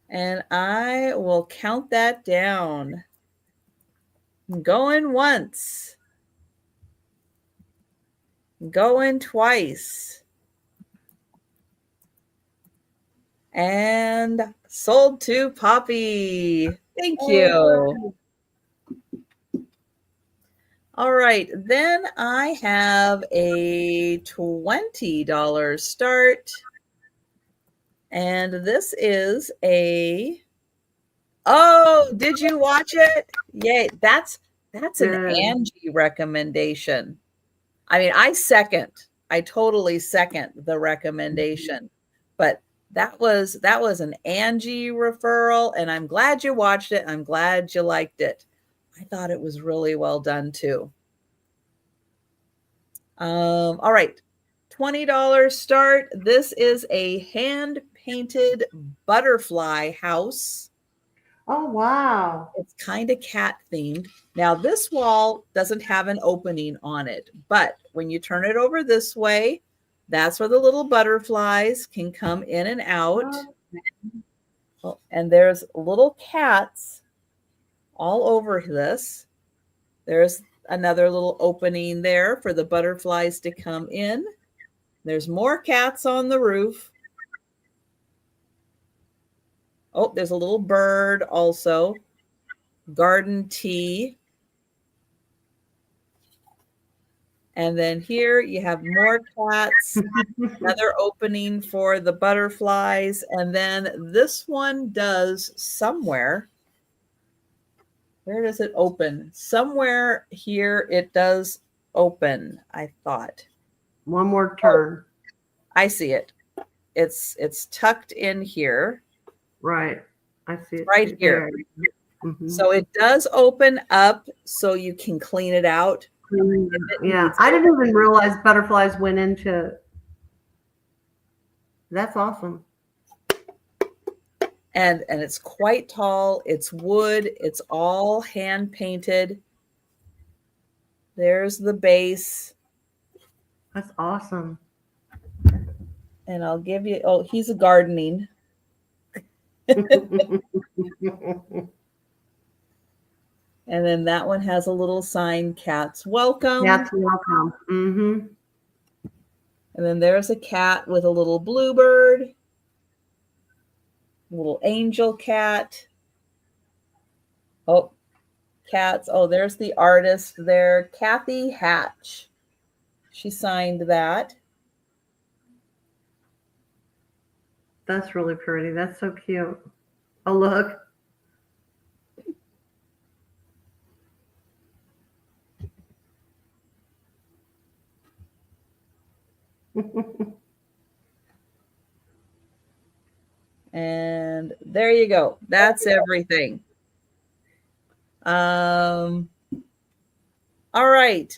And I will count that down. Going once. Going twice. And sold to Poppy. Thank you. All right. Then I have a $20 start. And this is a, oh, did you watch it? Yay. That's an Angie recommendation. I mean, I totally second the recommendation, but that was an Angie referral, and I'm glad you watched it. I'm glad you liked it. I thought it was really well done too. All right, $20 start. This is a hand painted butterfly house. Oh, wow. It's kind of cat themed. Now, this wall doesn't have an opening on it, but when you turn it over this way, that's where the little butterflies can come in and out. Oh, and there's little cats all over this. There's another little opening there for the butterflies to come in. There's more cats on the roof. Oh, there's a little bird also. Garden tea. And then here you have more cats, another opening for the butterflies. And then this one does somewhere. Where does it open? Somewhere here it does open, I thought. One more turn. Oh, I see it. It's tucked in here. Right. I see it. Right here. Mm-hmm. So it does open up so you can clean it out. Yeah, I didn't even realize butterflies went into. That's awesome. And it's quite tall. It's wood. It's all hand painted. There's the base. That's awesome. And I'll give you. Oh, he's a gardening. And then that one has a little sign, cats welcome. Cats welcome. Mm-hmm. And then there's a cat with a little bluebird, a little angel cat. Oh, cats. Oh, there's the artist there, Kathy Hatch. She signed that. That's really pretty. That's so cute. Oh, look. And there you go. That's everything. All right.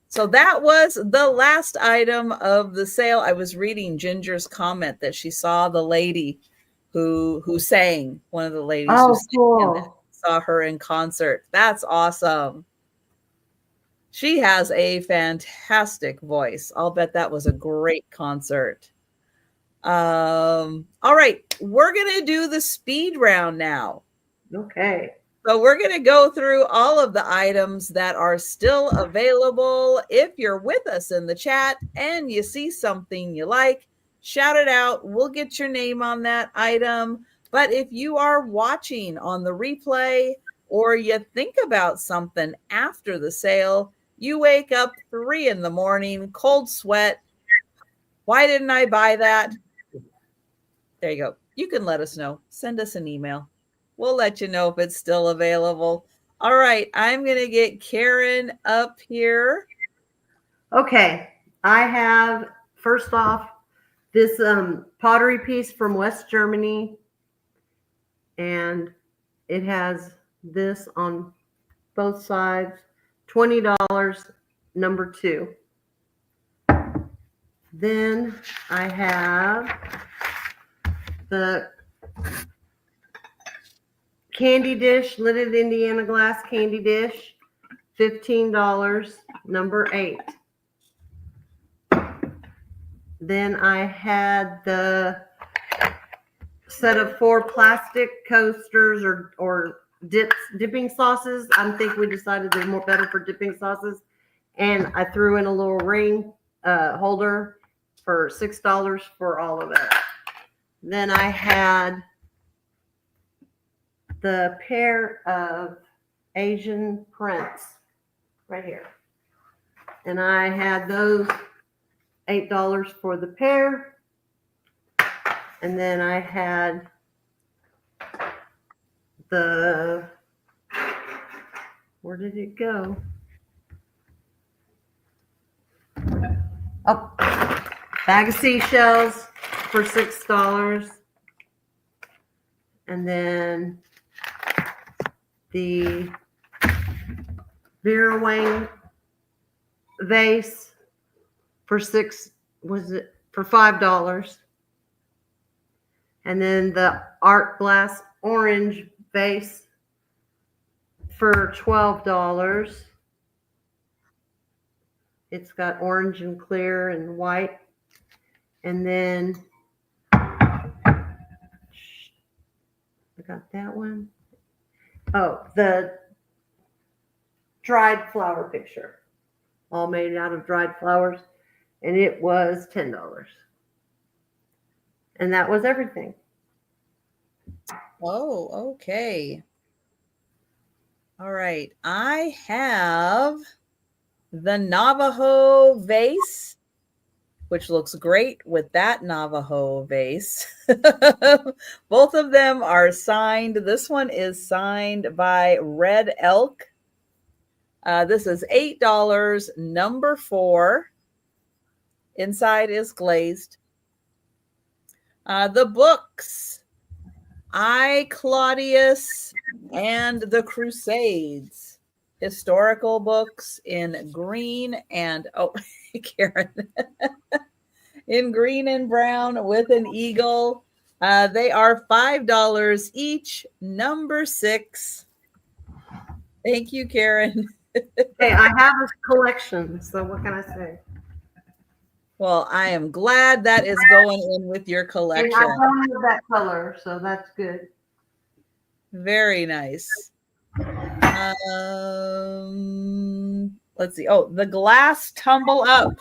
So that was the last item of the sale. I was reading Ginger's comment that she saw the lady who sang, one of the ladies who sang, cool. saw her in concert. That's awesome. She has a fantastic voice. I'll bet that was a great concert. All right, we're gonna do the speed round now. Okay. So we're going to go through all of the items that are still available. If you're with us in the chat and you see something you like, shout it out. We'll get your name on that item. But if you are watching on the replay or you think about something after the sale, you wake up 3 a.m, cold sweat. Why didn't I buy that? There you go. You can let us know. Send us an email. We'll let you know if it's still available. All right. I'm going to get Karen up here. Okay. I have, first off, this pottery piece from West Germany. And it has this on both sides. $20, number 2. Then I have the candy dish, lidded Indiana glass candy dish, $15, number 8. Then I had the set of 4 plastic coasters or dipping sauces. I think we decided they're more better for dipping sauces. And I threw in a little ring holder for $6 for all of it. Then I had the pair of Asian prints right here. And I had those $8 for the pair. And then I had the, where did it go? Oh, bag of seashells for $6. And then the Vera Wang vase for $5. And then the art glass orange vase for $12. It's got orange and clear and white. And then I got that one. Oh, the dried flower picture, all made out of dried flowers, and it was $10. And that was everything. Oh, okay. All right. I have the Navajo vase, which looks great with that Navajo vase. Both of them are signed. This one is signed by Red Elk. This is $8, number 4. Inside is glazed. The books, I, Claudius, and the Crusades. Historical books in green and, oh, Karen, in green and brown with an eagle. They are $5 each, number 6. Thank you, Karen. Hey, I have a collection, so what can I say? Well, I am glad that is going in with your collection. And I love that color, so that's good. Very nice. Let's see. Oh, the glass tumble up.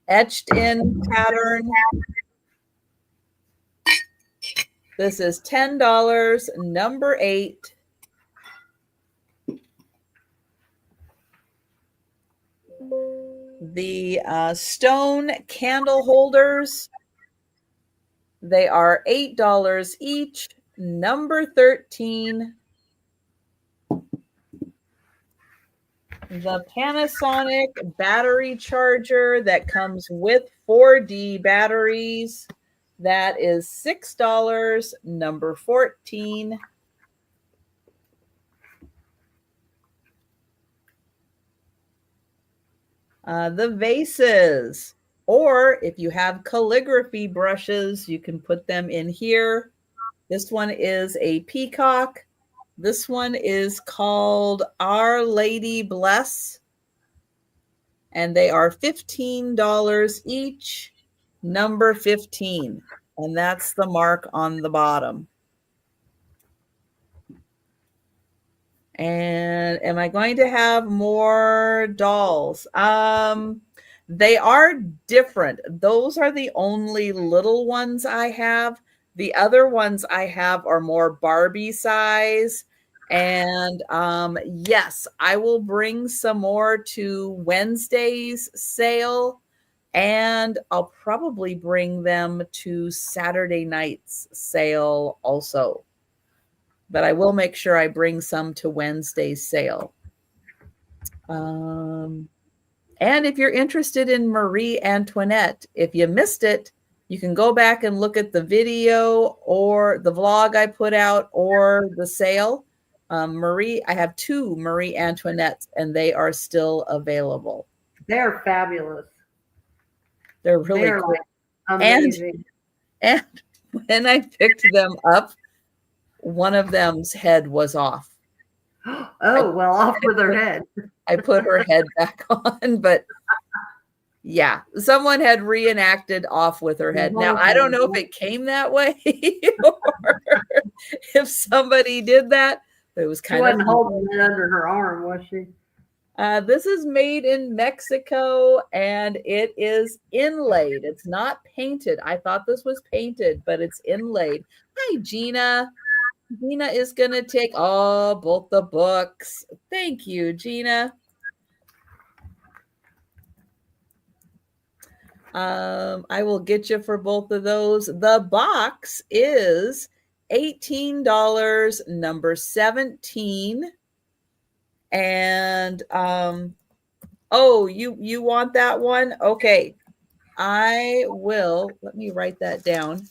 Etched in pattern. This is $10, number 8. The stone candle holders, they are $8 each, number 13. The Panasonic battery charger that comes with 4D batteries, that is $6, number 14. The vases, or if you have calligraphy brushes, you can put them in here. This one is a peacock. This one is called Our Lady Bless, and they are $15 each, number 15, and that's the mark on the bottom. And am I going to have more dolls? They are different. Those are the only little ones I have. The other ones I have are more Barbie size. And yes, I will bring some more to Wednesday's sale. And I'll probably bring them to Saturday night's sale also. But I will make sure I bring some to Wednesday's sale. And if you're interested in Marie Antoinette, if you missed it, you can go back and look at the video or the vlog I put out or the sale. I have 2 Marie Antoinettes, and they are still available. They're fabulous. They're really cool. Like amazing. And when I picked them up, one of them's head was off. Oh, well, off with her head. I put her head back on, but yeah, someone had reenacted off with her head. Now, I don't know if it came that way or if somebody did that, but it was kind of. She wasn't holding it under her arm, was she? This is made in Mexico, and it is inlaid. It's not painted. I thought this was painted, but it's inlaid. Hi, Gina. Gina is going to take both the books. Thank you, Gina. I will get you for both of those. The box is $18, number 17. And you want that one? Okay. I will. Let me write that down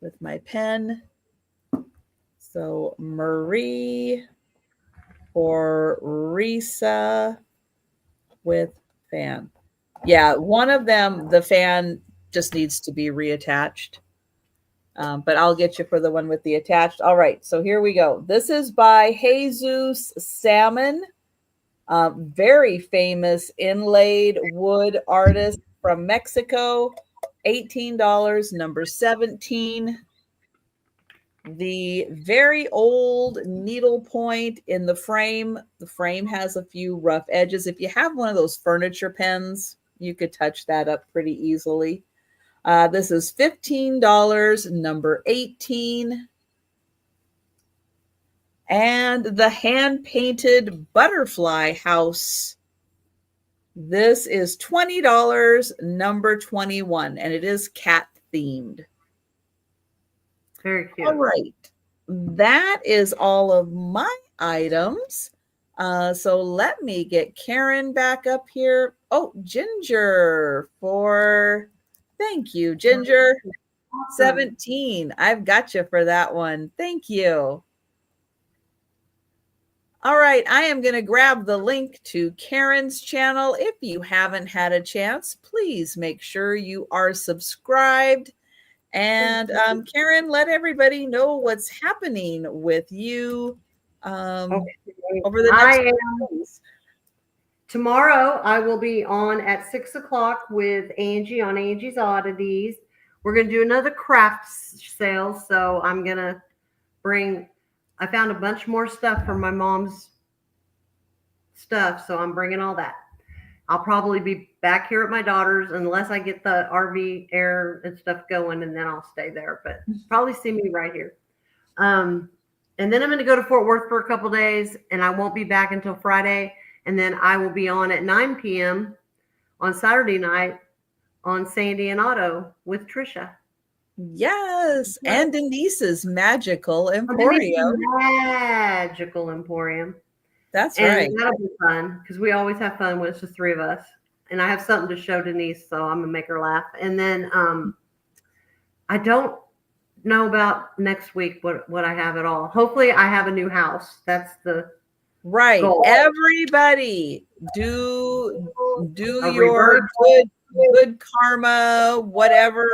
with my pen. So Marie or Risa with fan. Yeah, one of them, the fan just needs to be reattached. But I'll get you for the one with the attached. All right, so here we go. This is by Jesus Salmon, very famous inlaid wood artist from Mexico. $18, number 17. The very old needle point in the frame. The frame has a few rough edges. If you have one of those furniture pens, you could touch that up pretty easily. This is $15, number 18. And the hand-painted butterfly house. This is $20, number 21, and it is cat themed. Very cute. All right. That is all of my items. So let me get Karen back up here. Oh, Ginger thank you, Ginger. 17. I've got you for that one. Thank you. All right, I am going to grab the link to Karen's channel. If you haven't had a chance, please make sure you are subscribed. And Karen, let everybody know what's happening with you over the next days. Tomorrow, I will be on at 6 o'clock with Angie on Angie's Oddities. We're going to do another craft sale. So I'm going to I found a bunch more stuff for my mom's stuff. So I'm bringing all that. I'll probably be back here at my daughter's unless I get the RV air and stuff going, and then I'll stay there. But probably see me right here. And then I'm going to go to Fort Worth for a couple days, and I won't be back until Friday. And then I will be on at 9 p.m. on Saturday night on Sandy and Otto with Trisha. Yes, and Denise's Magical Emporium. Magical Emporium. That's right. That'll be fun because we always have fun when it's just 3 of us. And I have something to show Denise, so I'm gonna make her laugh. And then I don't know about next week what I have at all. Hopefully, I have a new house. That's the right. goal. Everybody, do your good karma, whatever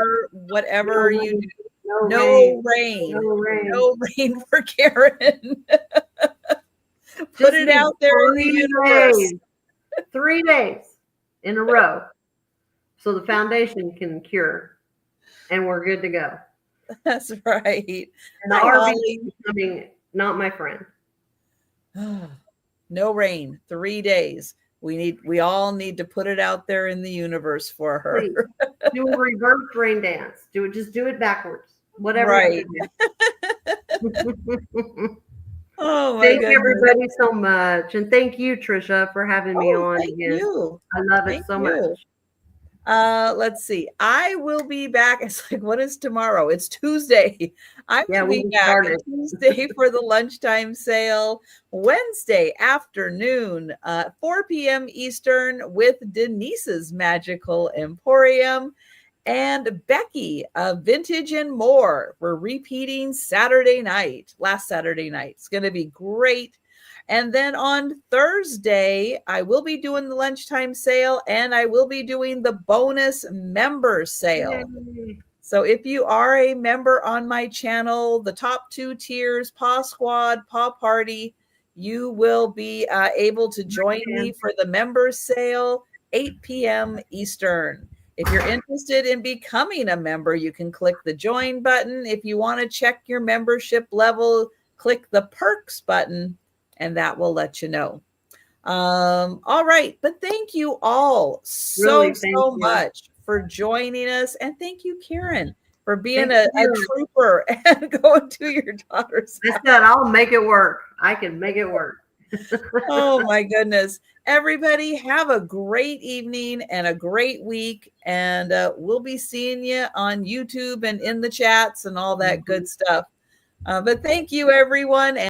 you do. No rain for Karen. Put it out there in the universe. 3 days in a row, so the foundation can cure, and we're good to go. That's right. And the Hi, RV Holly. is becoming not my friend. No rain, 3 days. We all need to put it out there in the universe for her. Please do a reverse rain dance. Just do it backwards. Whatever. Right. You do. Oh my Thank goodness. everybody so much. And thank you, Trisha, for having me on Thank again. you. I love it Thank so you. much. Let's see. I will be back. It's like, what is tomorrow? It's Tuesday. I will be back on Tuesday for the lunchtime sale. Wednesday afternoon, 4 p.m. Eastern with Denise's Magical Emporium. And Becky, Vintage and More. We're repeating last Saturday night. It's going to be great. And then on Thursday, I will be doing the lunchtime sale and I will be doing the bonus member sale. Yay. So if you are a member on my channel, the top 2 tiers, Paw Squad, Paw Party, you will be able to join me for the member sale, 8 p.m. Eastern. If you're interested in becoming a member, you can click the join button. If you want to check your membership level, click the perks button, and that will let you know. All right. But thank you all so much for joining us. And thank you, Karen, for being a trooper and going to your daughter's house. I said, I'll make it work. I can make it work. Oh my goodness. Everybody have a great evening and a great week. And we'll be seeing you on YouTube and in the chats and all that good stuff. But thank you, everyone.